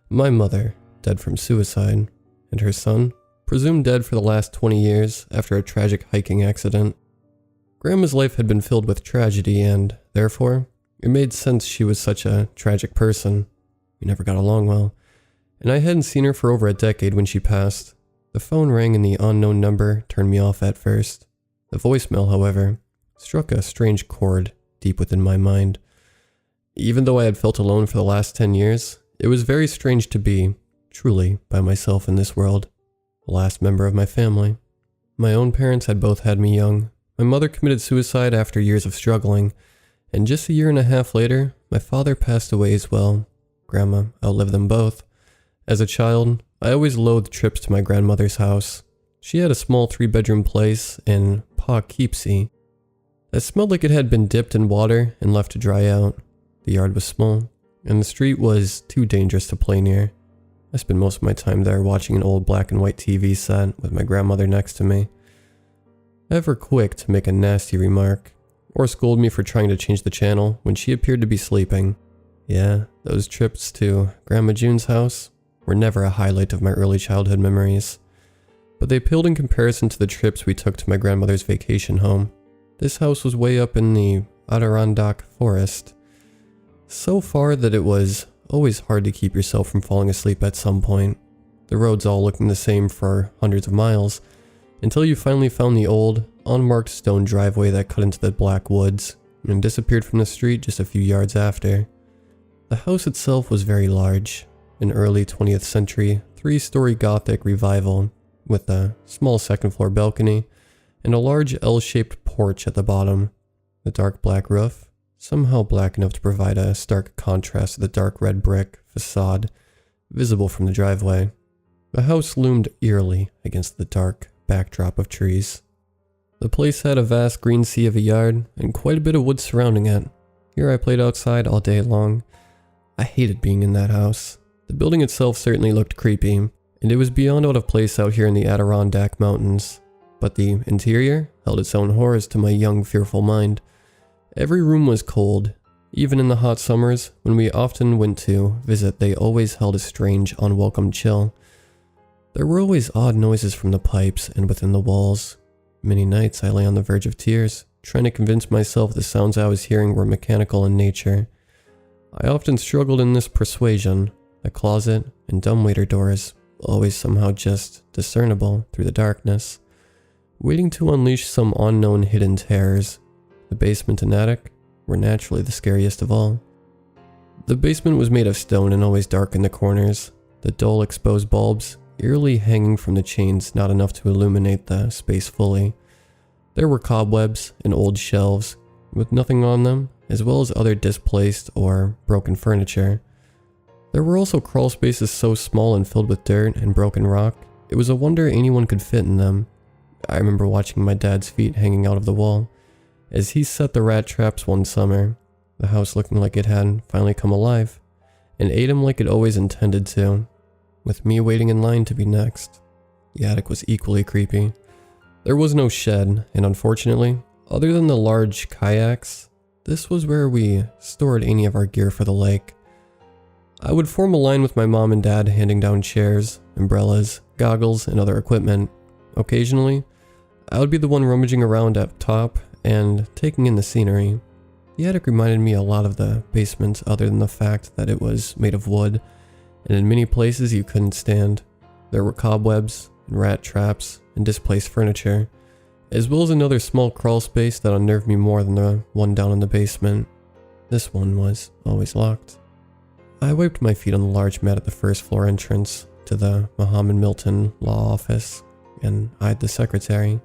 Speaker 1: my mother, dead from suicide. And her son, presumed dead for the last 20 years after a tragic hiking accident. Grandma's life had been filled with tragedy and, therefore, it made sense she was such a tragic person. We never got along well, and I hadn't seen her for over a decade when she passed. The phone rang and the unknown number turned me off at first. The voicemail, however, struck a strange chord deep within my mind. Even though I had felt alone for the last 10 years, it was very strange to be, truly, by myself in this world. The last member of my family. My own parents had both had me young. My mother committed suicide after years of struggling, and just a year and a half later, my father passed away as well. Grandma outlived them both. As a child, I always loathed trips to my grandmother's house. She had a small 3-bedroom place in Poughkeepsie that smelled like it had been dipped in water and left to dry out. The yard was small, and the street was too dangerous to play near. I spent most of my time there watching an old black and white TV set with my grandmother next to me. Ever quick to make a nasty remark, or scold me for trying to change the channel when she appeared to be sleeping. Yeah, those trips to Grandma June's house were never a highlight of my early childhood memories, but they paled in comparison to the trips we took to my grandmother's vacation home. This house was way up in the Adirondack forest, so far that it was always hard to keep yourself from falling asleep at some point. The roads all looking the same for hundreds of miles, until you finally found the old, unmarked stone driveway that cut into the black woods and disappeared from the street just a few yards after. The house itself was very large, an early 20th century 3-story Gothic revival with a small second-floor balcony and a large L-shaped porch at the bottom. The dark black roof, somehow black enough to provide a stark contrast to the dark red brick facade visible from the driveway. The house loomed eerily against the dark backdrop of trees. The place had a vast green sea of a yard and quite a bit of wood surrounding it. Here I played outside all day long. I hated being in that house. The building itself certainly looked creepy, and it was beyond out of place out here in the Adirondack Mountains. But the interior held its own horrors to my young, fearful mind. Every room was cold. Even in the hot summers, when we often went to visit, they always held a strange, unwelcome chill. There were always odd noises from the pipes and within the walls. Many nights I lay on the verge of tears, trying to convince myself the sounds I was hearing were mechanical in nature. I often struggled in this persuasion. The closet and dumbwaiter doors, always somehow just discernible through the darkness, waiting to unleash some unknown hidden terrors. The basement and attic were naturally the scariest of all. The basement was made of stone and always dark in the corners, the dull exposed bulbs eerily hanging from the chains, not enough to illuminate the space fully. There were cobwebs and old shelves with nothing on them, as well as other displaced or broken furniture. There were also crawl spaces so small and filled with dirt and broken rock, it was a wonder anyone could fit in them. I remember watching my dad's feet hanging out of the wall as he set the rat traps one summer. the house looking like it had finally come alive, and ate him like it always intended to, with me waiting in line to be next. The attic was equally creepy. There was no shed, and unfortunately, other than the large kayaks, this was where we stored any of our gear for the lake. I would form a line with my mom and dad handing down chairs, umbrellas, goggles, and other equipment. Occasionally, I would be the one rummaging around up top and taking in the scenery. The attic reminded me a lot of the basement other than the fact that it was made of wood, and in many places you couldn't stand. There were cobwebs and rat traps and displaced furniture, as well as another small crawl space that unnerved me more than the one down in the basement. This one was always locked. I wiped my feet on the large mat at the first floor entrance to the Muhammad Milton law office and eyed the secretary.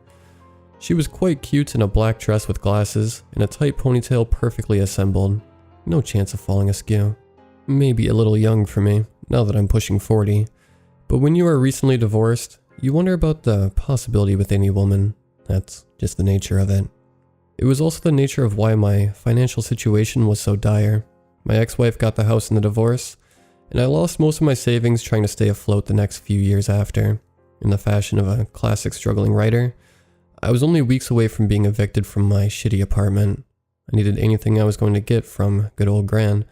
Speaker 1: She was quite cute in a black dress with glasses and a tight ponytail perfectly assembled. No chance of falling askew. Maybe a little young for me, now that I'm pushing 40. But when you are recently divorced, you wonder about the possibility with any woman. That's just the nature of it. It was also the nature of why my financial situation was so dire. My ex-wife got the house in the divorce, and I lost most of my savings trying to stay afloat the next few years after. In the fashion of a classic struggling writer, I was only weeks away from being evicted from my shitty apartment. I needed anything I was going to get from good old Gran,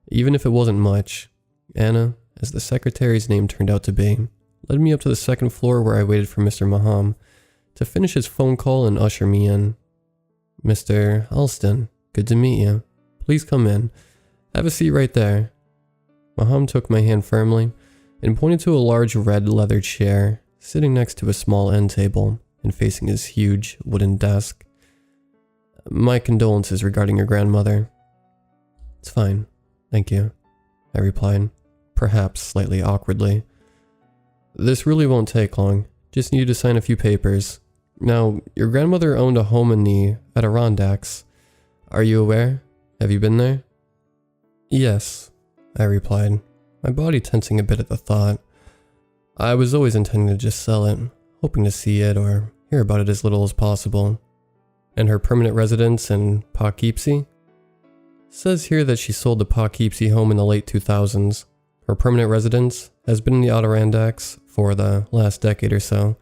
Speaker 1: even if it wasn't much. Anna, as the secretary's name turned out to be, led me up to the second floor where I waited for Mr. Maham to finish his phone call and usher me in. "Mr. Alston, good to meet you. Please come in. Have a seat right there." Maham took my hand firmly and pointed to a large red leather chair sitting next to a small end table and facing his huge wooden desk. "My condolences regarding your grandmother." "It's fine, thank you," I replied, perhaps slightly awkwardly. "This really won't take long. Just need you to sign a few papers. Now, your grandmother owned a home in the Adirondacks. Are you aware? Have you been there?" "Yes," I replied, my body tensing a bit at the thought. I was always intending to just sell it, hoping to see it or hear about it as little as possible. "And her permanent residence in Poughkeepsie?" "Says here that she sold the Poughkeepsie home in the late 2000s. Her permanent residence has been in the Adirondacks for the last decade or so.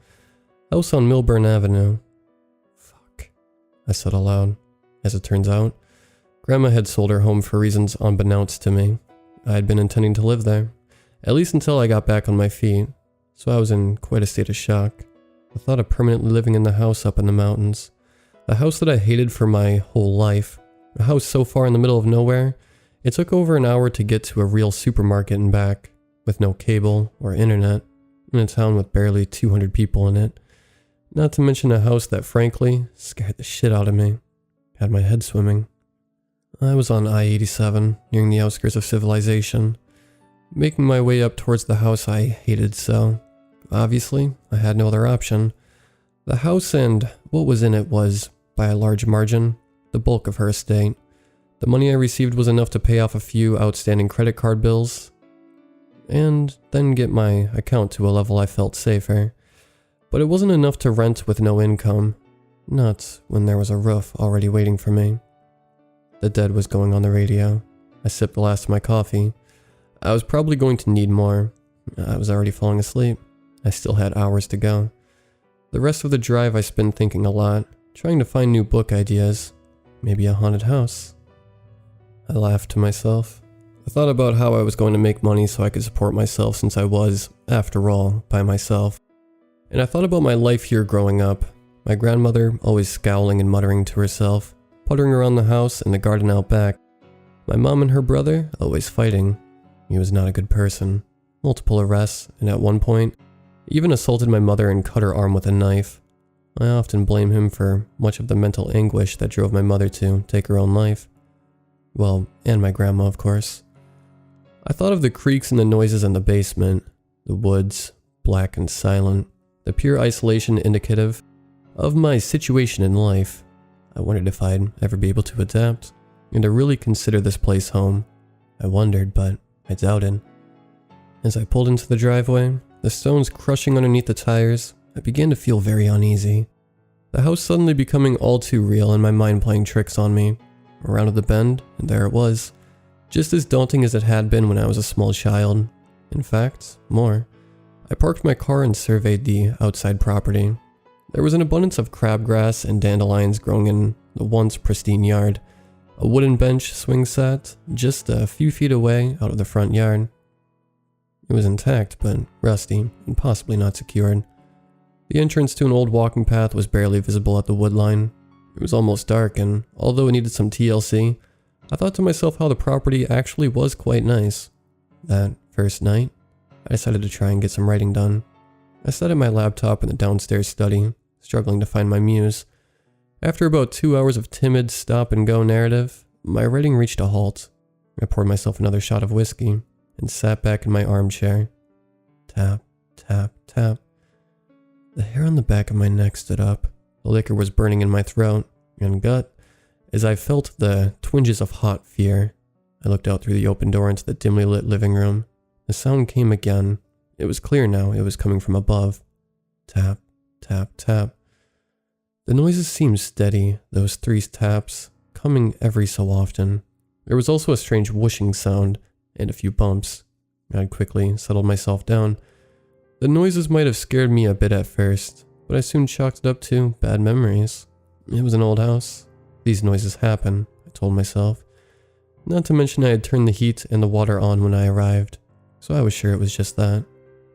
Speaker 1: House on Milburn Avenue." "Fuck," I said aloud. As it turns out, Grandma had sold her home for reasons unbeknownst to me. I had been intending to live there, at least until I got back on my feet, so I was in quite a state of shock. The thought of permanently living in the house up in the mountains, a house that I hated for my whole life, a house so far in the middle of nowhere, it took over an hour to get to a real supermarket and back, with no cable or internet, in a town with barely 200 people in it. Not to mention a house that frankly scared the shit out of me. Had my head swimming. I was on I-87, nearing the outskirts of civilization, making my way up towards the house I hated so. Obviously, I had no other option. The house and what was in it was, by a large margin, the bulk of her estate. The money I received was enough to pay off a few outstanding credit card bills, and then get my account to a level I felt safer. But it wasn't enough to rent with no income. Not when there was a roof already waiting for me. The Dead was going on the radio. I sipped the last of my coffee. I was probably going to need more. I was already falling asleep. I still had hours to go. The rest of the drive I spent thinking a lot, trying to find new book ideas. Maybe a haunted house. I laughed to myself. I thought about how I was going to make money so I could support myself since I was, after all, by myself. And I thought about my life here growing up. My grandmother always scowling and muttering to herself, puttering around the house and the garden out back. My mom and her brother always fighting. He was not a good person. Multiple arrests, and at one point, even assaulted my mother and cut her arm with a knife. I often blame him for much of the mental anguish that drove my mother to take her own life. Well, and my grandma, of course. I thought of the creaks and the noises in the basement, the woods, black and silent, the pure isolation indicative of my situation in life. I wondered if I'd ever be able to adapt, and to really consider this place home. I wondered, but I doubted. As I pulled into the driveway, the stones crushing underneath the tires, I began to feel very uneasy. The house suddenly becoming all too real and my mind playing tricks on me. rounded the bend, and there it was. Just as daunting as it had been when I was a small child. In fact, more. I parked my car and surveyed the outside property. There was an abundance of crabgrass and dandelions growing in the once pristine yard. A wooden bench swing sat just a few feet away out of the front yard. It was intact, but rusty and possibly not secured. The entrance to an old walking path was barely visible at the wood line. It was almost dark, and although it needed some TLC, I thought to myself how the property actually was quite nice. That first night, I decided to try and get some writing done. I sat at my laptop in the downstairs study, struggling to find my muse. After about 2 hours of timid stop-and-go narrative, my writing reached a halt. I poured myself another shot of whiskey and sat back in my armchair. Tap, tap, tap. The hair on the back of my neck stood up. The liquor was burning in my throat and gut as I felt the twinges of hot fear. I looked out through the open door into the dimly lit living room. The sound came again. It was clear now. It was coming from above. Tap, tap, tap. The noises seemed steady, those 3 taps, coming every so often. There was also a strange whooshing sound and a few bumps. I quickly settled myself down. The noises might have scared me a bit at first, but I soon chalked it up to bad memories. It was an old house. These noises happen, I told myself. Not to mention I had turned the heat and the water on when I arrived, so I was sure it was just that.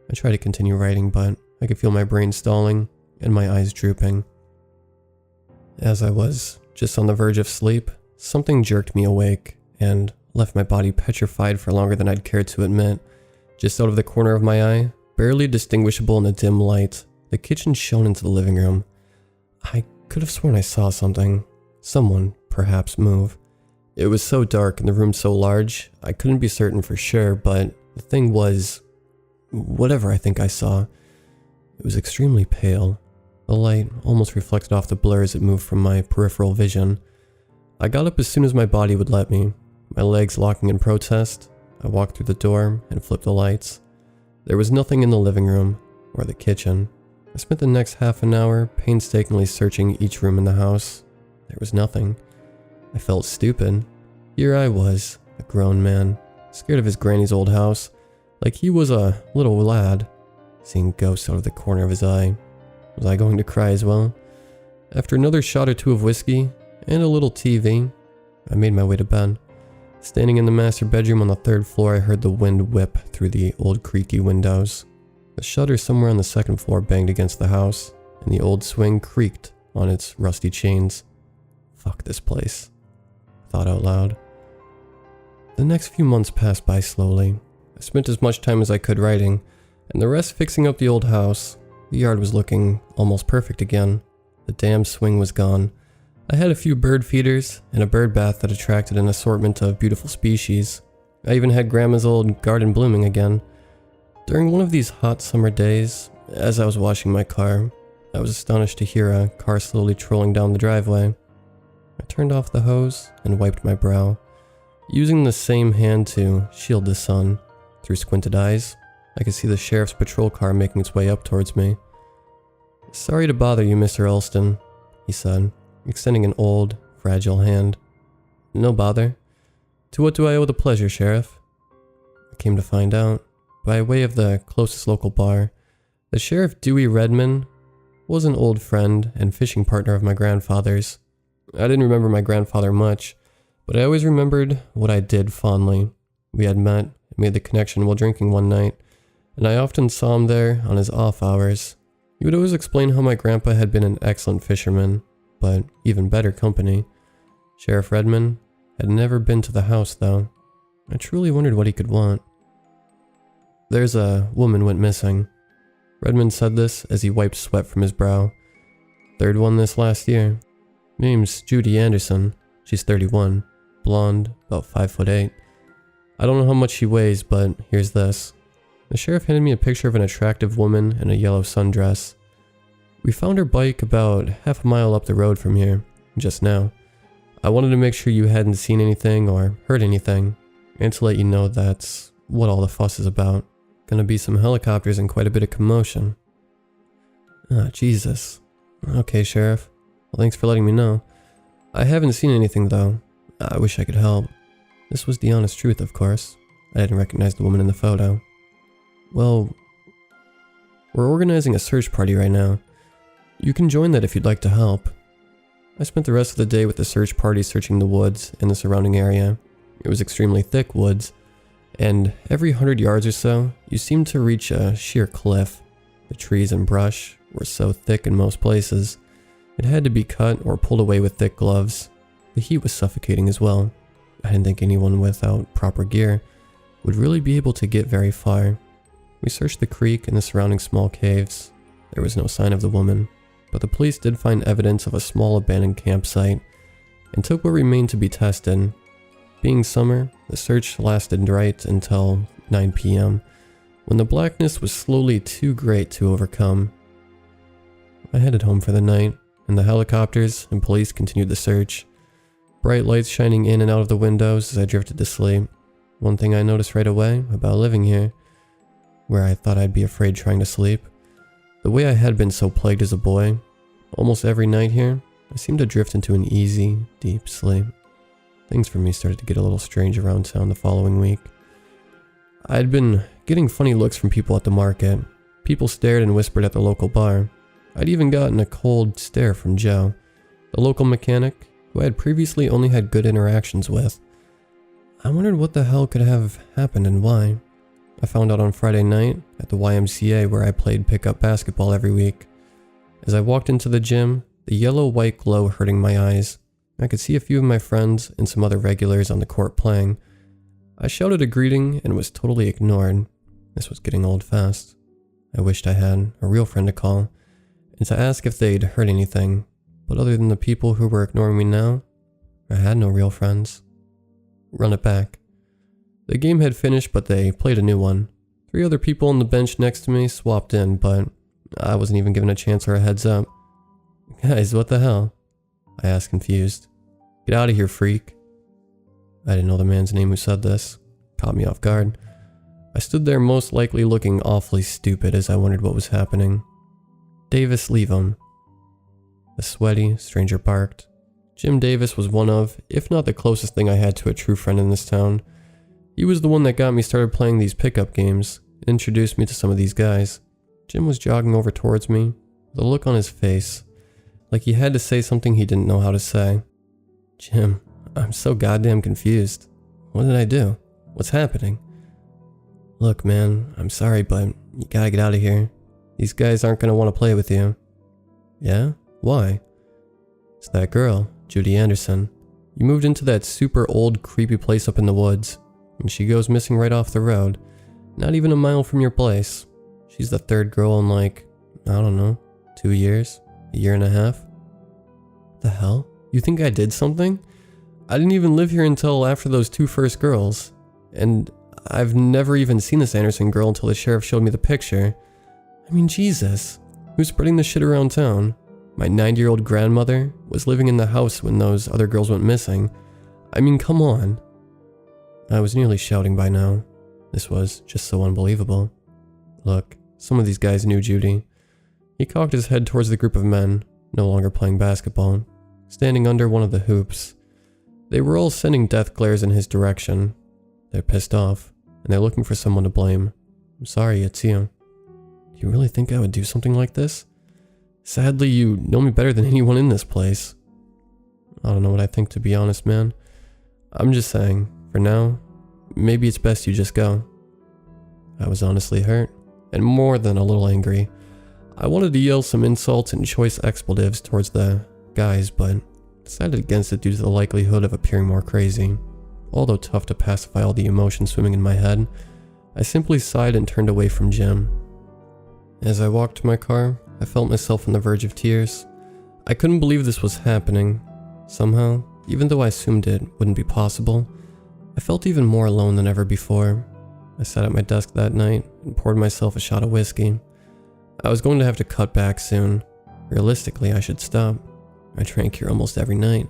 Speaker 1: I tried to continue writing, but I could feel my brain stalling and my eyes drooping. As I was just on the verge of sleep, something jerked me awake and left my body petrified for longer than I'd cared to admit. Just out of the corner of my eye, barely distinguishable in the dim light, the kitchen shone into the living room. I could have sworn I saw something. Someone, perhaps, move. It was so dark and the room so large, I couldn't be certain for sure, but the thing was... whatever I think I saw. It was extremely pale. The light almost reflected off the blur as it moved from my peripheral vision. I got up as soon as my body would let me, my legs locking in protest. I walked through the door and flipped the lights. There was nothing in the living room or the kitchen. I spent the next half an hour painstakingly searching each room in the house. There was nothing. I felt stupid. Here I was, a grown man, scared of his granny's old house, like he was a little lad, seeing ghosts out of the corner of his eye. Was I going to cry as well? After another shot or 2 of whiskey and a little TV, I made my way to bed. Standing in the master bedroom on the 3rd floor, I heard the wind whip through the old creaky windows. The shutter somewhere on the 2nd floor banged against the house, and the old swing creaked on its rusty chains. Fuck this place, I thought out loud. The next few months passed by slowly. I spent as much time as I could writing, and the rest fixing up the old house. The yard was looking almost perfect again. The damn swing was gone. I had a few bird feeders and a bird bath that attracted an assortment of beautiful species. I even had Grandma's old garden blooming again. During one of these hot summer days, as I was washing my car, I was astonished to hear a car slowly trolling down the driveway. I turned off the hose and wiped my brow, using the same hand to shield the sun. Through squinted eyes, I could see the sheriff's patrol car making its way up towards me. "Sorry to bother you, Mr. Elston," he said, extending an old, fragile hand. "No bother. To what do I owe the pleasure, Sheriff?" I came to find out, by way of the closest local bar, that Sheriff Dewey Redman was an old friend and fishing partner of my grandfather's. I didn't remember my grandfather much, but I always remembered what I did fondly. We had met and made the connection while drinking one night, and I often saw him there on his off hours. He would always explain how my grandpa had been an excellent fisherman, but even better company. Sheriff Redman had never been to the house, though. I truly wondered what he could want. "There's a woman went missing." Redman said this as he wiped sweat from his brow. "3rd one this last year. Name's Judy Anderson. She's 31, blonde, about 5'8". I don't know how much she weighs, but here's this." The sheriff handed me a picture of an attractive woman in a yellow sundress. "We found her bike about half a mile up the road from here, just now. I wanted to make sure you hadn't seen anything or heard anything, and to let you know that's what all the fuss is about. Gonna be some helicopters and quite a bit of commotion." "Ah, Jesus. Okay, Sheriff. Well, thanks for letting me know. I haven't seen anything, though. I wish I could help. This was the honest truth, of course. I didn't recognize the woman in the photo. Well, we're organizing a search party right now. You can join that if you'd like to help. I spent the rest of the day with the search party searching the woods and the surrounding area. It was extremely thick woods, and every 100 yards or so, you seemed to reach a sheer cliff. The trees and brush were so thick in most places, it had to be cut or pulled away with thick gloves. The heat was suffocating as well. I didn't think anyone without proper gear would really be able to get very far. We searched the creek and the surrounding small caves. There was no sign of the woman, but the police did find evidence of a small abandoned campsite and took what remained to be tested. Being summer, the search lasted right until 9 p.m. when the blackness was slowly too great to overcome. I headed home for the night, and the helicopters and police continued the search. Bright lights shining in and out of the windows as I drifted to sleep. One thing I noticed right away about living here, where I thought I'd be afraid trying to sleep, the way I had been so plagued as a boy, almost every night here, I seemed to drift into an easy, deep sleep. Things for me started to get a little strange around town the following week. I'd been getting funny looks from people at the market. People stared and whispered at the local bar. I'd even gotten a cold stare from Joe, the local mechanic, who I had previously only had good interactions with. I wondered what the hell could have happened and why. I found out on Friday night at the YMCA where I played pickup basketball every week. As I walked into the gym, the yellow-white glow hurting my eyes, I could see a few of my friends and some other regulars on the court playing. I shouted a greeting and was totally ignored. This was getting old fast. I wished I had a real friend to call and to ask if they'd heard anything, but other than the people who were ignoring me now, I had no real friends. Run it back. The game had finished, but they played a new one. 3 other people on the bench next to me swapped in, but I wasn't even given a chance or a heads up. Guys, what the hell? I asked, confused. Get out of here, freak. I didn't know the man's name who said this. Caught me off guard. I stood there most likely looking awfully stupid as I wondered what was happening. Davis, leave him. The sweaty stranger barked. Jim Davis was one of, if not the closest thing I had to a true friend in this town. He was the one that got me started playing these pickup games and introduced me to some of these guys. Jim was jogging over towards me, with a look on his face, like he had to say something he didn't know how to say. Jim, I'm so goddamn confused. What did I do? What's happening? Look, man, I'm sorry, but you gotta get out of here. These guys aren't gonna want to play with you. Yeah? Why? It's that girl, Judy Anderson. You moved into that super old, creepy place up in the woods, and she goes missing right off the road, not even a mile from your place. She's the 3rd girl in like, I don't know, 2 years? A year and a half? What the hell? You think I did something? I didn't even live here until after those 2 first girls, and I've never even seen this Anderson girl until the sheriff showed me the picture. I mean, Jesus, who's spreading this shit around town? My 90-year-old grandmother was living in the house when those other girls went missing. I mean, come on. I was nearly shouting by now. This was just so unbelievable. Look, some of these guys knew Judy. He cocked his head towards the group of men, no longer playing basketball, standing under one of the hoops. They were all sending death glares in his direction. They're pissed off, and they're looking for someone to blame. I'm sorry, it's you. Do you really think I would do something like this? Sadly, you know me better than anyone in this place. I don't know what I think, to be honest, man. I'm just saying, for now, maybe it's best you just go. I was honestly hurt, and more than a little angry. I wanted to yell some insults and choice expletives towards the guys, but decided against it due to the likelihood of appearing more crazy. Although tough to pacify all the emotions swimming in my head, I simply sighed and turned away from Jim. As I walked to my car, I felt myself on the verge of tears. I couldn't believe this was happening. Somehow, even though I assumed it wouldn't be possible, I felt even more alone than ever before. I sat at my desk that night and poured myself a shot of whiskey. I was going to have to cut back soon. Realistically, I should stop. I drank here almost every night.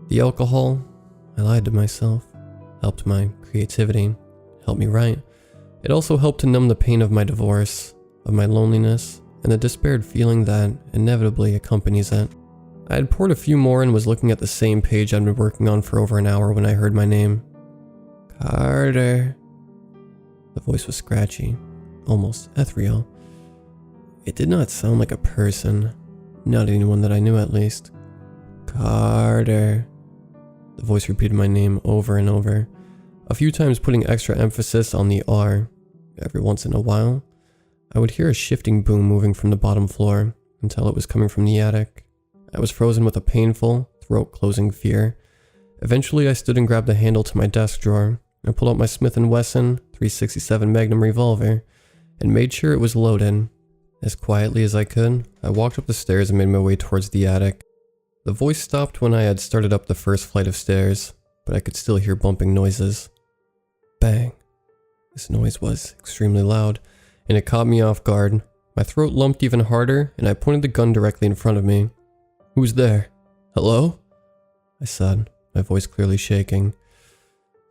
Speaker 1: The alcohol, I lied to myself, helped my creativity, helped me write. It also helped to numb the pain of my divorce, of my loneliness, and the despaired feeling that inevitably accompanies it. I had poured a few more and was looking at the same page I'd been working on for over an hour when I heard my name. Carter. The voice was scratchy, almost ethereal. It did not sound like a person, not anyone that I knew at least. Carter. The voice repeated my name over and over, a few times putting extra emphasis on the R. Every once in a while, I would hear a shifting boom moving from the bottom floor until it was coming from the attic. I was frozen with a painful, throat-closing fear. Eventually, I stood and grabbed the handle to my desk drawer. I pulled out my Smith & Wesson 367 Magnum revolver and made sure it was loaded. As quietly as I could, I walked up the stairs and made my way towards the attic. The voice stopped when I had started up the first flight of stairs, but I could still hear bumping noises. Bang. This noise was extremely loud, and it caught me off guard. My throat lumped even harder, and I pointed the gun directly in front of me. "Who's there? Hello?" I said, my voice clearly shaking.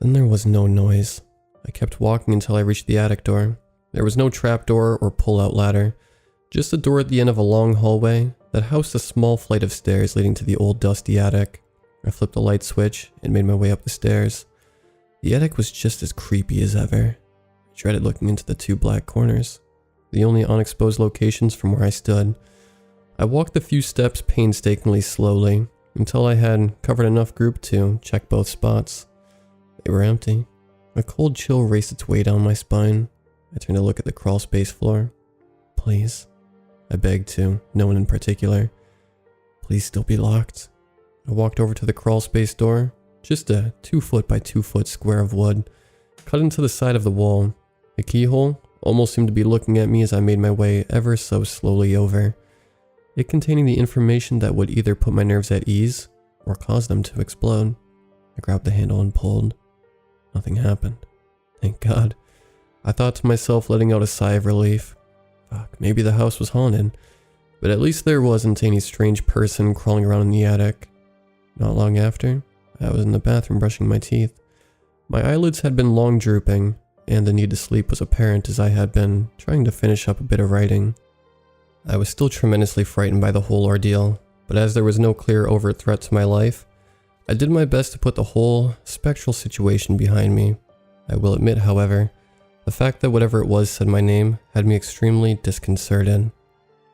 Speaker 1: Then there was no noise. I kept walking until I reached the attic door. There was no trapdoor or pull-out ladder, just a door at the end of a long hallway that housed a small flight of stairs leading to the old dusty attic. I flipped the light switch and made my way up the stairs. The attic was just as creepy as ever. I dreaded looking into the two black corners, the only unexposed locations from where I stood. I walked the few steps painstakingly slowly until I had covered enough group to check both spots. They were empty. A cold chill raced its way down my spine. I turned to look at the crawl space floor. "Please," I begged to no one in particular. "Please still be locked." I walked over to the crawl space door, just a 2-foot by 2-foot square of wood, cut into the side of the wall. The keyhole almost seemed to be looking at me as I made my way ever so slowly over, it containing the information that would either put my nerves at ease or cause them to explode. I grabbed the handle and pulled. Nothing happened. Thank God. I thought to myself, letting out a sigh of relief. Fuck, maybe the house was haunted, but at least there wasn't any strange person crawling around in the attic. Not long after, I was in the bathroom brushing my teeth. My eyelids had been long drooping, and the need to sleep was apparent as I had been trying to finish up a bit of writing. I was still tremendously frightened by the whole ordeal, but as there was no clear overt threat to my life, I did my best to put the whole spectral situation behind me. I will admit, however, the fact that whatever it was said my name had me extremely disconcerted.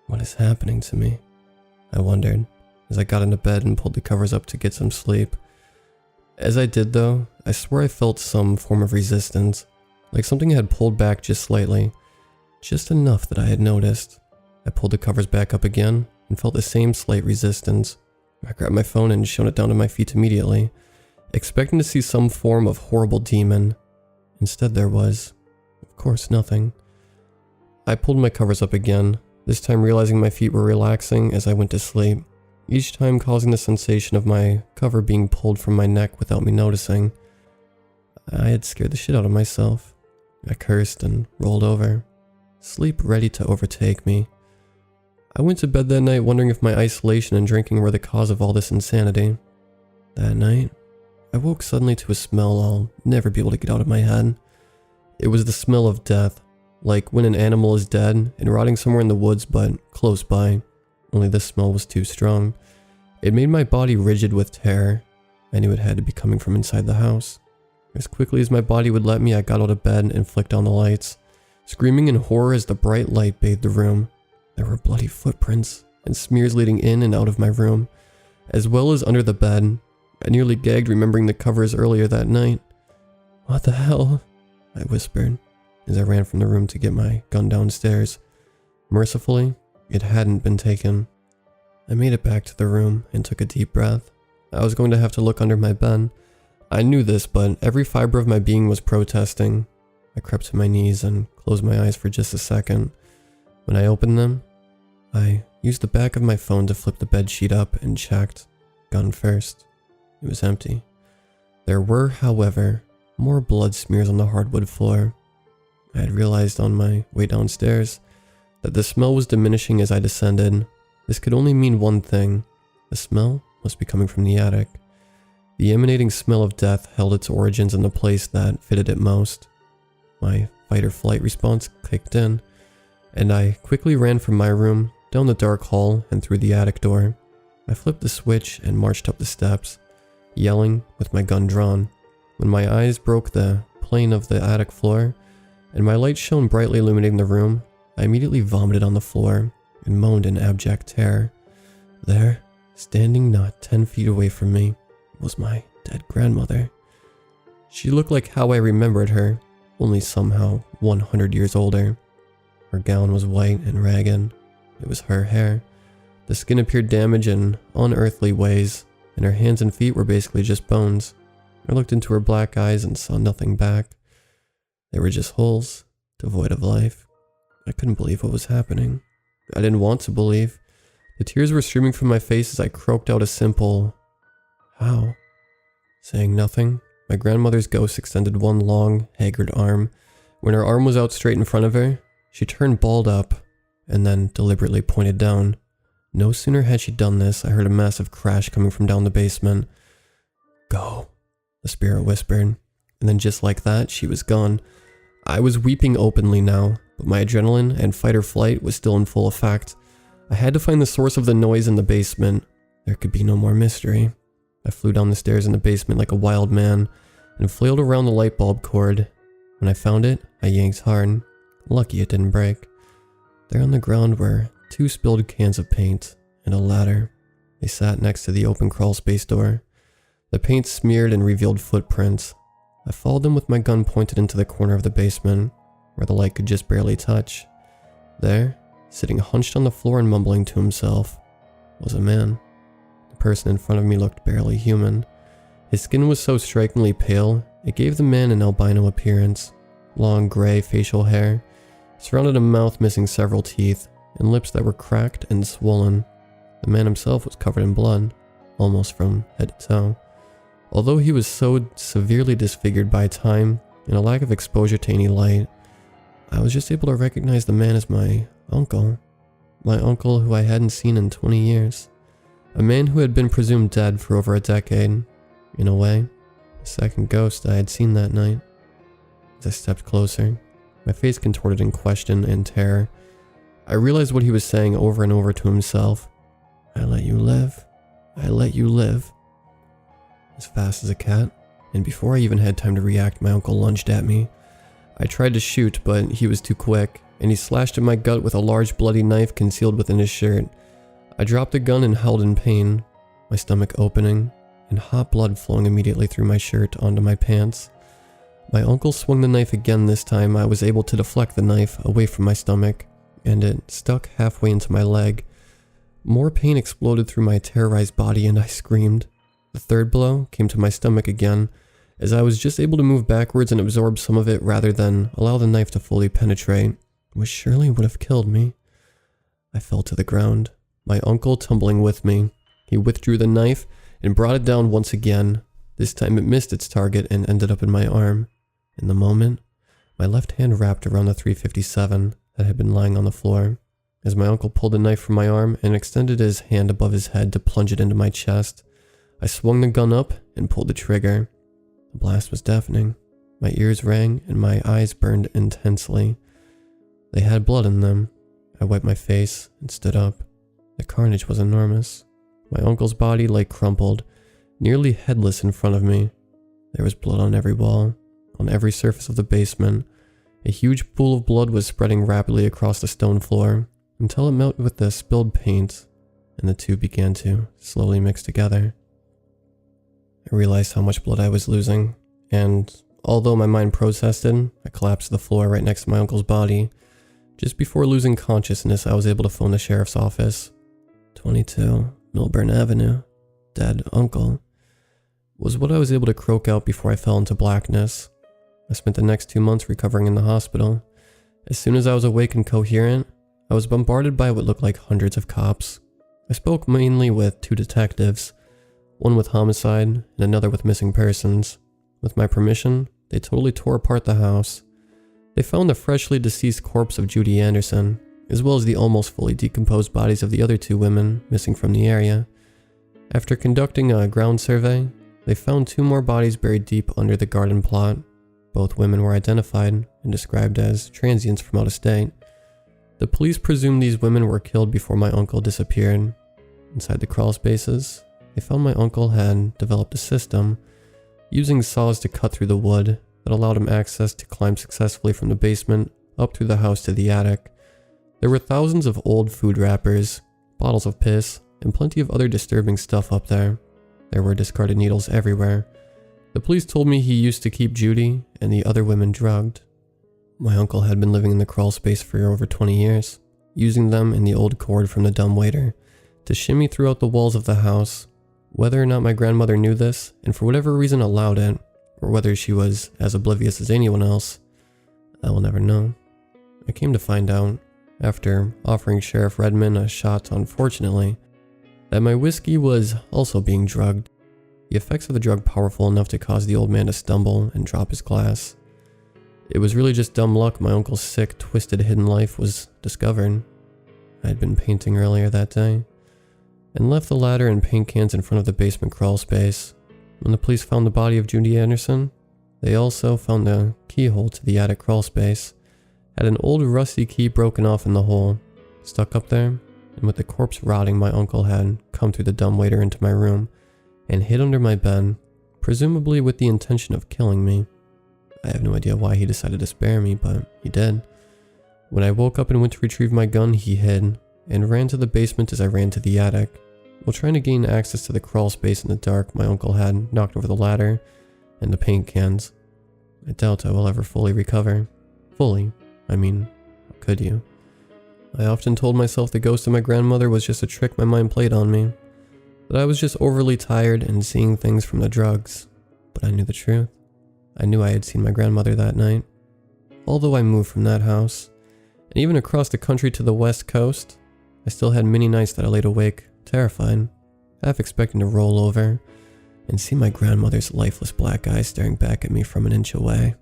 Speaker 1: What is happening to me? I wondered, as I got into bed and pulled the covers up to get some sleep. As I did though, I swear I felt some form of resistance, like something had pulled back just slightly, just enough that I had noticed. I pulled the covers back up again and felt the same slight resistance. I grabbed my phone and shone it down to my feet immediately, expecting to see some form of horrible demon. Instead there was, of course, nothing. I pulled my covers up again, this time realizing my feet were relaxing as I went to sleep, each time causing the sensation of my cover being pulled from my neck without me noticing. I had scared the shit out of myself. I cursed and rolled over, sleep ready to overtake me. I went to bed that night wondering if my isolation and drinking were the cause of all this insanity. That night, I woke suddenly to a smell I'll never be able to get out of my head. It was the smell of death, like when an animal is dead and rotting somewhere in the woods but close by, only this smell was too strong. It made my body rigid with terror. I knew it had to be coming from inside the house. As quickly as my body would let me, I got out of bed and flicked on the lights, screaming in horror as the bright light bathed the room. There were bloody footprints and smears leading in and out of my room, as well as under the bed. I nearly gagged remembering the covers earlier that night. "What the hell?" I whispered as I ran from the room to get my gun downstairs. Mercifully, it hadn't been taken. I made it back to the room and took a deep breath. I was going to have to look under my bed. I knew this, but every fiber of my being was protesting. I crept to my knees and closed my eyes for just a second. When I opened them, I used the back of my phone to flip the bedsheet up and checked, gun first. It was empty. There were, however, more blood smears on the hardwood floor. I had realized on my way downstairs that the smell was diminishing as I descended. This could only mean one thing. The smell must be coming from the attic. The emanating smell of death held its origins in the place that fitted it most. My fight or flight response kicked in, and I quickly ran from my room, down the dark hall, and through the attic door. I flipped the switch and marched up the steps, yelling with my gun drawn. When my eyes broke the plane of the attic floor, and my light shone brightly illuminating the room, I immediately vomited on the floor and moaned in abject terror. There, standing not 10 feet away from me, was my dead grandmother. She looked like how I remembered her, only somehow 100 years older. Her gown was white and ragged. It was her hair. The skin appeared damaged in unearthly ways, and her hands and feet were basically just bones. I looked into her black eyes and saw nothing back. They were just holes, devoid of life. I couldn't believe what was happening. I didn't want to believe. The tears were streaming from my face as I croaked out a simple, "How?" Saying nothing, my grandmother's ghost extended one long, haggard arm. When her arm was out straight in front of her, she turned balled up and then deliberately pointed down. No sooner had she done this, I heard a massive crash coming from down the basement. "Go," the spirit whispered, and then just like that, she was gone. I was weeping openly now, but my adrenaline and fight or flight was still in full effect. I had to find the source of the noise in the basement. There could be no more mystery. I flew down the stairs in the basement like a wild man and flailed around the light bulb cord. When I found it, I yanked hard. Lucky it didn't break. There on the ground were 2 spilled cans of paint and a ladder. They sat next to the open crawl space door. The paint smeared and revealed footprints. I followed them with my gun pointed into the corner of the basement, where the light could just barely touch. There, sitting hunched on the floor and mumbling to himself, was a man. The person in front of me looked barely human. His skin was so strikingly pale, it gave the man an albino appearance. Long gray facial hair, surrounded a mouth missing several teeth, and lips that were cracked and swollen. The man himself was covered in blood, almost from head to toe. Although he was so severely disfigured by time and a lack of exposure to any light, I was just able to recognize the man as my uncle. My uncle who I hadn't seen in 20 years. A man who had been presumed dead for over a decade. In a way, the second ghost I had seen that night. As I stepped closer, my face contorted in question and terror. I realized what he was saying over and over to himself. "I let you live. I let you live." As fast as a cat, and before I even had time to react, my uncle lunged at me. I tried to shoot, but he was too quick, and he slashed at my gut with a large bloody knife concealed within his shirt. I dropped the gun and howled in pain, my stomach opening, and hot blood flowing immediately through my shirt onto my pants. My uncle swung the knife again. This time I was able to deflect the knife away from my stomach, and it stuck halfway into my leg. More pain exploded through my terrorized body and I screamed. The third blow came to my stomach again, as I was just able to move backwards and absorb some of it rather than allow the knife to fully penetrate, which surely would have killed me. I fell to the ground, my uncle tumbling with me. He withdrew the knife and brought it down once again. This time it missed its target and ended up in my arm. In the moment, my left hand wrapped around the .357 that had been lying on the floor, as my uncle pulled the knife from my arm and extended his hand above his head to plunge it into my chest. I swung the gun up and pulled the trigger. The blast was deafening. My ears rang and my eyes burned intensely. They had blood in them. I wiped my face and stood up. The carnage was enormous. My uncle's body lay crumpled, nearly headless in front of me. There was blood on every wall, on every surface of the basement. A huge pool of blood was spreading rapidly across the stone floor until it melted with the spilled paint, and the two began to slowly mix together. I realized how much blood I was losing, and although my mind protested, I collapsed to the floor right next to my uncle's body. Just before losing consciousness, I was able to phone the sheriff's office. 22 Milburn Avenue, dead uncle, was what I was able to croak out before I fell into blackness. I spent the next 2 months recovering in the hospital. As soon as I was awake and coherent, I was bombarded by what looked like hundreds of cops. I spoke mainly with 2 detectives, one with homicide and another with missing persons. With my permission, they totally tore apart the house. They found the freshly deceased corpse of Judy Anderson, as well as the almost fully decomposed bodies of the other 2 women missing from the area. After conducting a ground survey, they found 2 more bodies buried deep under the garden plot. Both women were identified and described as transients from out of state. The police presumed these women were killed before my uncle disappeared. Inside the crawl spaces, they found my uncle had developed a system using saws to cut through the wood that allowed him access to climb successfully from the basement up through the house to the attic. There were thousands of old food wrappers, bottles of piss, and plenty of other disturbing stuff up there. There were discarded needles everywhere. The police told me he used to keep Judy and the other women drugged. My uncle had been living in the crawl space for over 20 years, using them and the old cord from the dumbwaiter to shimmy throughout the walls of the house. Whether or not my grandmother knew this, and for whatever reason allowed it, or whether she was as oblivious as anyone else, I will never know. I came to find out, after offering Sheriff Redmond a shot unfortunately, that my whiskey was also being drugged. The effects of the drug powerful enough to cause the old man to stumble and drop his glass. It was really just dumb luck my uncle's sick, twisted, hidden life was discovered. I had been painting earlier that day, and left the ladder and paint cans in front of the basement crawl space. When the police found the body of Judy Anderson, they also found the keyhole to the attic crawl space. Had an old rusty key broken off in the hole, stuck up there, and with the corpse rotting, my uncle had come through the dumbwaiter into my room and hid under my bed, presumably with the intention of killing me. I have no idea why he decided to spare me, but he did. When I woke up and went to retrieve my gun, he hid, and ran to the basement as I ran to the attic. While trying to gain access to the crawl space in the dark, my uncle had knocked over the ladder and the paint cans. I doubt I will ever fully recover. Fully. I mean, how could you? I often told myself the ghost of my grandmother was just a trick my mind played on me. That I was just overly tired and seeing things from the drugs. But I knew the truth. I knew I had seen my grandmother that night. Although I moved from that house, and even across the country to the west coast, I still had many nights that I laid awake, terrified, half expecting to roll over and see my grandmother's lifeless black eyes staring back at me from an inch away.